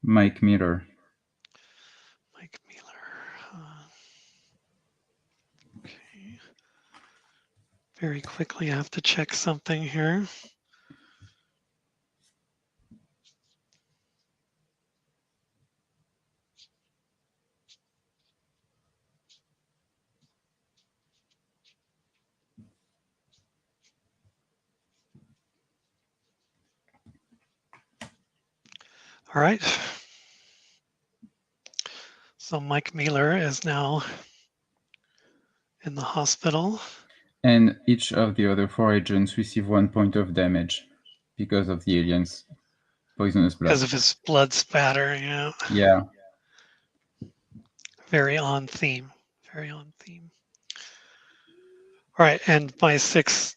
Mike Miller. Mike Miller. Okay. Very quickly, I have to check something here. All right. So Mike Miller is now in the hospital. And each of the other 4 agents receive 1 point of damage because of the alien's poisonous blood. Because of his blood spatter, yeah. Yeah. Very on theme. Very on theme. All right, and my 6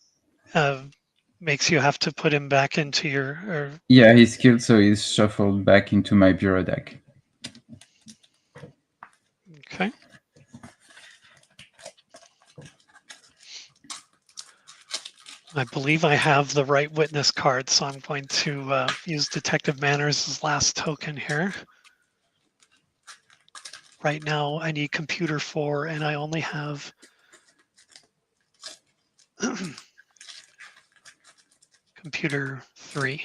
makes you have to put him back into your... Yeah, he's killed, so he's shuffled back into my bureau deck. Okay. I believe I have the right witness card, so I'm going to use Detective Manners as last token here. Right now, I need computer 4, and I only have computer 3.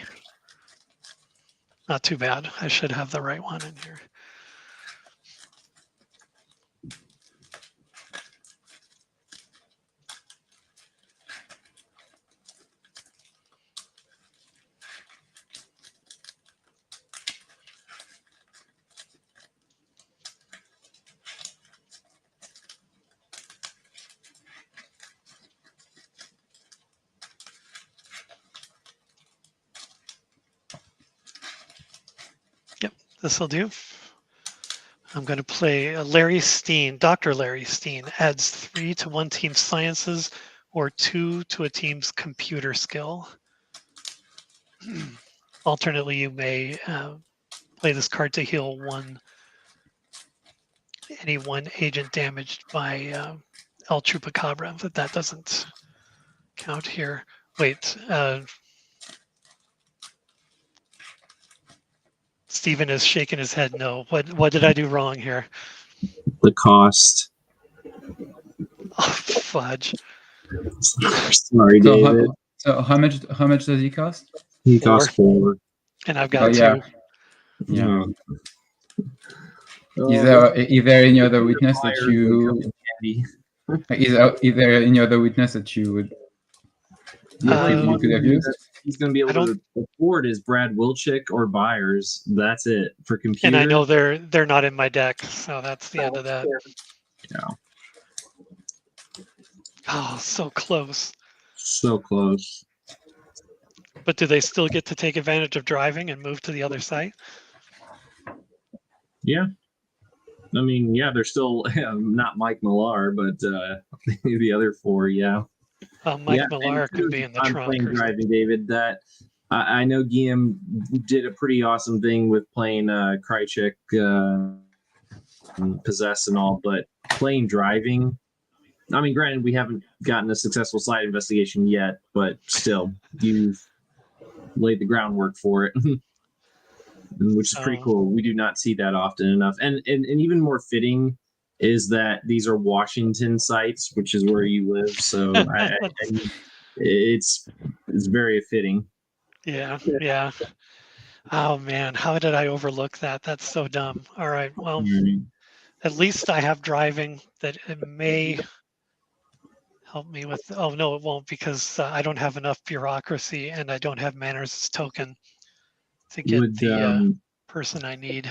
Not too bad. I should have the right one in here. Yep, this will do. I'm going to play Larry Steen. Dr. Larry Steen adds 3 to one team's sciences or 2 to a team's computer skill. Alternately, you may play this card to heal any one agent damaged by El Chupacabra, but that doesn't count here. Wait, Stephen is shaking his head no. What did I do wrong here? The cost. Oh, fudge. Sorry, So David. how much does he cost? He costs 4. And I've got 2. Yeah. Is there any other weakness that you? Is there any other weakness that you would? You could have used. He's going to be able to afford is Brad Wilczyk or Byers. That's it for computer. And I know they're not in my deck, so that's the end of that. Yeah. Oh, so close. So close. But do they still get to take advantage of driving and move to the other site? Yeah. I mean, yeah, they're still not Mike Millar, but the other 4, yeah. Mike Millar could be in the trunk. Playing driving, David. That I know Guillaume did a pretty awesome thing with playing Krychek, Possess and all, but playing driving. I mean, granted, we haven't gotten a successful site investigation yet, but still, you've laid the groundwork for it, which is pretty cool. We do not see that often enough, and even more fitting is that these are Washington sites, which is where you live. So it's very fitting. Yeah. Oh man, how did I overlook that? That's so dumb. All right, well, at least I have driving that it may help me with. Oh no, it won't, because I don't have enough bureaucracy and I don't have Manners' token to get the person I need.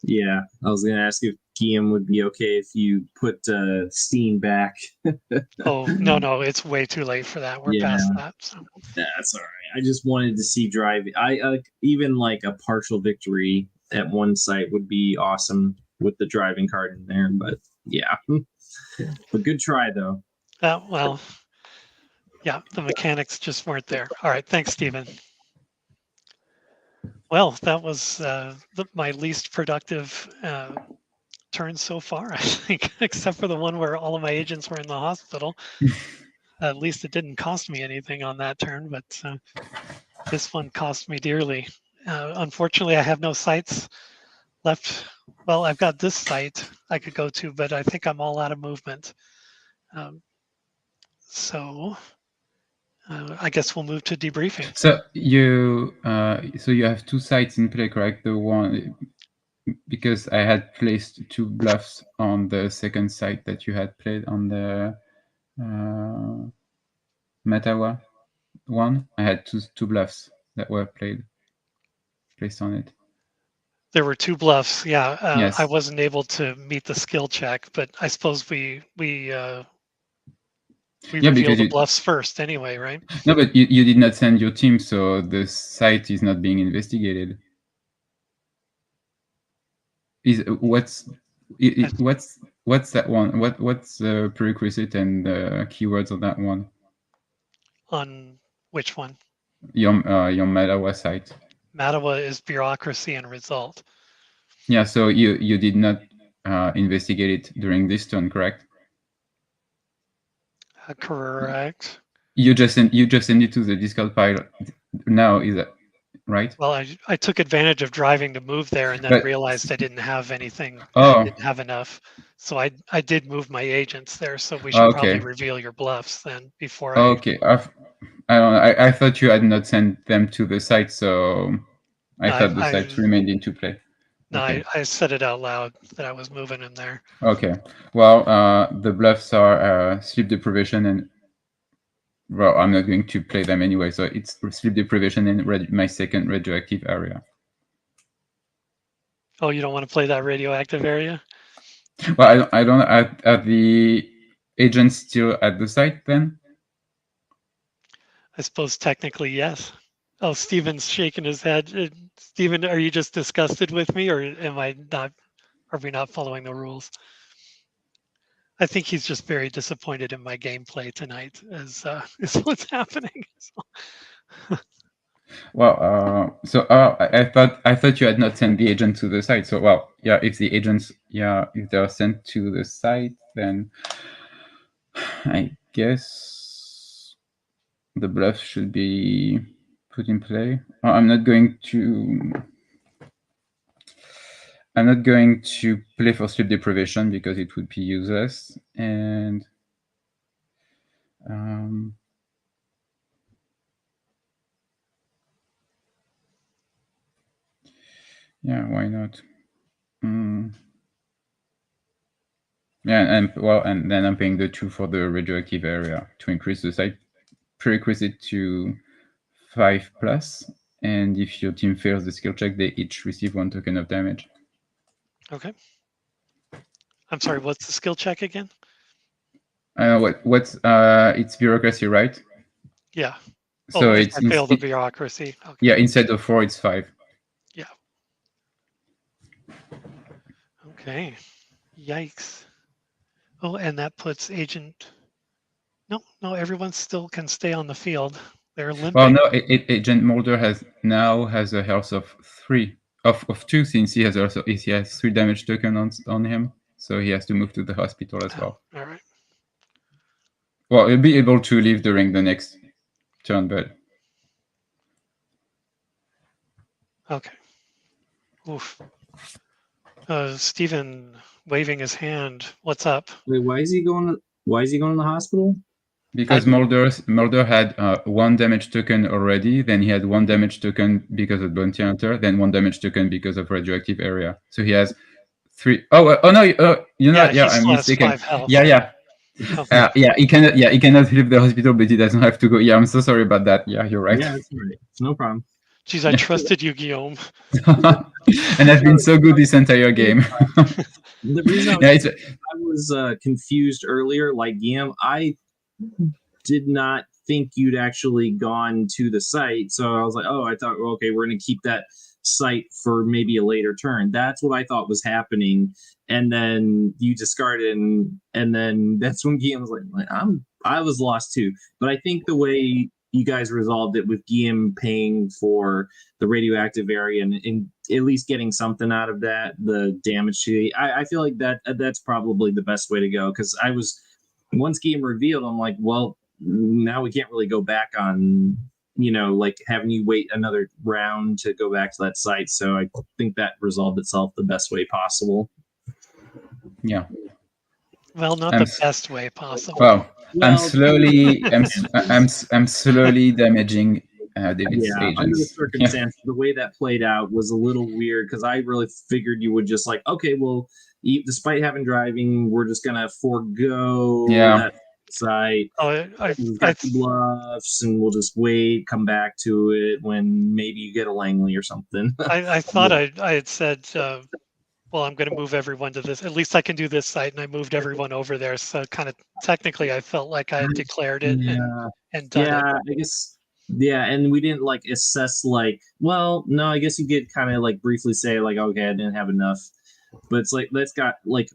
Yeah, I was going to ask if Guillaume would be okay if you put Steen back. Oh, no, it's way too late for that. We're past that. So. That's all right. I just wanted to see driving. I even like a partial victory at one site would be awesome with the driving card in there. But yeah, but good try though. Well, yeah, the mechanics just weren't there. All right, thanks, Stephen. Well, that was my least productive turn so far, I think, except for the one where all of my agents were in the hospital. At least it didn't cost me anything on that turn, but this one cost me dearly. Unfortunately, I have no sites left. Well, I've got this site I could go to, but I think I'm all out of movement. So I guess we'll move to debriefing. So you have 2 sites in play, correct? The one, because I had placed 2 bluffs on the second site that you had played on the Metawa one. I had two bluffs that were placed on it. There were 2 bluffs. Yeah, yes. I wasn't able to meet the skill check, but I suppose we reveal the bluffs first anyway, right? No, but you did not send your team, so the site is not being investigated. What's that one? What's the prerequisite and keywords on that one? On which one? Your Metawa site. Metawa is bureaucracy and result. Yeah, so you did not investigate it during this turn, correct? Correct. You just send it to the discard pile now, is that right? Well, I took advantage of driving to move there and then realized I didn't have anything. Oh. I didn't have enough. So I did move my agents there. So we should probably reveal your bluffs then before Okay. I don't know. I thought you had not sent them to the site, so I No, thought the site remained into play. No, Okay. I said it out loud that I was moving him there. Okay. Well, the bluffs are sleep deprivation and, well, I'm not going to play them anyway, so it's sleep deprivation in my second radioactive area. Oh, you don't want to play that radioactive area? Well, I don't. Are the agents still at the site then? I suppose technically yes. Oh, Steven's shaking his head. Steven, are you just disgusted with me, or am I not? Are we not following the rules? I think he's just very disappointed in my gameplay tonight, as is what's happening. So, Well, so I thought you had not sent the agent to the site. So, well, yeah, if the agents, if they're sent to the site, then I guess the bluff should be put in play. I'm not going to play for sleep deprivation because it would be useless. And yeah, why not? Yeah, and then I'm paying the 2 for the radioactive area to increase the site prerequisite to 5+. And if your team fails the skill check, they each receive 1 token of damage. okay. I'm sorry. What's the skill check again? What's it's bureaucracy, right? Yeah. So I failed the bureaucracy. Okay. Yeah, instead of 4, it's 5. Yeah. Okay. Yikes. Oh, and that puts agent. No, everyone still can stay on the field. They're limping. Well, no, Agent Mulder now has a health of 3 of 2 since he has 3 damage token on him, so he has to move to the hospital as well. All right. Well, he'll be able to leave during the next turn, but okay. Oof. Steven waving his hand. What's up? Wait, why is he going to the hospital? because Mulder had 1 damage token already, then he had 1 damage token because of Bounty Hunter, then 1 damage token because of radioactive area. So he has 3. Oh no! You know, I'm mistaken. Yeah. He cannot leave the hospital, but he doesn't have to go. Yeah, I'm so sorry about that. Yeah, you're right. Yeah, that's right. It's no problem. Jeez, I trusted you, Guillaume. And I've been so good this entire game. The reason I was confused earlier, like Guillaume, I did not think you'd actually gone to the site. So I was like, I thought, okay, we're going to keep that site for maybe a later turn. That's what I thought was happening. And then you discarded, and then that's when Guillaume was like, I was lost too. But I think the way you guys resolved it with Guillaume paying for the radioactive area and at least getting something out of that, the damage to I feel like that's probably the best way to go. Because once Guillaume revealed, I'm like, well, now we can't really go back on, like having you wait another round to go back to that site. So I think that resolved itself the best way possible. Yeah. Well, not the best way possible. Well, I'm slowly damaging David's agents. Under the circumstances, the way that played out was a little weird because I really figured you would just like, okay, well, despite having driving, we're just gonna forego that site. I bluffs, and we'll just wait, come back to it when maybe you get a Langley or something. I thought I had said, well, I'm going to move everyone to this. At least I can do this site, and I moved everyone over there. So kind of technically, I felt like I had declared it and done it. I guess. Yeah, and we didn't like assess like, well, no, I guess you did kind of like briefly say like, okay, I didn't have enough, but it's like that's got like.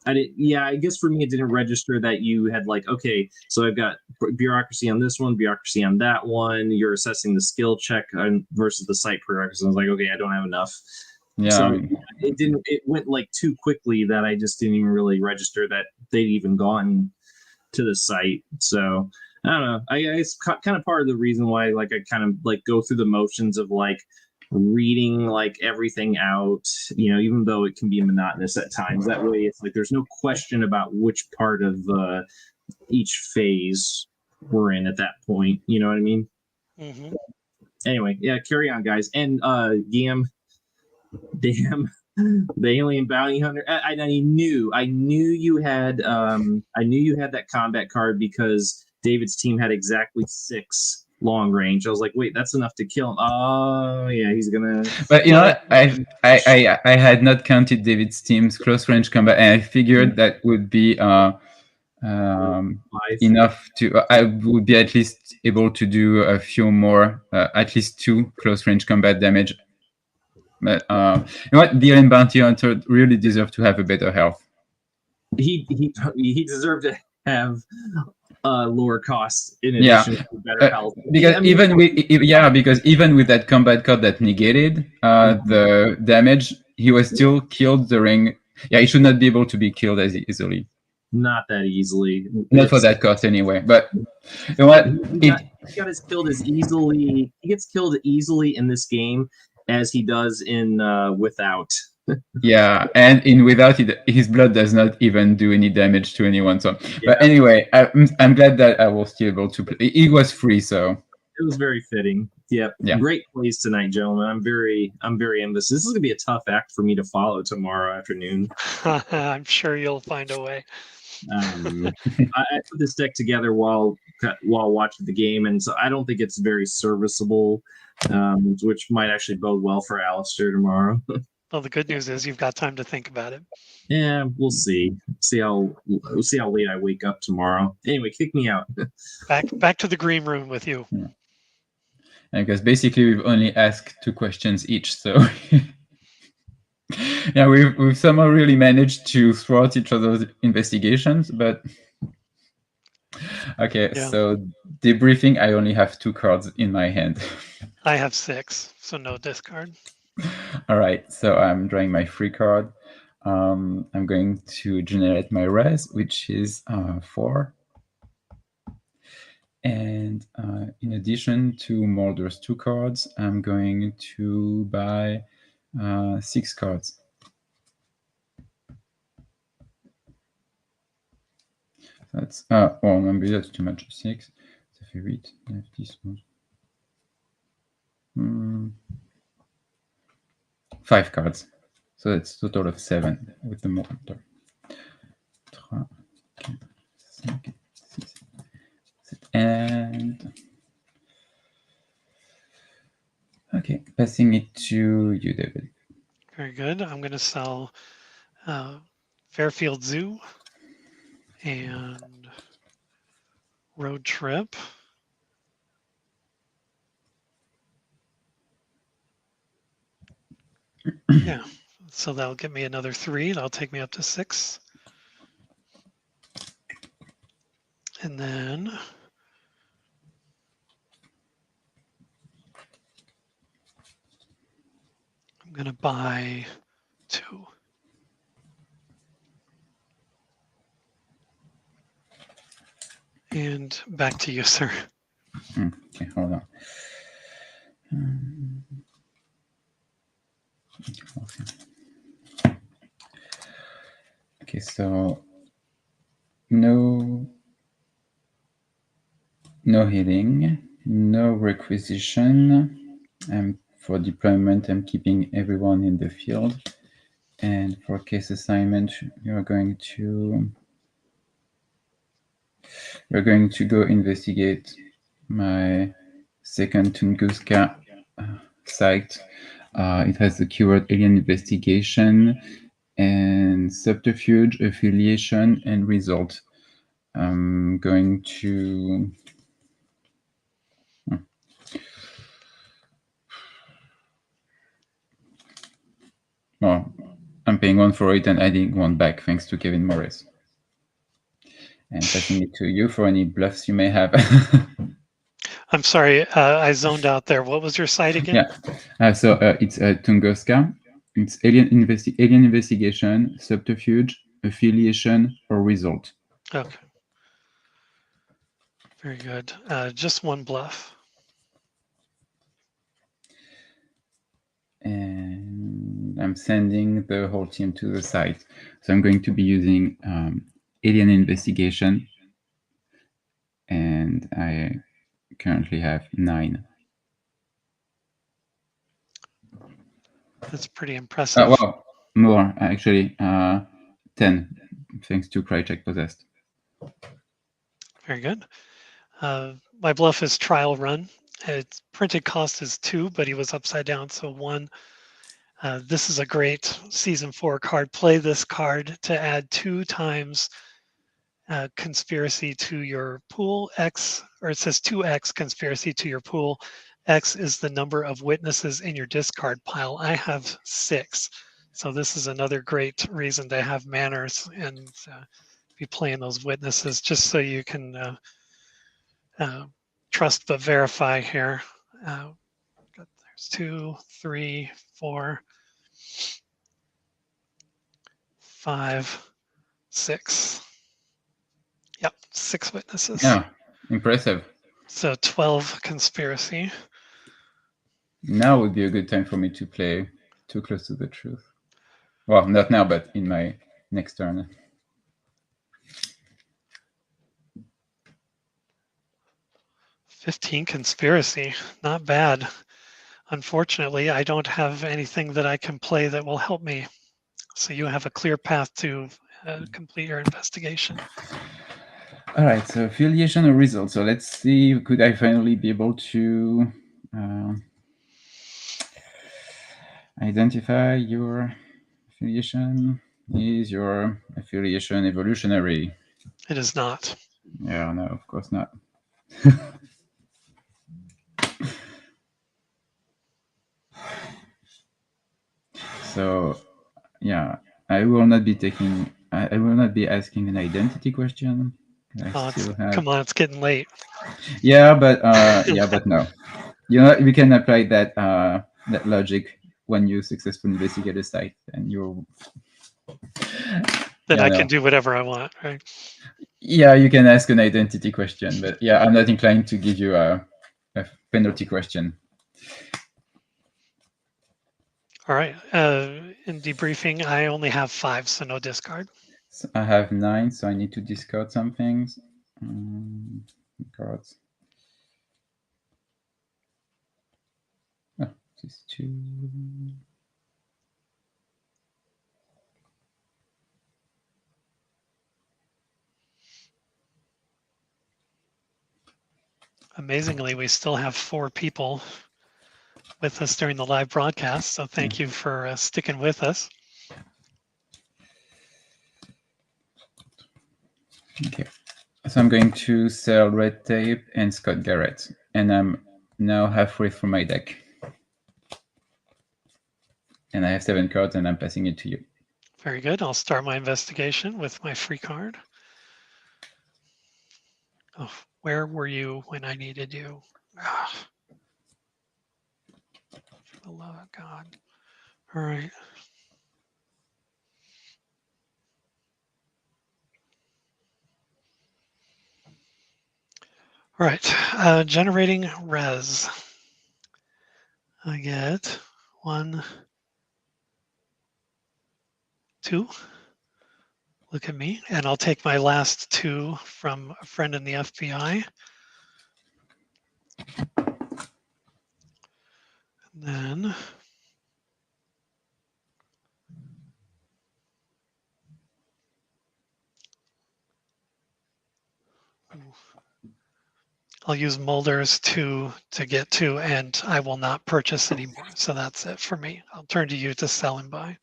I guess for me, it didn't register that you had like, okay, so I've got bureaucracy on this one, bureaucracy on that one. You're assessing the skill check versus the site prerequisites. I was like, okay, I don't have enough. Yeah. So it went like too quickly that I just didn't even really register that they'd even gone to the site. So I don't know. It's kind of part of the reason why like I kind of like go through the motions of like reading like everything out, even though it can be monotonous at times. That way it's like there's no question about which part of each phase we're in at that point. You know what I mean? Hmm. Anyway, yeah, carry on, guys. And Guillaume, damn, the alien bounty hunter. I knew you had that combat card because David's team had exactly 6 long range. I was like, wait, that's enough to kill him. Oh yeah, he's gonna. But I had not counted David's team's close range combat, and I figured that would be enough to. I would be at least able to do a few more, at least 2 close range combat damage. But you know what? The alien bounty hunter really deserve to have a better health. He deserved to have lower costs in addition to better health. Because because even with that combat card that negated the damage, he was still killed during. Yeah, he should not be able to be killed as easily. Not that easily. Not for that cost anyway. But you know what? He gets killed as easily. He gets killed easily in this game as he does in Without. Yeah, and in Without, his blood does not even do any damage to anyone. So, but anyway, I'm glad that I was still able to play. It was free, so it was very fitting. Yeah. Great plays tonight, gentlemen. I'm very envious. This is gonna be a tough act for me to follow tomorrow afternoon. I'm sure you'll find a way. I put this deck together while watching the game, and so I don't think it's very serviceable, which might actually bode well for Alistair tomorrow. Well, the good news is you've got time to think about it. Yeah, we'll see. We'll see how late I wake up tomorrow. Anyway, kick me out. Back to the green room with you. Yeah. Because basically we've only asked 2 questions each, so yeah, we've somehow really managed to thwart each other's investigations, but okay. Yeah. So debriefing, I only have 2 cards in my hand. I have 6, so no discard. All right, so I'm drawing my free card. I'm going to generate my res, which is 4. And in addition to Mulder's 2 cards, I'm going to buy 6 cards. That's well, maybe that's too much. 6. Ça fait 8, 9, 10, 5 cards. So that's a total of 7 with the Mulder. 3, 4, 5, 6, 7. And okay, passing it to you, David. Very good. I'm going to sell Fairfield Zoo and Road Trip. Yeah, so that'll get me another 3. That'll take me up to 6. And then I'm going to buy 2. And back to you, sir. Okay, hold on. Okay, so no healing, no requisition. For deployment, I'm keeping everyone in the field. And for case assignment, you're going to go investigate my second Tunguska site. It has the keyword alien investigation and subterfuge, affiliation, and result. I'm going to well, I'm paying 1 for it and adding 1 back thanks to Kevin Morris. And passing it to you for any bluffs you may have. I'm sorry, I zoned out there. What was your site again? Yeah, so it's Tunguska. It's alien investigation, subterfuge, affiliation, or result. Okay. Very good. Just 1 bluff. And I'm sending the whole team to the site. So I'm going to be using alien investigation and and I currently have 9. That's pretty impressive. Well, more actually. 10, thanks to Cry Check Possessed. Very good. My bluff is Trial Run. Its printed cost is 2, but he was upside down, so 1. This is a great Season 4 card. Play this card to add 2 times conspiracy to your pool. X, or it says 2x conspiracy to your pool. X is the number of witnesses in your discard pile. I have 6. So this is another great reason to have manners and be playing those witnesses, just so you can trust but verify here. There's 2, 3, 4, 5, 6. Yep, 6 witnesses. Yeah, impressive. So 12 conspiracy. Now would be a good time for me to play Too Close to the Truth. Well, not now, but in my next turn. "15 conspiracy, not bad. Unfortunately, I don't have anything that I can play that will help me. So you have a clear path to complete your investigation." All right, so affiliation or result. So let's see, could I finally be able to identify your affiliation? Is your affiliation evolutionary? It is not. Yeah, no, of course not. So, yeah, I will not be taking. I will not be asking an identity question. Come on, it's getting late. Yeah, but no. You know, we can apply that that logic when you successfully investigate a site, and you. Then I can do whatever I want, right? Yeah, you can ask an identity question, but yeah, I'm not inclined to give you a penalty question. All right. In debriefing, I only have 5, so no discard. So I have 9, so I need to discard some things. Cards. Oh, these 2. Amazingly, we still have 4 people with us during the live broadcast, so thank you for sticking with us. Okay, so I'm going to sell Red Tape and Scott Garrett, and I'm now halfway through my deck. And I have 7 cards, and I'm passing it to you. Very good. I'll start my investigation with my free card. Oh, where were you when I needed you? For the love of God. All right. All right. Generating res. I get 1, 2. Look at me. And I'll take my last 2 from a friend in the FBI. And then I'll use Mulder's to get to, and I will not purchase anymore. So that's it for me. I'll turn to you to sell and buy.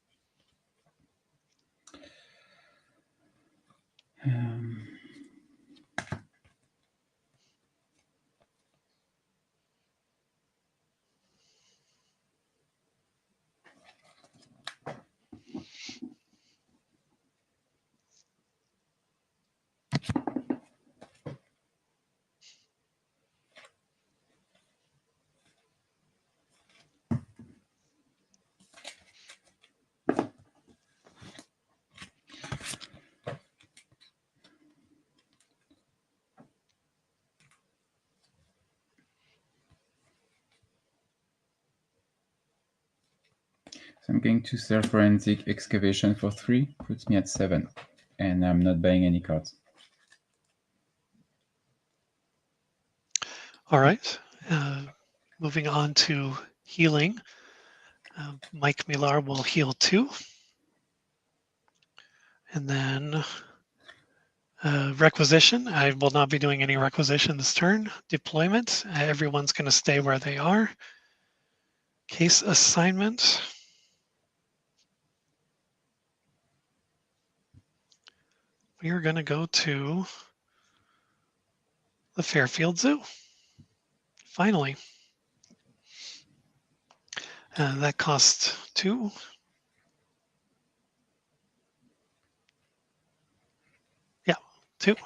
So I'm going to sell Forensic Excavation for 3, puts me at 7, and I'm not buying any cards. All right. Moving on to healing. Mike Millar will heal 2. And then requisition. I will not be doing any requisition this turn. Deployment. Everyone's going to stay where they are. Case assignment. We are going to go to the Fairfield Zoo. Finally. That costs 2. Yeah, 2.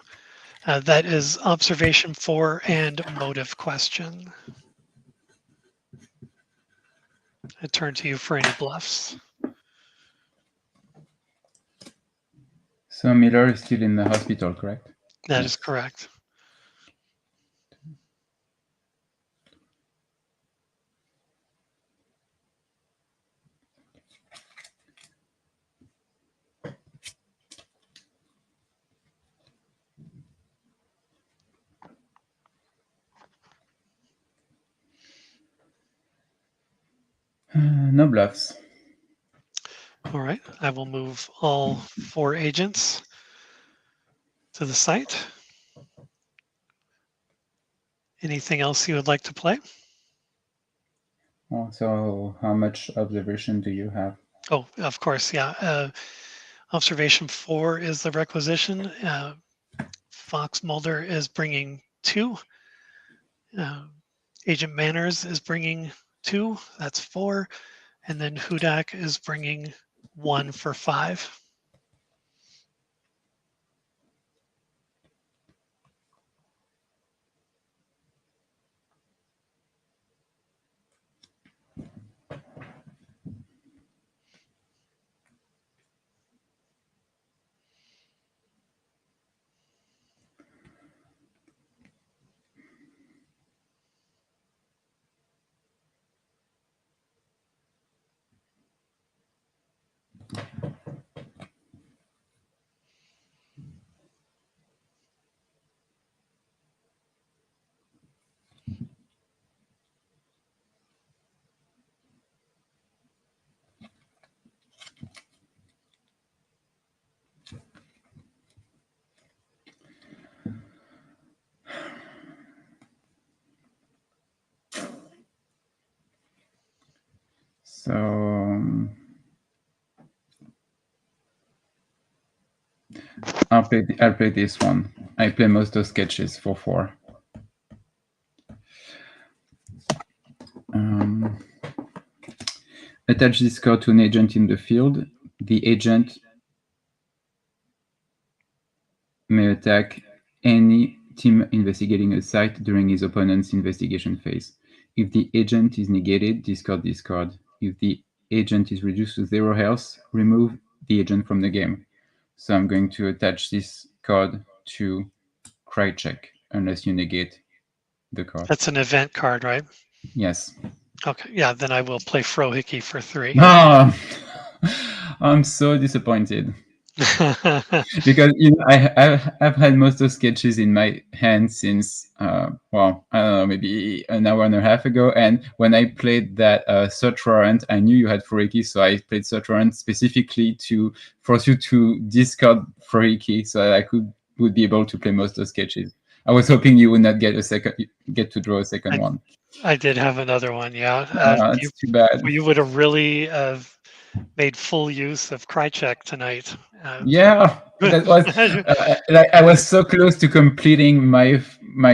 That is observation 4 and motive question. I turn to you for any bluffs. So Miller is still in the hospital, correct? That is correct. No bluffs. All right, I will move all 4 agents to the site. Anything else you would like to play? Oh, so how much observation do you have? Oh, of course, yeah. Observation 4 is the requisition. Fox Mulder is bringing 2. Agent Manners is bringing 2. That's 4. And then Hudak is bringing 1 for 5. So I'll play this one. I play most of sketches for 4. Attach this card to an agent in the field. The agent may attack any team investigating a site during his opponent's investigation phase. If the agent is negated, discard this card. If the agent is reduced to 0 health, remove the agent from the game. So I'm going to attach this card to cry check unless you negate the card. That's an event card, right? Yes. Okay, yeah, then I will play Frohickey for 3. Ah, I'm so disappointed. Because I've had most of sketches in my hand since I don't know, maybe an hour and a half ago. And when I played that search warrant, I knew you had Frohickey, so I played search warrant specifically to force you to discard Frohickey, so that I would be able to play most of sketches. I was hoping you would not get to draw a second one. I did have another one, yeah. That's too bad. You would have really made full use of Krychek tonight. Yeah, that was like I was so close to completing my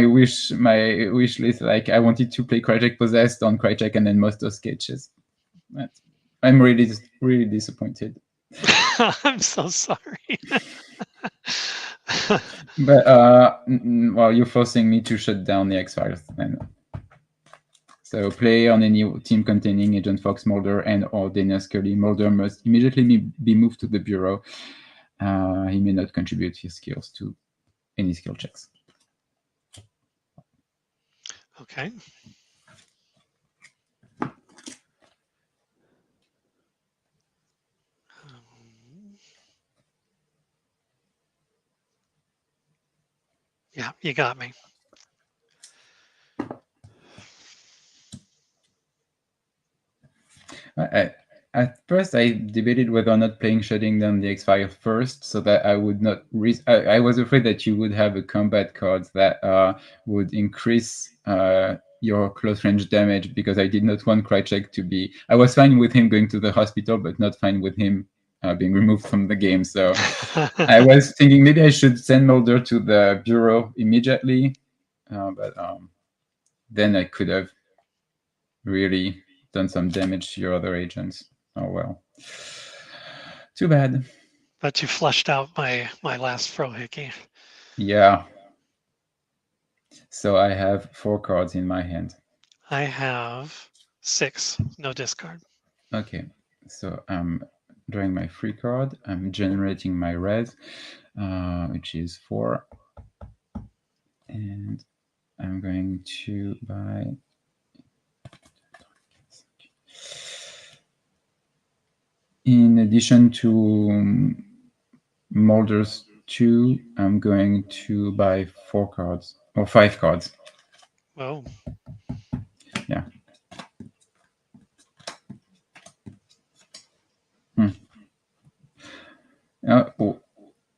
wish list. Like I wanted to play Krychek Possessed on Krychek and then most of sketches. I'm really disappointed. I'm so sorry. But well, you're forcing me to shut down the X-Files then. So play on any team containing Agent Fox Mulder and or Dana Scully. Mulder must immediately be moved to the bureau. He may not contribute his skills to any skill checks. Okay. Yeah, you got me. At first, I debated whether or not playing shutting down the X-Files first, so that I would not risk. I was afraid that you would have a combat card that would increase your close range damage, because I did not want Krychek to be. I was fine with him going to the hospital, but not fine with him being removed from the game. So I was thinking maybe I should send Mulder to the bureau immediately, but then I could have really done some damage to your other agents. Oh well. Too bad. But you flushed out my last Frohickey. Yeah. So I have 4 cards in my hand. I have 6, no discard. Okay. So I'm drawing my free card. I'm generating my red, which is 4. And I'm going to buy. In addition to Mulder's 2, I'm going to buy 4 cards or 5 cards. Oh. Yeah.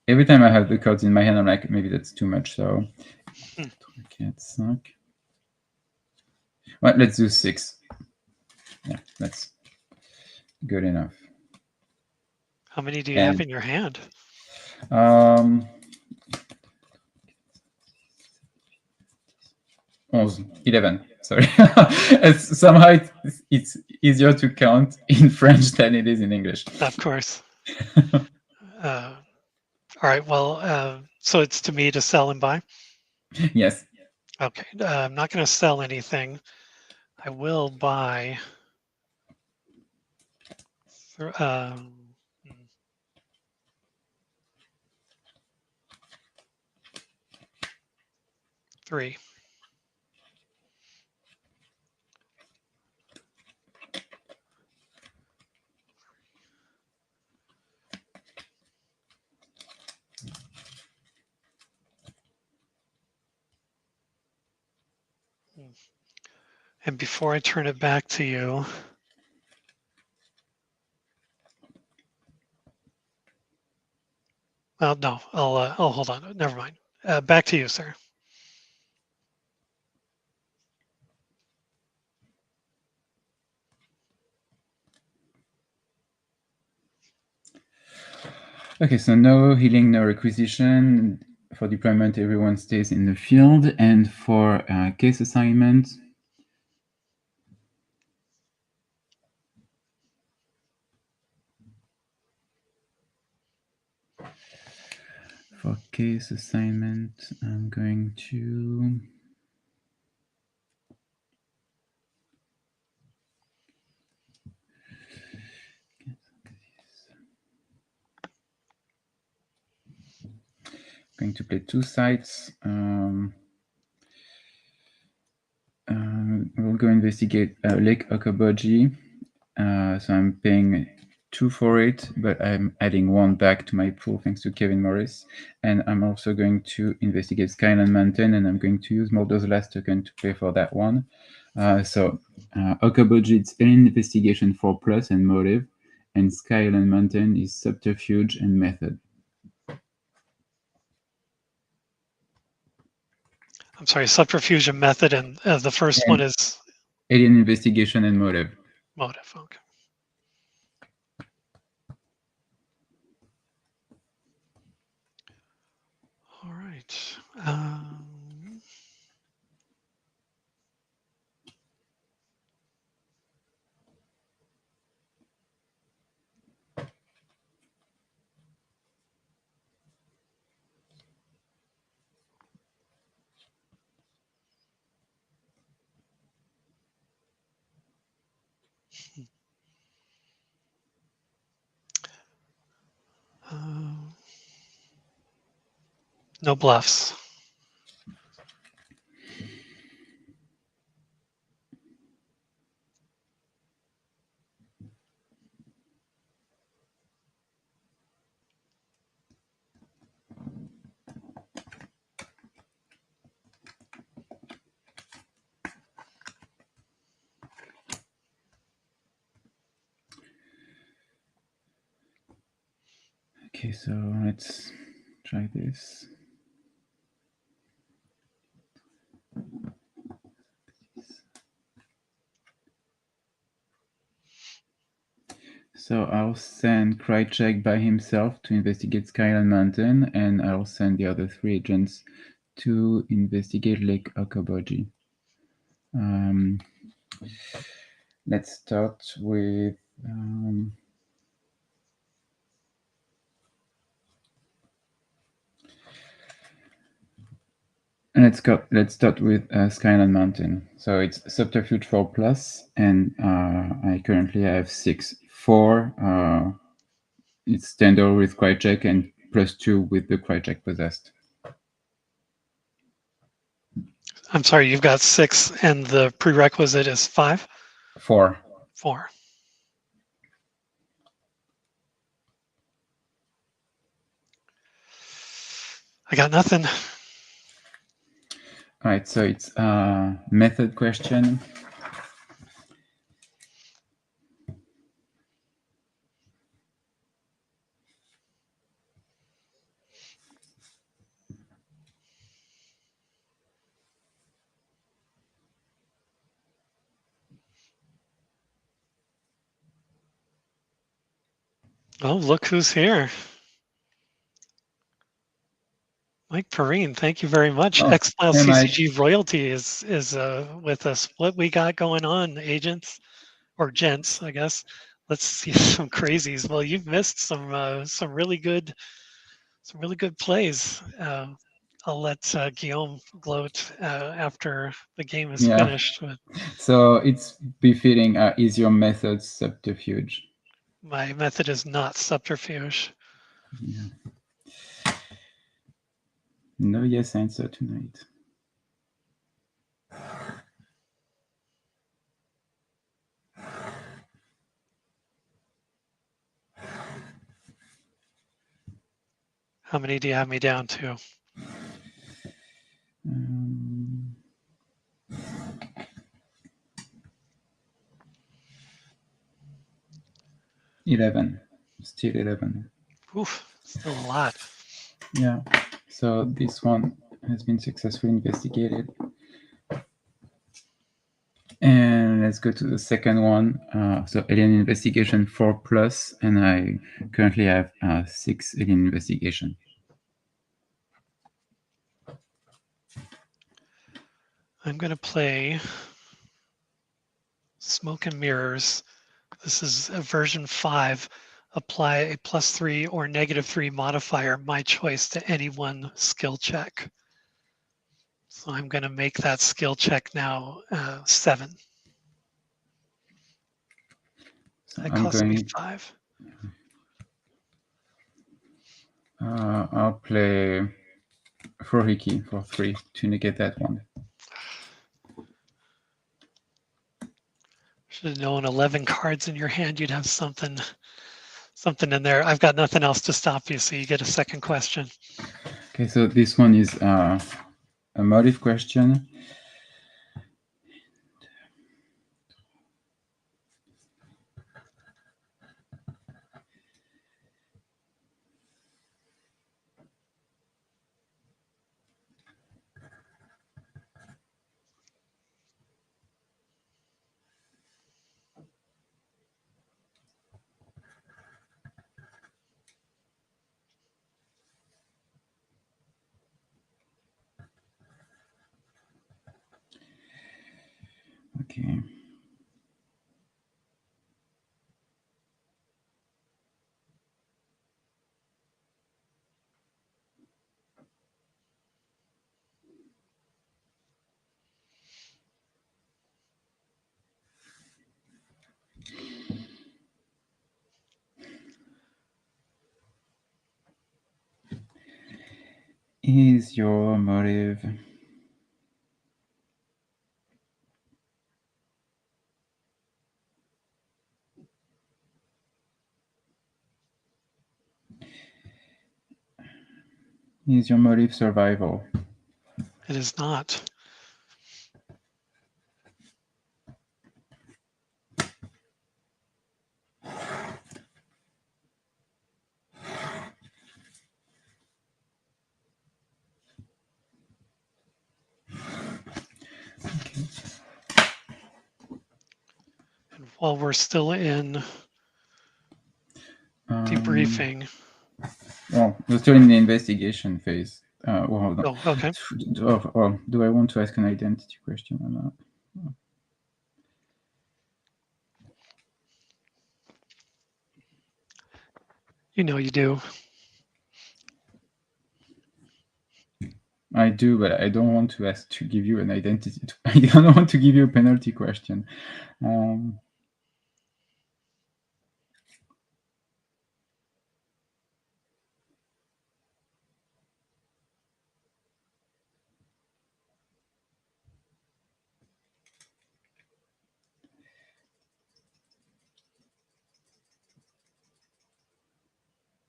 Every time I have the cards in my hand, I'm like, maybe that's too much. So, well, let's do 6. Yeah, that's good enough. How many do you have in your hand? 11. Sorry. Somehow it's easier to count in French than it is in English. Of course. All right. Well, so it's to me to sell and buy? Yes. Okay. I'm not going to sell anything. I will buy. 3. And before I turn it back to you, well, no, I'll hold on. Never mind. Back to you, sir. Okay, so no healing, no requisition. For deployment, everyone stays in the field. And for case assignment, I'm going to play 2 sites. We'll go investigate Lake Okoboji. So I'm paying 2 for it, but I'm adding 1 back to my pool thanks to Kevin Morris. And I'm also going to investigate Skyland Mountain, and I'm going to use Mulder's last token to pay for that one. So Okoboji, it's an investigation for plus and motive, and Skyland Mountain is subterfuge and method. I'm sorry, subterfuge and method, and the first one is alien investigation and motive. Motive. Okay. All right. No bluffs. Okay, so let's try this. So I'll send Krychek by himself to investigate Skyline Mountain, and I'll send the other 3 agents to investigate Lake Okoboji. Let's start with let's start with Skyline Mountain. So it's Subterfuge 4+, and I currently have 6. 4 it's standard with Krychek, and +2 with the Krychek possessed. I'm sorry, you've got 6 and the prerequisite is 5? 4. 4. I got nothing. All right, so it's a method question. Oh, look who's here. Mike Perrine, thank you very much. Oh, X-Files hey, Mike. CCG royalty is with us. What we got going on, agents or gents, I guess. Let's see some crazies. Well, you've missed some really good plays. I'll let Guillaume gloat after the game is finished. But so it's befitting. Is your method subterfuge? my method is not subterfuge. Yeah. No yes answer tonight. How many do you have me down to? 11. Still 11. Oof, still a lot. Yeah. So this one has been successfully investigated. And let's go to the second one. So alien investigation 4+, and I currently have 6 alien investigation. I'm going to play Smoke and Mirrors. This is a version 5. Apply a +3 or -3 modifier, my choice, to any one skill check. So I'm going to make that skill check now 7. So That I'm costs me going. 5. I'll play Frohiki for 3 to negate that one. Should have known 11 cards in your hand, you'd have something in there. I've got nothing else to stop you, so you get a second question. Okay, so this one is a motive question. Okay. Is your motive survival? It is not. while we're still in debriefing. Well, we're still in the investigation phase. Hold on. Oh, okay. Do I want to ask an identity question or not? You know you do. I do, but I don't want to ask to give you an identity. I don't want to give you a penalty question.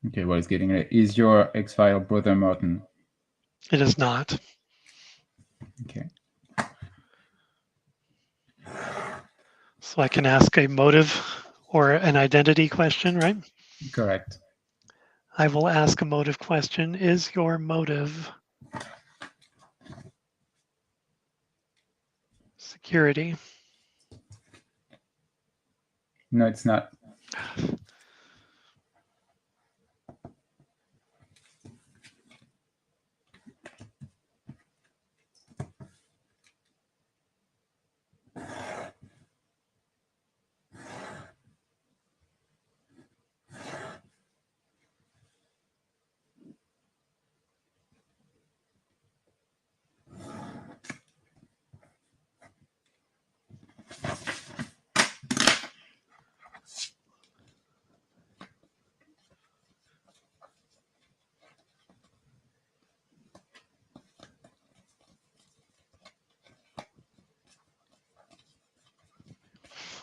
Okay, well, it's getting late. Is your X-File brother Martin? It is not. Okay. So I can ask a motive or an identity question, right? Correct. I will ask a motive question. Is your motive security? No, it's not.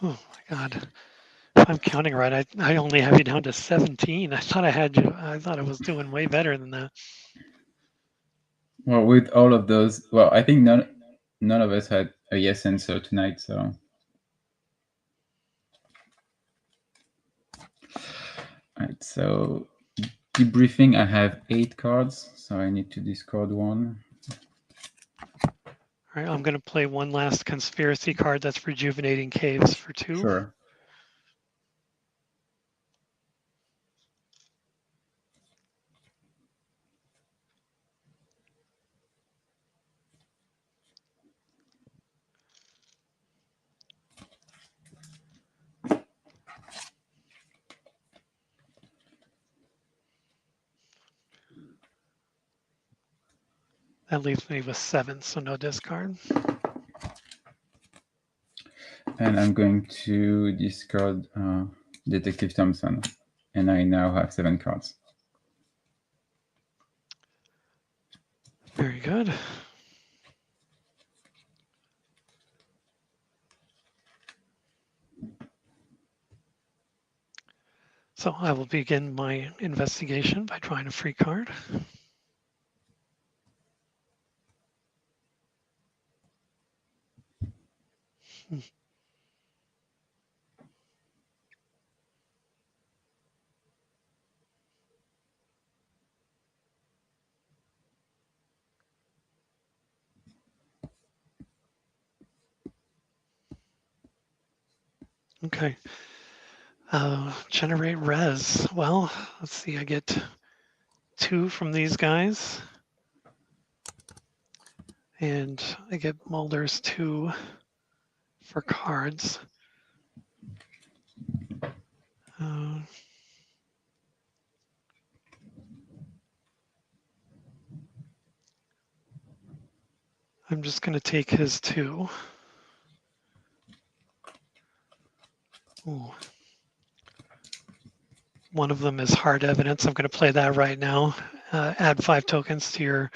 Oh my God. If I'm counting right, I only have you down to 17. I thought I was doing way better than that. Well, with all of those, well, I think none of us had a yes answer tonight, so. All right, so debriefing, I have 8 cards, so I need to discard 1. All right, I'm going to play one last conspiracy card. That's Rejuvenating Caves for 2. Sure. That leaves me with 7, so no discard. And I'm going to discard Detective Thompson, and I now have 7 cards. Very good. So I will begin my investigation by drawing a free card. Okay. Generate res. Well, let's see. I get 2 from these guys. And I get Mulder's 2 for cards. I'm just going to take his 2. Ooh. One of them is hard evidence. I'm going to play that right now. Add 5 tokens to your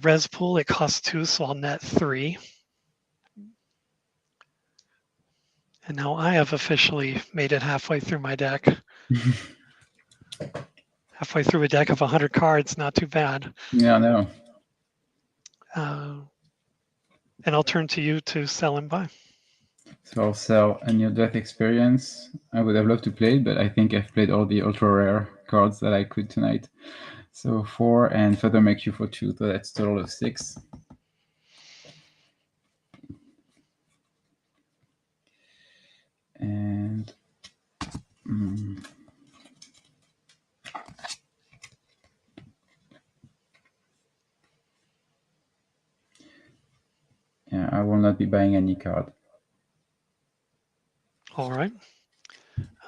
res pool. It costs 2, so I'll net 3. And now I have officially made it halfway through my deck. Halfway through a deck of 100 cards, not too bad. Yeah, no. And I'll turn to you to sell and buy. So I'll sell a near-death experience. I would have loved to play it, but I think I've played all the ultra-rare cards that I could tonight. So 4 and further make you for 2, so that's a total of 6. I will not be buying any card. All right.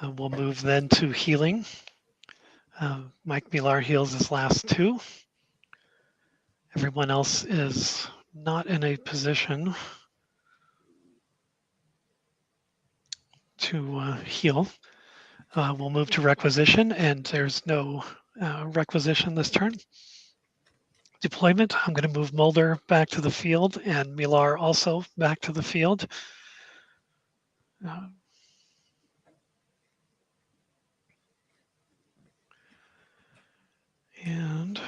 We'll move then to healing. Mike Millar heals his last 2. Everyone else is not in a position to heal. We'll move to requisition, and there's no requisition this turn. Deployment, I'm going to move Mulder back to the field and Millar also back to the field. And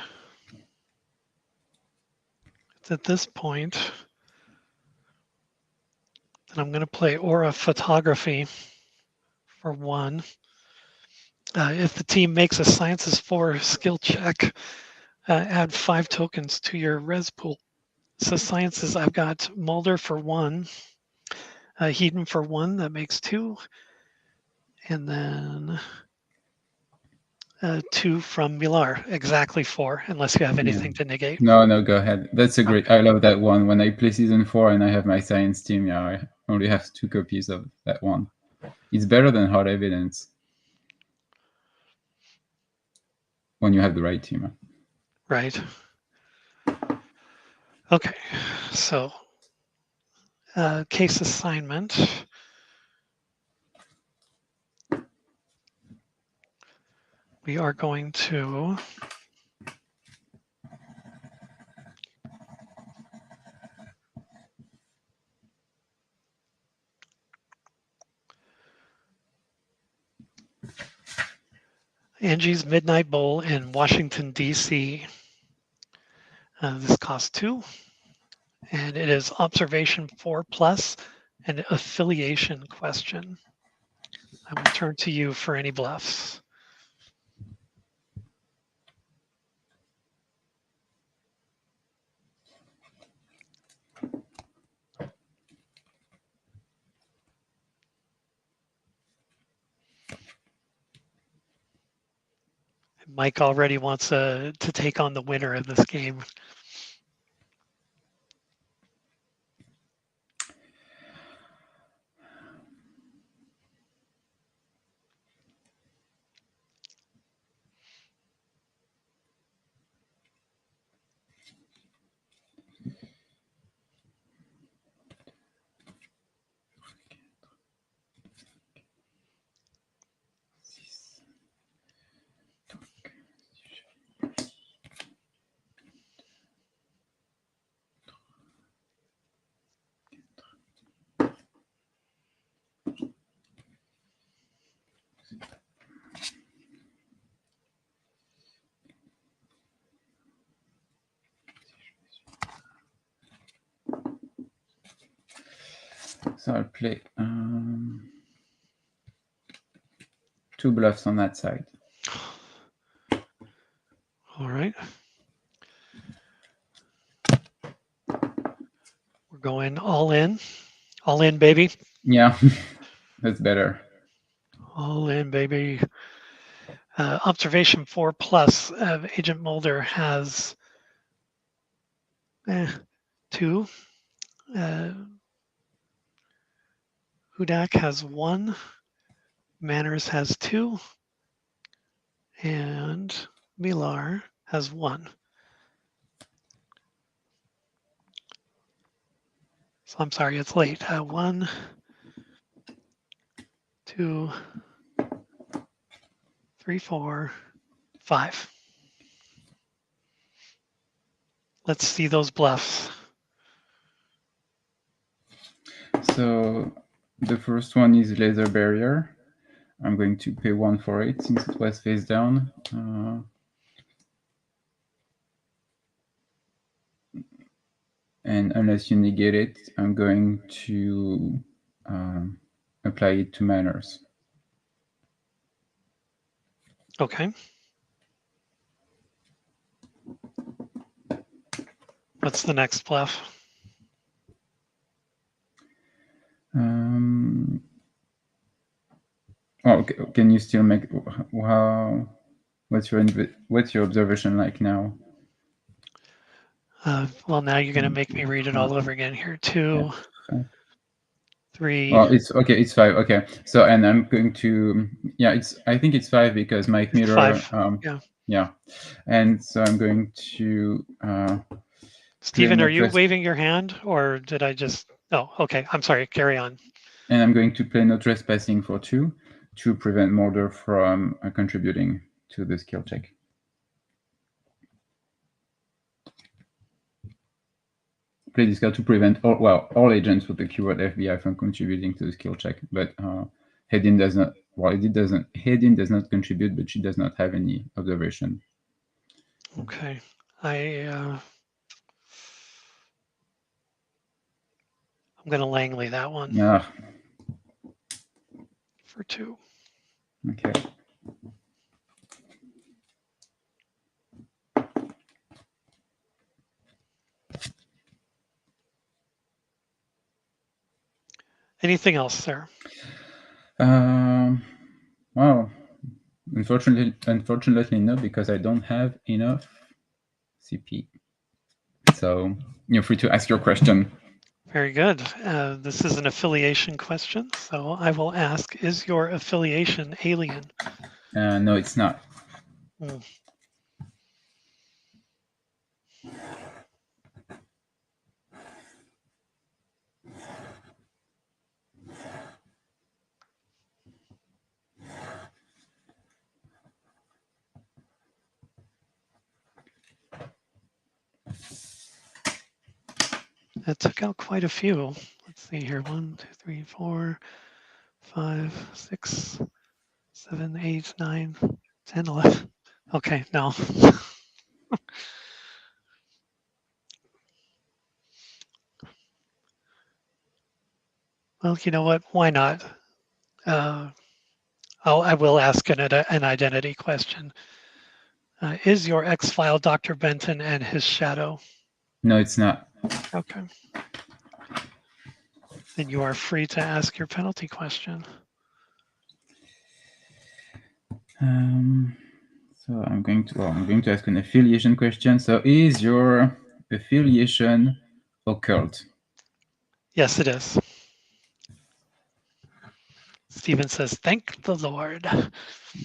it's at this point that I'm going to play Aura Photography for 1. If the team makes a Sciences 4 skill check, add 5 tokens to your res pool. So Sciences, I've got Mulder for 1, Heaton for 1, that makes 2, and then 2 from Millar, exactly 4, unless you have anything to negate. No, go ahead. That's a great. I love that one. When I play season 4 and I have my science team, I only have 2 copies of that one. It's better than hard evidence when you have the right team. Right. Okay, so case assignment. We are going to Angie's Midnight Bowl in Washington, D.C. This costs 2, and it is observation 4+ and affiliation question. I will turn to you for any bluffs. Mike already wants to take on the winner of this game. So I'll play 2 bluffs on that side. All right. We're going all in. All in, baby. Yeah, that's better. All in, baby. Observation 4+ Agent Mulder has 2. Hudak has 1. Manners has 2. And Millar has 1. So I'm sorry, it's late. 1, 2, 3, 4, 5. Let's see those bluffs. So the first one is laser barrier. I'm going to pay 1 for it since it was face down. And unless you negate it, I'm going to apply it to manners. Okay. What's the next bluff? Okay. Can you still make? What's your observation like now? Well, now you're going to make me read it all over again here. 2, 3. Well, it's okay. It's 5. Okay. So, and I'm going to, I think it's 5 because Mike Miller. 5. Yeah. Yeah. And so I'm going to. Stephen, are you waving your hand, or did I just? Oh, okay. I'm sorry. Carry on. And I'm going to play no trespassing for 2 to prevent Mulder from contributing to the skill check. Play this card to prevent all agents with the keyword FBI from contributing to the skill check. But Hedin does not. Well, Hedin does not contribute, but she does not have any observation. Okay. I'm going to Langley that one. Yeah. For 2. Okay. Anything else, sir? Well, unfortunately, no, because I don't have enough CP. So you're free to ask your question. Very good. This is an affiliation question, so I will ask: is your affiliation alien? No, it's not. That took out quite a few. Let's see here. 1, 2, 3, 4, 5, 6, 7, 8, 9, 10, 11. Okay, no. Well, you know what? Why not? I will ask an identity question. Is your X-File Dr. Benton and his shadow? No, it's not. Okay. Then you are free to ask your penalty question. So I'm going to ask an affiliation question. So is your affiliation occult? Yes, it is. Stephen says, "Thank the Lord."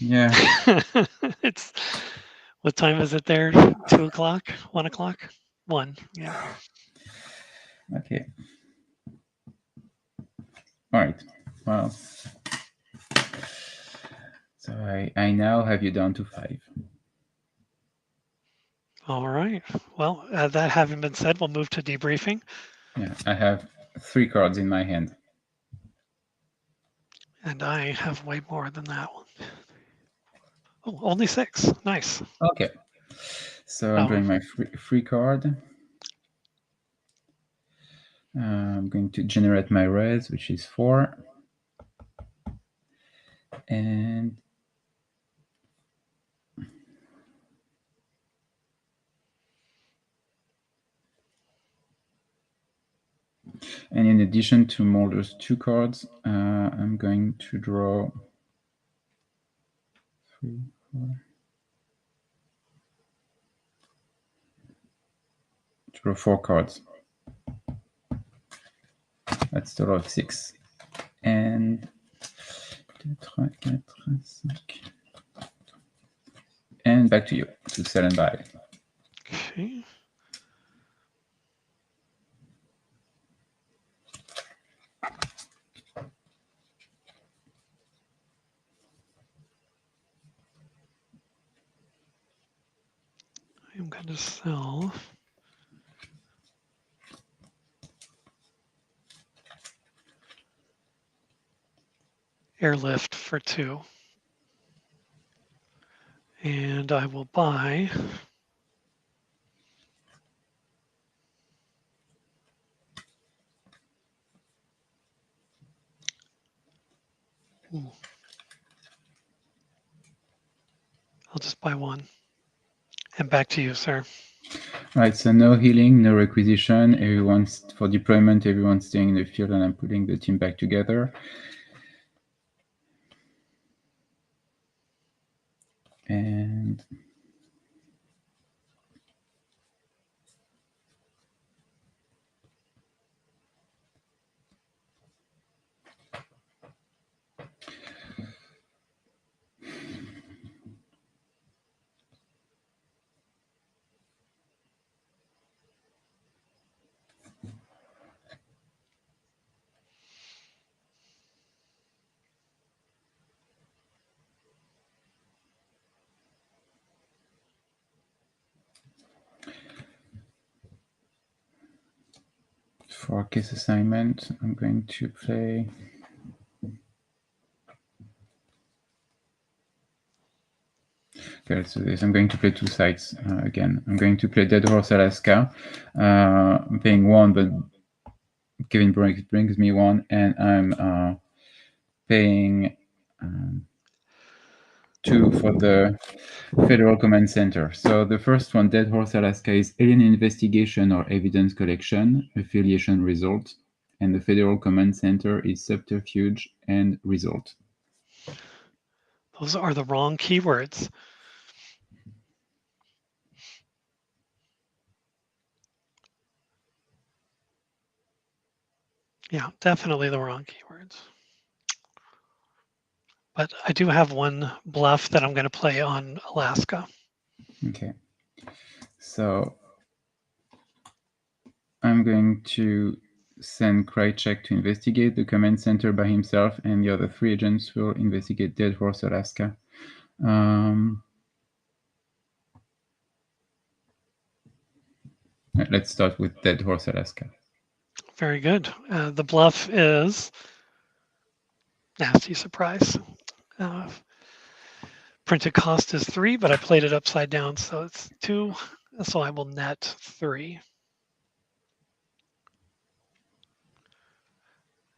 Yeah. It's what time is it there? 2 o'clock? 1 o'clock? 1. Yeah. Okay. All right. Well. So I now have you down to 5. All right. Well, that having been said, we'll move to debriefing. Yeah, I have 3 cards in my hand. And I have way more than that one. Oh, only 6. Nice. Okay. So I'm drawing my free card. I'm going to generate my res, which is 4. And in addition to Mulder's 2 cards, I'm going to draw 3, 4. Draw 4 cards. That's a total of 6. And 2, 3, 4, 5. And back to you to sell and buy. Okay. I'm going to sell airlift for 2. And I will buy I'll just buy 1. And back to you, sir. All right, so no healing, no requisition. Everyone's for deployment, everyone's staying in the field, and I'm putting the team back together. And for case assignment, I'm going to play. Okay, let's do this. I'm going to play two sites again. I'm going to play Dead Horse Alaska. I'm paying 1, but Kevin brings me 1, and I'm paying 2 for the Federal Command Center. So the first one, Dead Horse Alaska, is alien investigation or evidence collection, affiliation result, and the Federal Command Center is subterfuge and result. Those are the wrong keywords. Yeah, definitely the wrong keywords. But I do have one bluff that I'm going to play on Alaska. Okay. So I'm going to send Krychek to investigate the command center by himself, and the other 3 agents will investigate Dead Horse Alaska. Let's start with Dead Horse Alaska. Very good. The bluff is nasty surprise. Printed cost is 3, but I played it upside down, so it's 2. So I will net 3.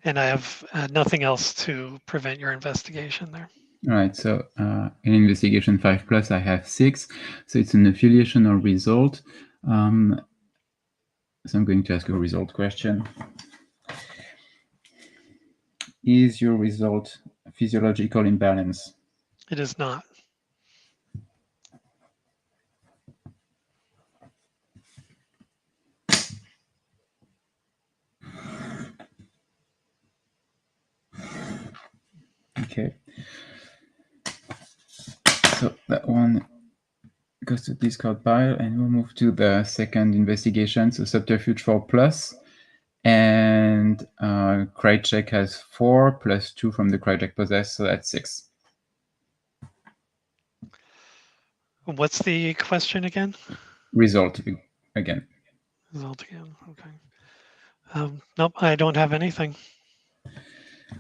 And I have nothing else to prevent your investigation there. All right, so in investigation 5+, I have 6. So it's an affiliation or result. So I'm going to ask a result question. Is your result physiological imbalance? It is not. Okay. So that one goes to discard pile, and we'll move to the second investigation. So subterfuge 4+, and Krychek has 4 plus 2 from the Krychek possess, so that's 6. What's the question again? Result again. Result again. Okay. Nope, I don't have anything.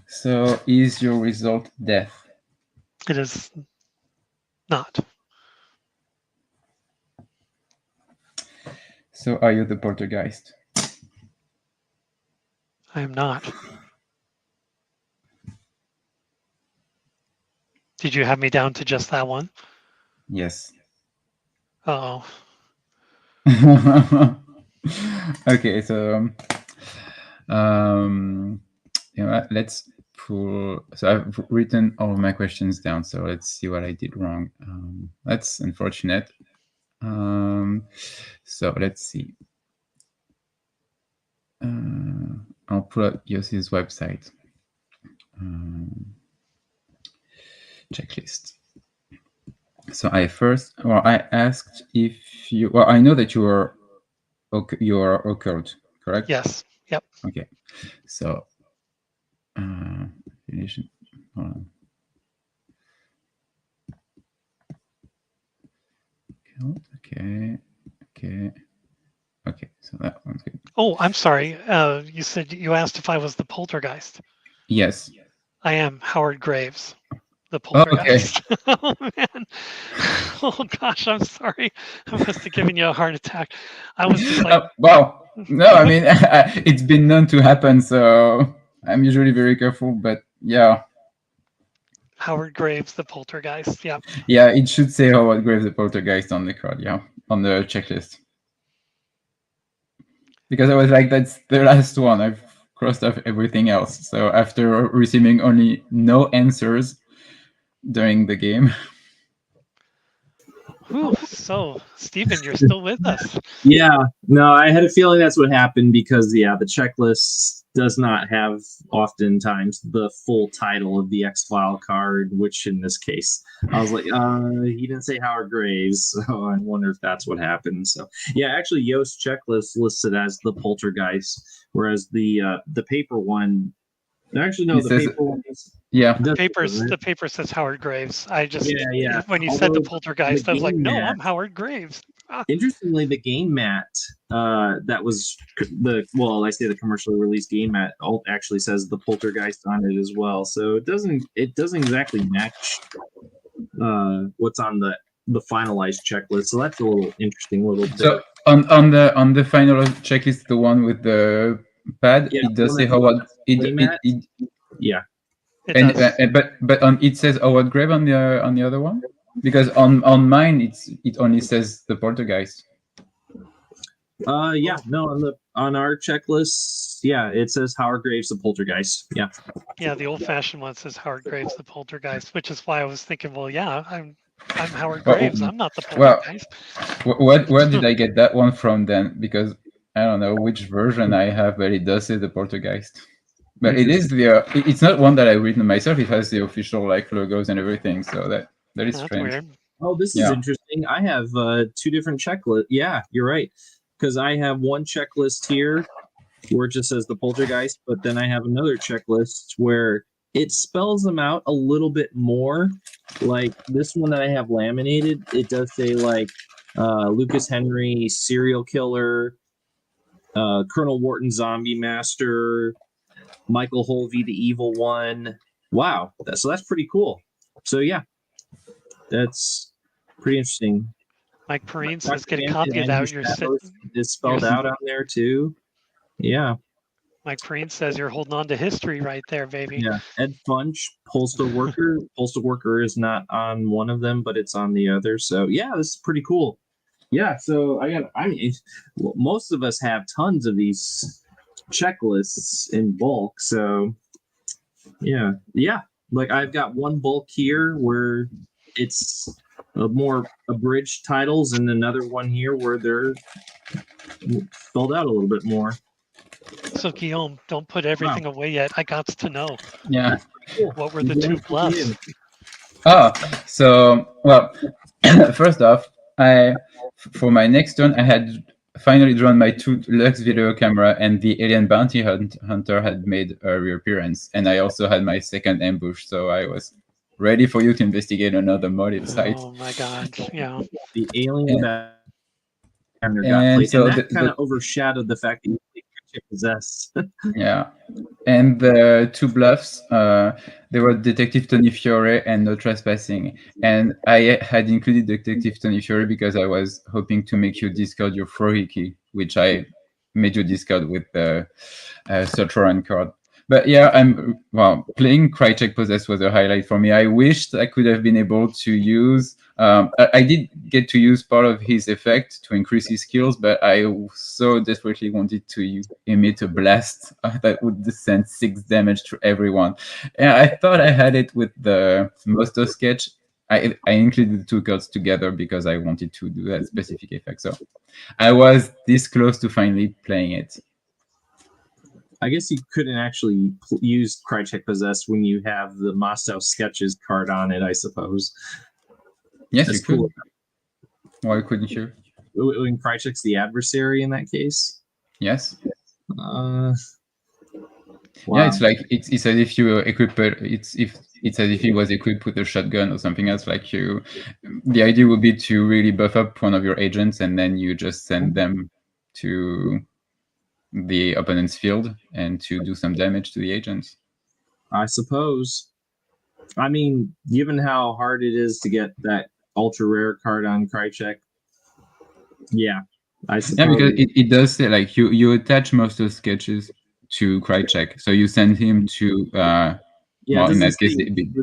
So is your result death? It is not. So are you the poltergeist? I am not. Did you have me down to just that one? Yes. Uh-oh. Okay, so you know, let's pull. So I've written all of my questions down. So let's see what I did wrong. That's unfortunate. So let's see. I'll pull up Yossi's website. Checklist. So I asked if you. Well, I know that you are occult, correct? Yes. Yep. Okay. So, hold on. Okay. So that one's good. Oh, I'm sorry. You said you asked if I was the poltergeist. Yes. I am Howard Graves, the poltergeist. Oh, man. Oh, gosh, I'm sorry. I must have given you a heart attack. I was just like... Well, no, I mean, it's been known to happen, so I'm usually very careful, but yeah. Howard Graves, the poltergeist, yeah. Yeah, it should say Howard Graves, the poltergeist on the card, yeah, on the checklist. Because I was like, that's the last one. I've crossed off everything else. So after receiving only no answers during the game. Whew, so, Stephen, you're still with us. Yeah, no, I had a feeling that's what happened because, yeah, the checklist does not have oftentimes the full title of the X-File card, which in this case, I was like, he didn't say Howard Graves, so I wonder if that's what happened. So, yeah, actually, Yost's checklist listed as the poltergeist, whereas the paper one, actually, no, the paper one is... Yeah, the paper says Howard Graves. I just when you said the poltergeist, I was like, no, I'm Howard Graves. Interestingly, the game mat that was I say the commercially released game mat actually says the poltergeist on it as well. So it doesn't exactly match what's on the finalized checklist. So that's a little interesting little bit. So on the final checklist, the one with the pad, Yeah, it does the say one Howard. yeah. It And does. but on it says Howard Grave on the other one, because on mine it only says the poltergeist. Yeah, no, on our checklist, yeah, it says Howard Graves the poltergeist. Yeah. Yeah, the old-fashioned one says Howard Graves, the poltergeist, which is why I was thinking, well, yeah, I'm Howard Well, Graves. I'm not the well, poltergeist. where did I get that one from then? Because I don't know which version I have, but it does say the poltergeist. But it is it's not one that I written myself. It has the official like logos and everything. So that is That's strange. weird. Oh, this is interesting. I have two different checklists. Yeah, you're right. Because I have one checklist here where it just says the poltergeist, but then I have another checklist where it spells them out a little bit more. Like this one that I have laminated, it does say like Lucas Henry, serial killer, Colonel Wharton, zombie master, Michael Holvey, the evil one. Wow, so that's pretty cool. So yeah, that's pretty interesting. Mike Perrine says, get a copy of that. It's spelled out on there too. Yeah. Mike Perrine says you're holding on to history right there, baby. Yeah. Ed Funch, postal worker. Postal worker is not on one of them, but it's on the other. So yeah, this is pretty cool. Yeah. So most of us have tons of these checklists in bulk. So yeah. Like I've got one bulk here where it's more abridged titles, and another one here where they're spelled out a little bit more. So Guillaume, don't put everything away yet. I got to know. Yeah. What were the two bluffs? So well, first off, for my next turn I had finally drawn my 2 Lux video camera, and the alien bounty hunter had made a reappearance, and I also had my second ambush, so I was ready for you to investigate another motive site. Oh my god, yeah. The alien bounty hunter got And played, so and that kind of overshadowed the fact that you possess. Yeah, and the 2 bluffs, they were Detective Tony Fiore and No Trespassing. And I had included Detective Tony Fiore because I was hoping to make you discard your Frohiki, which I made you discard with the Search Warrant card. But yeah, playing Krychek Possessed was a highlight for me. I wished I could have been able to use. I did get to use part of his effect to increase his skills, but I so desperately wanted to emit a blast that would send 6 damage to everyone. And I thought I had it with the Mosto sketch. I included the 2 cards together because I wanted to do that specific effect. So I was this close to finally playing it. I guess you couldn't actually use Krychek Possessed when you have the Mostow Sketches card on it, I suppose. Yes, that's you could. Why couldn't you? When Krychek's the adversary in that case? Yes. Wow. Yeah, it's like it's as if you equip it's as if he was equipped with a shotgun or something else. Like the idea would be to really buff up one of your agents, and then you just send them to the opponent's field and to do some damage to the agents. I suppose. I mean, given how hard it is to get that ultra rare card on Krychek, yeah, I suppose. Yeah, because it does say like you attach most of those sketches to Krychek, so you send him to in that case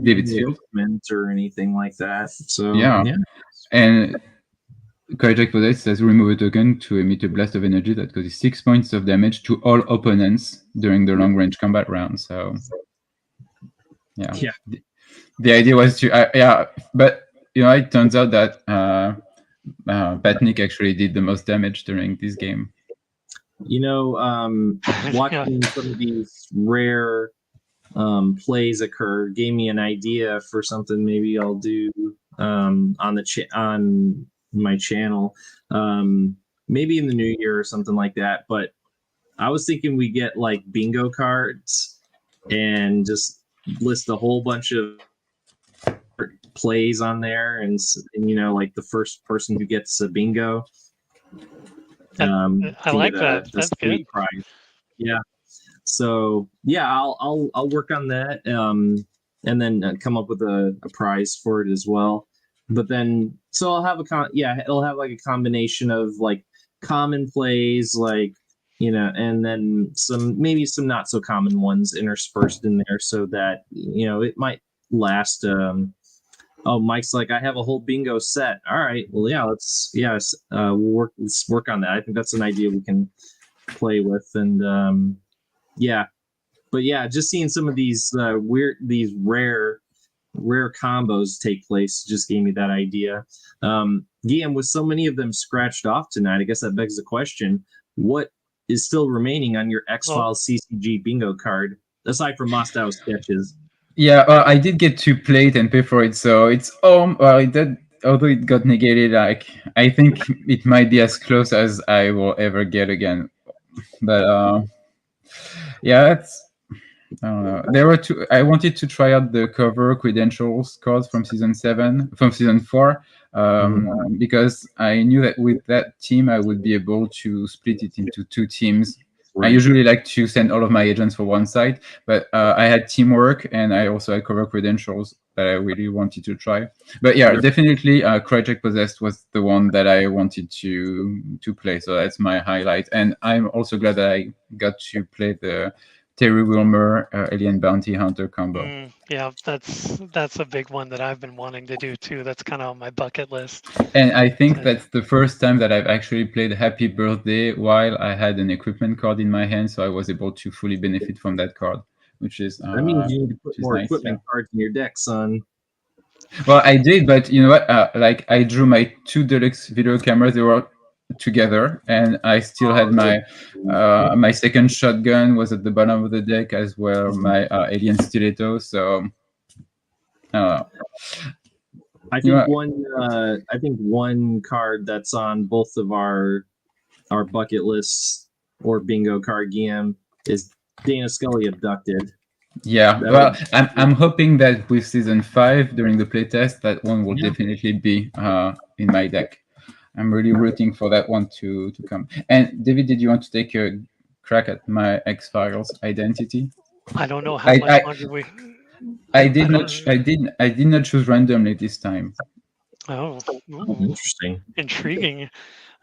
David's field or anything like that. So yeah. And Krychek Possessed says remove a token to emit a blast of energy that causes 6 points of damage to all opponents during the long range combat round. So yeah. The idea was to but it turns out that Patnik actually did the most damage during this game. Watching some of these rare plays occur gave me an idea for something maybe I'll do on my channel, maybe in the new year or something like that. But I was thinking we get like bingo cards and just list a whole bunch of plays on there, and like the first person who gets a bingo. I like that. That's good. Prize. Yeah. So yeah, I'll work on that, and then come up with a prize for it as well. But then, so I'll have it'll have like a combination of like common plays, like and then maybe some not so common ones interspersed in there, so that it might last. Oh, Mike's like, I have a whole bingo set. All right, well, yeah, let's work on that. I think that's an idea we can play with, and but yeah, just seeing some of these rare combos take place just gave me that idea. Guillaume, with so many of them scratched off tonight, I guess that begs the question: what is still remaining on your X-Files CCG bingo card aside from Moscow sketches? Yeah, I did get to play it and pay for it, so it's although it got negated, like I think it might be as close as I will ever get again. But yeah, I don't know. There were two. I wanted to try out the cover credentials cards from season 4, because I knew that with that team I would be able to split it into 2 teams. Right. I usually like to send all of my agents for one side, but I had teamwork and I also had cover credentials that I really wanted to try. But yeah, definitely Crytek Possessed was the one that I wanted to play. So that's my highlight. And I'm also glad that I got to play the Terry Wilmer Alien Bounty Hunter combo. Yeah, that's a big one that I've been wanting to do too. That's kind of on my bucket list. And I think that's the first time that I've actually played Happy Birthday while I had an equipment card in my hand, so I was able to fully benefit from that card, which is that means you need to put more equipment cards in your deck, son. Well, I did, but you know what? Like I drew my 2 deluxe video cameras. They were together, and I still had my my second shotgun was at the bottom of the deck as well. My alien stiletto. So I think one card that's on both of our bucket lists or bingo card game is Dana Scully Abducted. Yeah, well, I'm hoping that with season 5 during the playtest, that one will definitely be in my deck. I'm really rooting for that one to come. And David, did you want to take a crack at my X-Files identity? I don't know how much longer we. I did not choose randomly this time. Oh, interesting. Intriguing.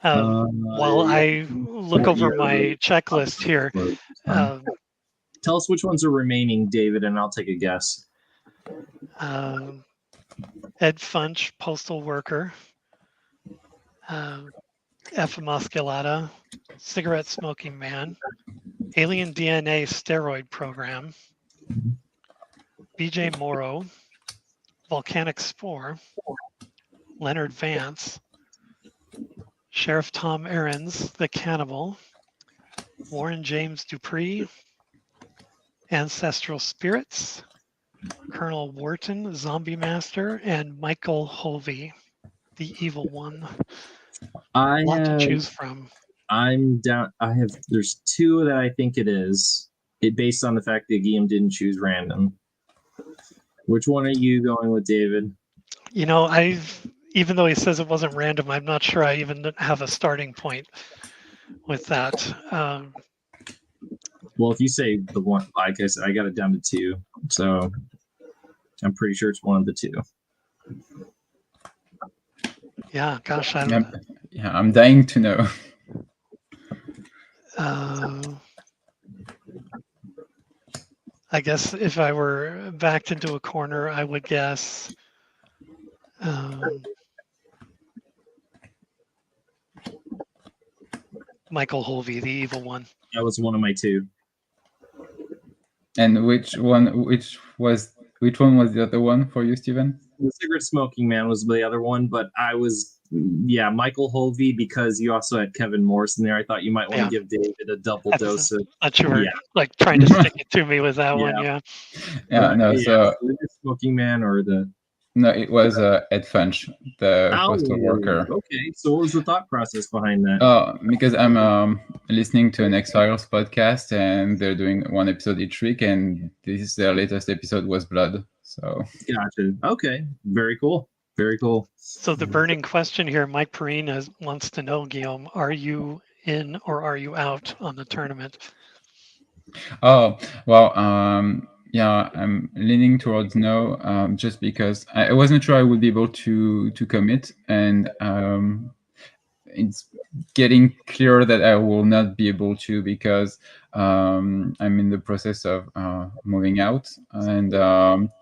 While I look over my checklist here. Tell us which ones are remaining, David, and I'll take a guess. Ed Funch, postal worker. F. Musculata, cigarette smoking man, alien DNA steroid program, BJ Morrow, volcanic spore, Leonard Vance, Sheriff Tom Aarons, the cannibal, Warren James Dupree, ancestral spirits, Colonel Wharton, zombie master, and Michael Holvey, the evil one. A lot to choose from. I'm down. There's 2 that I think it is. Based on the fact that Guillaume didn't choose random. Which one are you going with, David? Even though he says it wasn't random, I'm not sure I even have a starting point with that. Well, if you say the one, like I said, I got it down to 2, so I'm pretty sure it's one of the 2. Yeah, gosh, I'm dying to know. I guess if I were backed into a corner, I would guess Michael Holvey, the evil one. That was one of my 2. And which one was the other one for you, Steven? The cigarette smoking man was the other one, but I was Michael Holvey, because you also had Kevin Morris in there. I thought you might want to give David a double dose of. Not sure, like trying to stick it to me with that one. So the smoking man or the. No, it was Ed Funch, the postal worker. Okay, so what was the thought process behind that? Oh, because I'm listening to an X-Files podcast, and they're doing one episode each week, and their latest episode was Blood. So Gotcha. Okay. Very cool. Very cool. So the burning question here, Mike Perrine wants to know, Guillaume, are you in or are you out on the tournament? oh well, yeah, I'm leaning towards no, just because I wasn't sure I would be able to commit, and it's getting clear that I will not be able to, because I'm in the process of moving out, and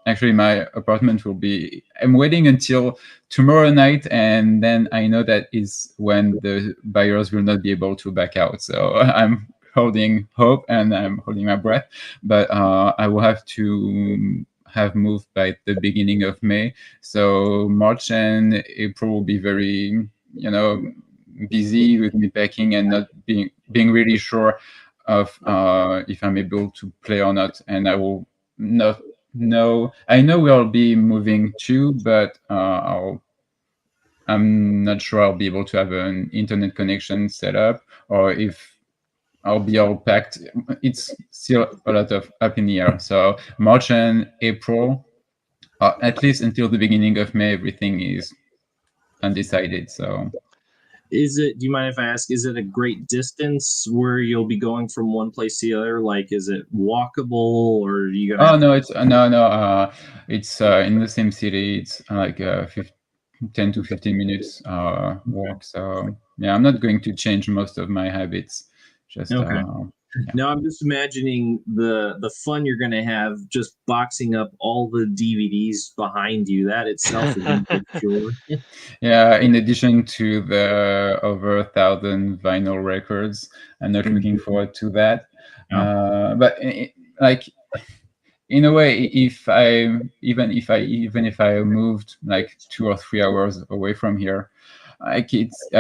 actually my apartment will be. I'm waiting until tomorrow night, and then I know that is when the buyers will not be able to back out. So I'm holding hope and I'm holding my breath, but I will have to have moved by the beginning of May. So March and April will be very, busy with me packing and not being really sure of if I'm able to play or not. And I will not know. I know we'll be moving too, but I'm not sure I'll be able to have an internet connection set up, or if I'll be all packed. It's still a lot of up in the air. So March and April, at least until the beginning of May, everything is undecided. So Is it? Do you mind if I ask? Is it a great distance where you'll be going from one place to the other? Like, is it walkable, or are you gonna? oh no, it's no. It's in the same city. It's like 10 to 15 minutes walk. So yeah, I'm not going to change most of my habits. Just Okay. yeah. No, I'm just imagining the fun you're gonna have just boxing up all the DVDs behind you. That itself is a big chore. Yeah, in addition to the over 1,000 vinyl records, I'm not looking forward to that. But like, in a way, if I even if I moved like 2 or 3 hours away from here, I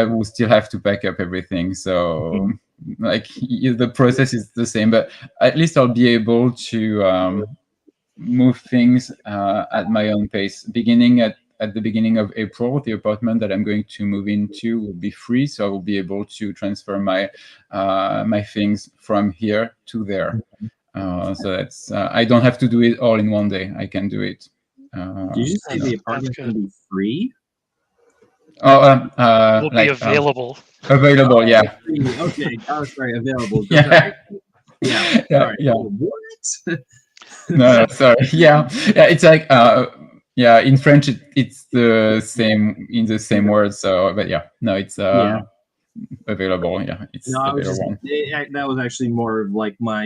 will still have to pack up everything. So like the process is the same, but at least I'll be able to move things at my own pace. Beginning at the beginning of April, the apartment that I'm going to move into will be free, so I will be able to transfer my my things from here to there. So that's I don't have to do it all in one day. I can do it. Did you say the That's apartment's good. gonna be free? Will be available. Available, yeah. Free. Okay. Oh, sorry. Available. Yeah. Yeah. Yeah, Sorry. yeah. Oh, what? No, sorry. Yeah, yeah. It's like yeah. In French, it's the same in the same word. So, but yeah, no, it's Yeah. available. Yeah, it's No, I was just available. that was actually more of like my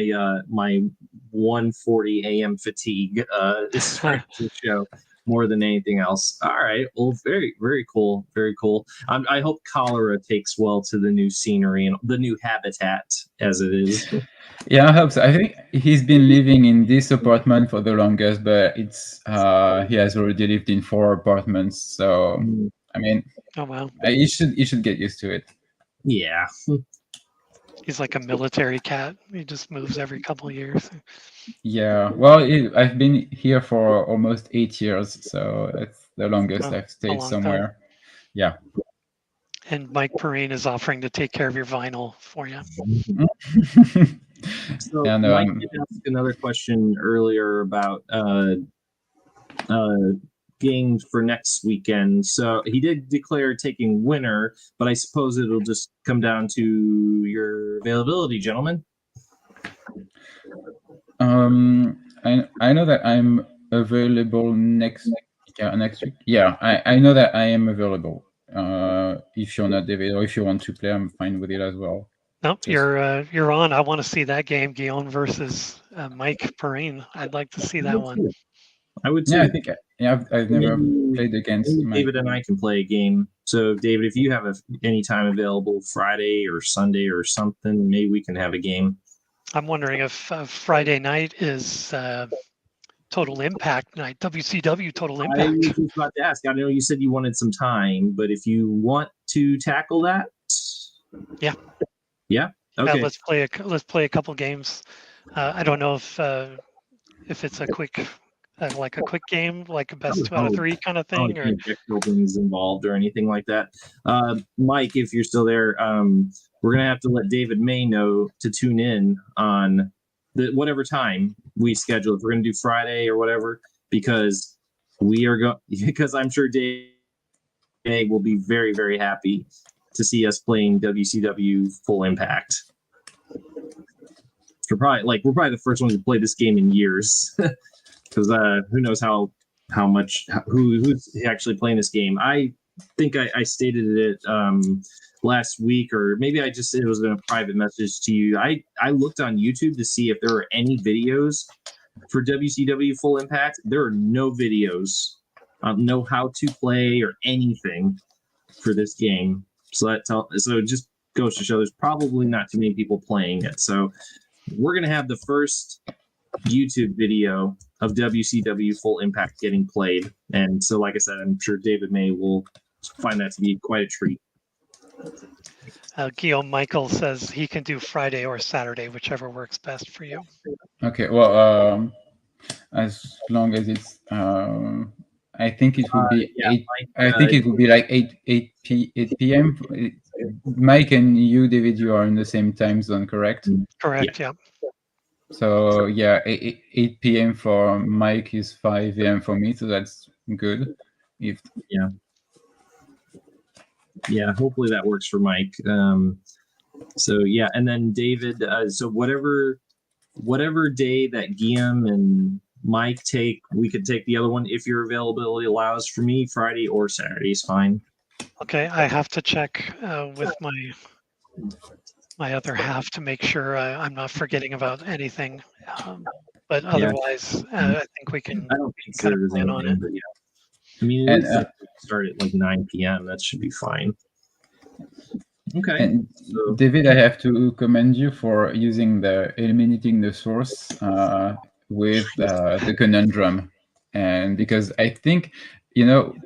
1:40 a.m. fatigue is trying to show more than anything else. All right, well, very very cool, very cool. I hope cholera takes well to the new scenery and the new habitat as it is. Yeah, I hope so. I think he's been living in this apartment for the longest, but it's he has already lived in 4 apartments. So I mean, Oh wow, you should get used to it. Yeah. he's like a military cat. He just moves every couple of years. Yeah, well, I've been here for almost 8 years, so that's the longest Oh, I've a stayed long time. somewhere. Yeah. And Mike Perrine is offering to take care of your vinyl for you. So And Mike did ask another question earlier about games for next weekend. So he did declare taking winner, but I suppose it'll just come down to your availability, gentlemen. I know that I'm available next week. Yeah, I know that I am available. If you're not David, or if you want to play, I'm fine with it as well. Nope, Just- you're on. I want to see that game, Guillaume versus Mike Perrine. I'd like to see that one. I would too. Yeah, I think I've never played against Maybe David and I can play a game. So David, if you have any time available Friday or Sunday or something, maybe we can have a game. I'm wondering if Friday night is Total Impact night, WCW Total I Impact. was just about to ask. I know you said you wanted some time, but if you want to tackle that, Yeah. Yeah. Okay. Let's play a couple games. I don't know if it's a quick like a quick game, like a best 2 out of 3 kind of thing, or deck buildings involved or anything like that. Mike, if you're still there, we're gonna have to let David May know to tune in on whatever time we schedule. If we're gonna do Friday or whatever, because because I'm sure Dave will be very, very happy to see us playing WCW Full Impact. We're probably the first ones to play this game in years, because who knows who's actually playing this game. I think I stated it last week, or maybe it was in a private message to you. I looked on YouTube to see if there were any videos for WCW Full Impact. There are no videos, no how to play or anything for this game. So it just goes to show there's probably not too many people playing it. So we're gonna have the first YouTube video of WCW Full Impact getting played, and so like I said, I'm sure David May will find that to be quite a treat. Guillaume Michael says he can do Friday or Saturday, whichever works best for you. Okay, well, as long as it's, I think it will be 8. I think it will be like 8 p.m. Mike and you, David, you are in the same time zone, correct? Correct. Yeah. So yeah, 8 p.m. for Mike is 5 a.m. for me, so that's good. Yeah, hopefully that works for Mike. So yeah, and then David. So whatever day that Guillaume and Mike take, we could take the other one if your availability allows. For me, Friday or Saturday is fine. Okay, I have to check with my other half to make sure I'm not forgetting about anything. But otherwise, I think we can. I don't think kind of there's plan on anything, it. but yeah. I mean, at least start at like 9 p.m. That should be fine. Okay. And David, I have to commend you for using eliminating the source with the conundrum, and because I think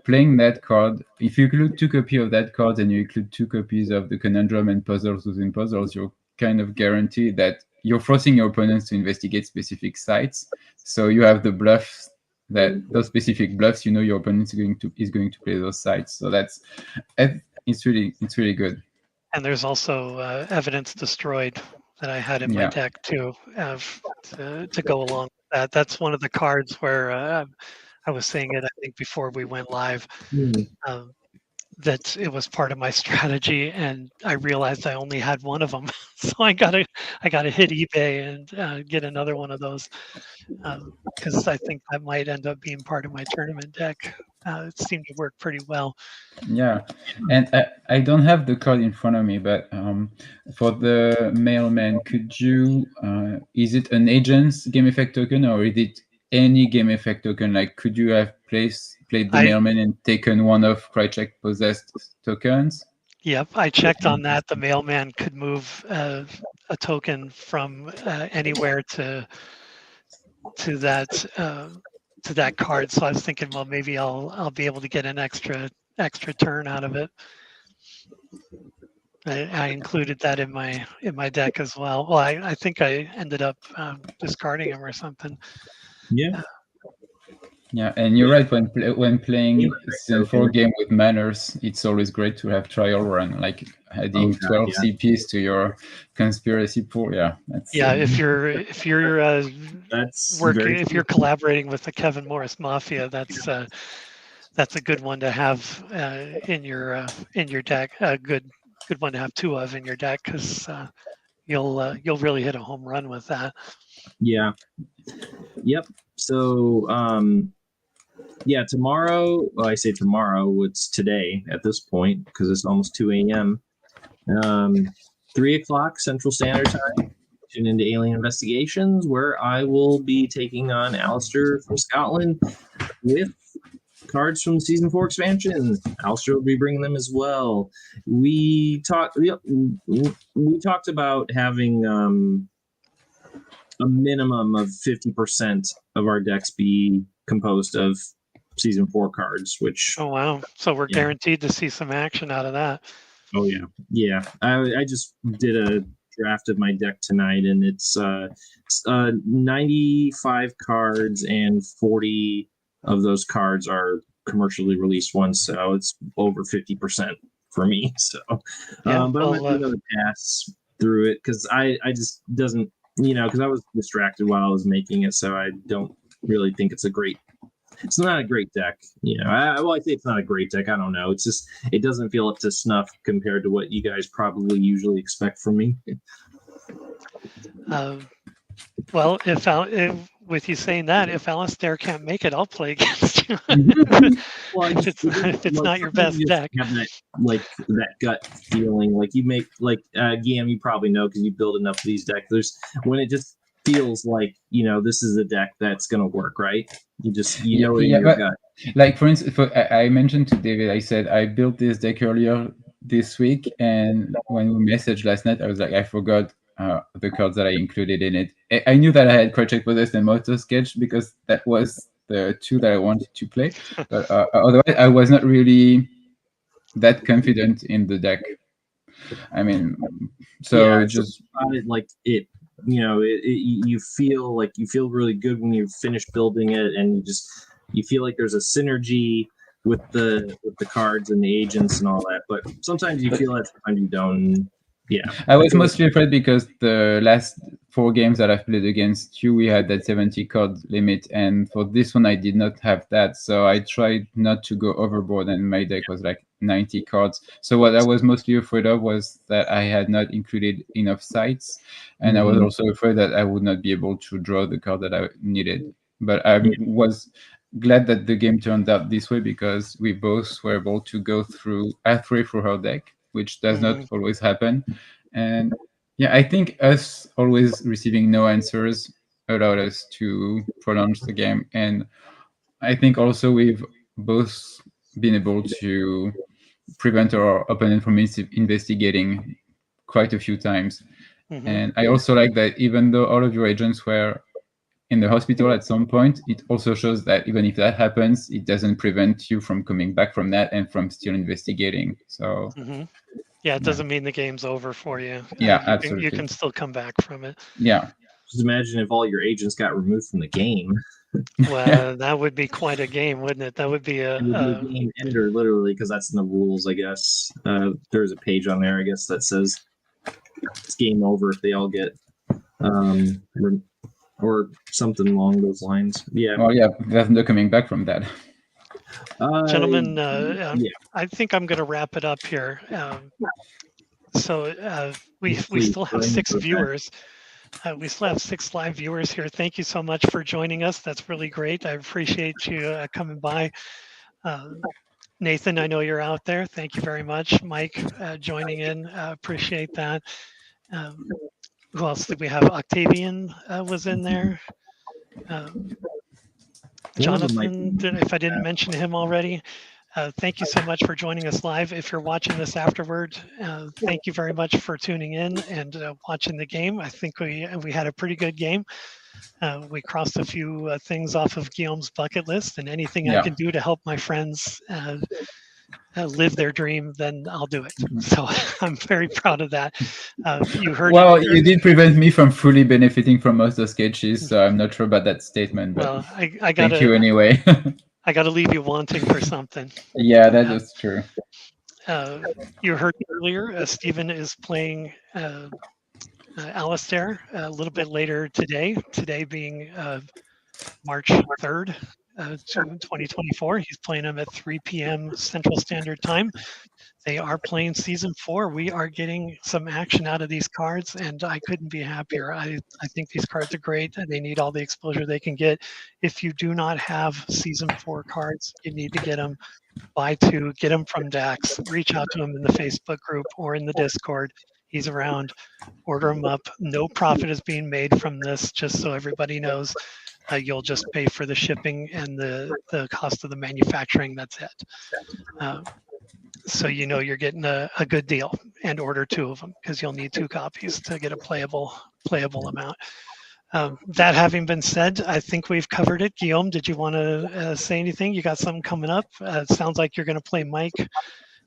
playing that card, if you include 2 copies of that card and you include 2 copies of the conundrum and puzzles within puzzles, you're kind of guaranteed that you're forcing your opponents to investigate specific sites. So you have the bluffs, those specific bluffs, your opponent is going to play those sites. So it's really good. And there's also evidence destroyed that I had in my deck too, to go along with that. That's one of the cards where I was saying it, I think, before we went live, that it was part of my strategy, and I realized I only had one of them, so I gotta hit eBay and get another one of those, because I think that might end up being part of my tournament deck. It seemed to work pretty well. Yeah, and I don't have the card in front of me, but for the mailman, could you? Is it an agent's game effect token, or is it any game effect token? Like, could you have played the mailman and taken one of Krychek possessed tokens? Yep, I checked on that. The mailman could move a token from anywhere to that card. So I was thinking, well, maybe I'll be able to get an extra turn out of it. I included that in my deck as well. Well, I think I ended up discarding him or something. Yeah. Yeah, and you're right. When playing Season 4 game with manners, it's always great to have trial run, like adding 12 CPs to your conspiracy pool. Yeah, if you're working, if you're collaborating with the Kevin Morris Mafia, that's a good one to have in your deck. A good one to have 2 of in your deck, because you'll really hit a home run with that. Yeah. Yep. So tomorrow. Well, I say tomorrow. It's today at this point, because it's almost 2 a.m. 3 o'clock Central Standard Time. Tune into Alien Investigations, where I will be taking on Alistair from Scotland with cards from the Season 4 expansion. Alistair will be bringing them as well. We talked about having a minimum of 50% of our decks be composed of Season 4 cards, which... Oh, wow. So we're guaranteed to see some action out of that. Oh, yeah. Yeah. I just did a draft of my deck tonight, and it's 95 cards, and 40 of those cards are commercially released ones, so it's over 50% for me. So, but I'm going to do another pass through it, because I just doesn't... because I was distracted while I was making it, so I don't really think it's a great it's not a great deck. I say it's not a great deck. I don't know. It's just it doesn't feel up to snuff compared to what you guys probably usually expect from me. Well, if with you saying that, if Alistair can't make it, I'll play against you. Well, if it's not your best deck. Have that gut feeling, like you make Guillaume, you probably know because you build enough of these decks. There's when it just feels like this is a deck that's gonna work, right? You know it in your gut. Like for instance, I mentioned to David, I said I built this deck earlier this week, and when we messaged last night, I was like, I forgot the cards that I included in it. I knew that I had Project Possessed and Motor Sketch because that was the two that I wanted to play, but otherwise I was not really that confident in the deck. I mean, so just you feel really good when you finish building it, and you feel like there's a synergy with the cards and the agents and all that. But sometimes you feel that, sometimes you don't. Yeah, I was mostly afraid because the last 4 games that I've played against you, we had that 70 card limit, and for this one I did not have that, so I tried not to go overboard, and my deck was like 90 cards. So what I was mostly afraid of was that I had not included enough sites, and I was also afraid that I would not be able to draw the card that I needed. But I was glad that the game turned out this way because we both were able to go through halfway through our deck, which does not always happen. And yeah, I think us always receiving no answers allowed us to prolong the game. And I think also we've both been able to prevent our opponent from investigating quite a few times. And I also like that even though all of your agents were in the hospital at some point, it also shows that even if that happens, it doesn't prevent you from coming back from that and from still investigating. So yeah, it doesn't mean the game's over for you. Yeah, absolutely. You can still come back from it. Yeah. Just imagine if all your agents got removed from the game. Well, that would be quite a game, wouldn't it? That would be a game ender, literally, because that's in the rules, I guess. There's a page on there, I guess, that says it's game over if they all get or something along those lines. Yeah. Well, yeah, there's no coming back from that. Gentlemen, I think I'm going to wrap it up here. So we still have 6 viewers. We still have 6 live viewers here. Thank you so much for joining us. That's really great. I appreciate you coming by. Nathan, I know you're out there. Thank you very much. Mike, joining in. Appreciate that. Who else did we have? Octavian was in there. Jonathan, if I didn't mention him already, thank you so much for joining us live. If you're watching this afterward, thank you very much for tuning in and watching the game. I think we had a pretty good game. We crossed a few things off of Guillaume's bucket list, and anything I can do to help my friends live their dream, then I'll do it. So I'm very proud of that. You heard. Well, you did prevent me from fully benefiting from most of the sketches, so I'm not sure about that statement. But well, I gotta, thank you anyway. I got to leave you wanting for something. Yeah, that is true. You heard earlier, Stephen is playing Alistair a little bit later today. Today being March 3rd. 2024. He's playing them at 3 p.m. Central Standard Time. They are playing Season 4. We are getting some action out of these cards, and I couldn't be happier. I think these cards are great, and they need all the exposure they can get. If you do not have Season 4 cards, you need to get them. Buy 2, get them from Dax. Reach out to him in the Facebook group or in the Discord. He's around. Order them up. No profit is being made from this, just so everybody knows. You'll just pay for the shipping and the cost of the manufacturing. That's it. So you know you're getting a good deal, and order 2 of them because you'll need 2 copies to get a playable amount. That having been said, I think we've covered it. Guillaume, did you want to say anything? You got something coming up? It sounds like you're going to play Mike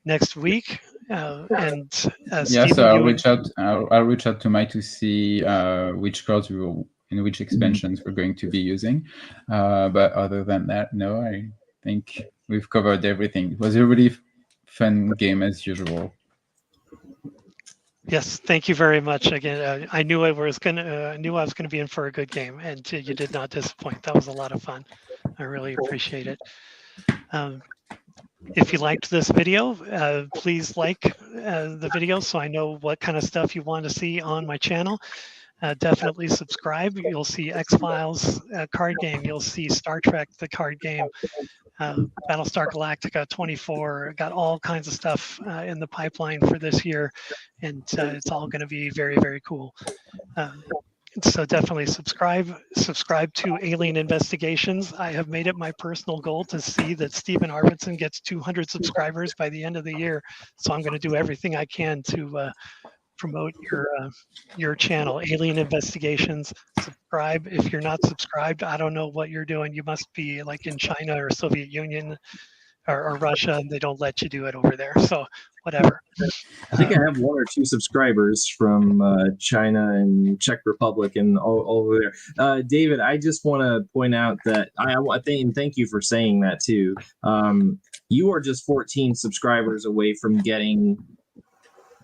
next week. And Stephen, so I'll reach out to Mike to see which cards we will. In which expansions we're going to be using. But other than that, no, I think we've covered everything. It was a really fun game as usual. Yes, thank you very much. Again, I knew I was going to be in for a good game, and you did not disappoint. That was a lot of fun. I really appreciate it. If you liked this video, please like the video so I know what kind of stuff you want to see on my channel. Definitely subscribe. You'll see X-Files card game. You'll see Star Trek, the card game, Battlestar Galactica 24. Got all kinds of stuff in the pipeline for this year, and it's all going to be very, very cool. So definitely subscribe to Alien Investigations. I have made it my personal goal to see that Stephen Arvidsson gets 200 subscribers by the end of the year. So I'm going to do everything I can to promote your channel, Alien Investigations. Subscribe. If you're not subscribed, I don't know what you're doing. You must be like in China or Soviet Union or Russia, and they don't let you do it over there. So whatever. I think I have 1 or 2 subscribers from China and Czech Republic and all over there. David, I just want to point out that I think, and thank you for saying that too. You are just 14 subscribers away from getting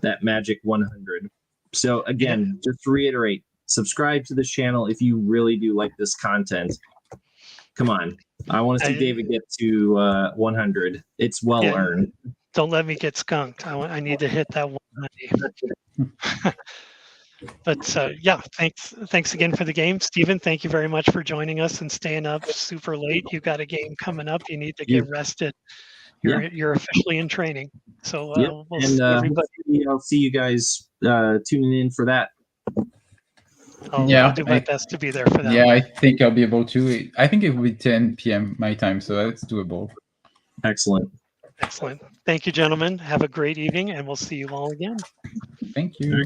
that magic 100. So again, just to reiterate, subscribe to this channel if you really do like this content. Come on. I want to see David get to 100. It's well earned. Don't let me get skunked. I need to hit that 190. But yeah, thanks again for the game. Stephen, thank you very much for joining us and staying up super late. You got a game coming up. You need to get rested. You're officially in training. So we'll see everybody. I'll see you guys tuning in for that. I'll do my best to be there for that. Yeah, I think I'll be able to. I think it will be 10 p.m. my time, so that's doable. Excellent. Thank you, gentlemen. Have a great evening, and we'll see you all again. Thank you.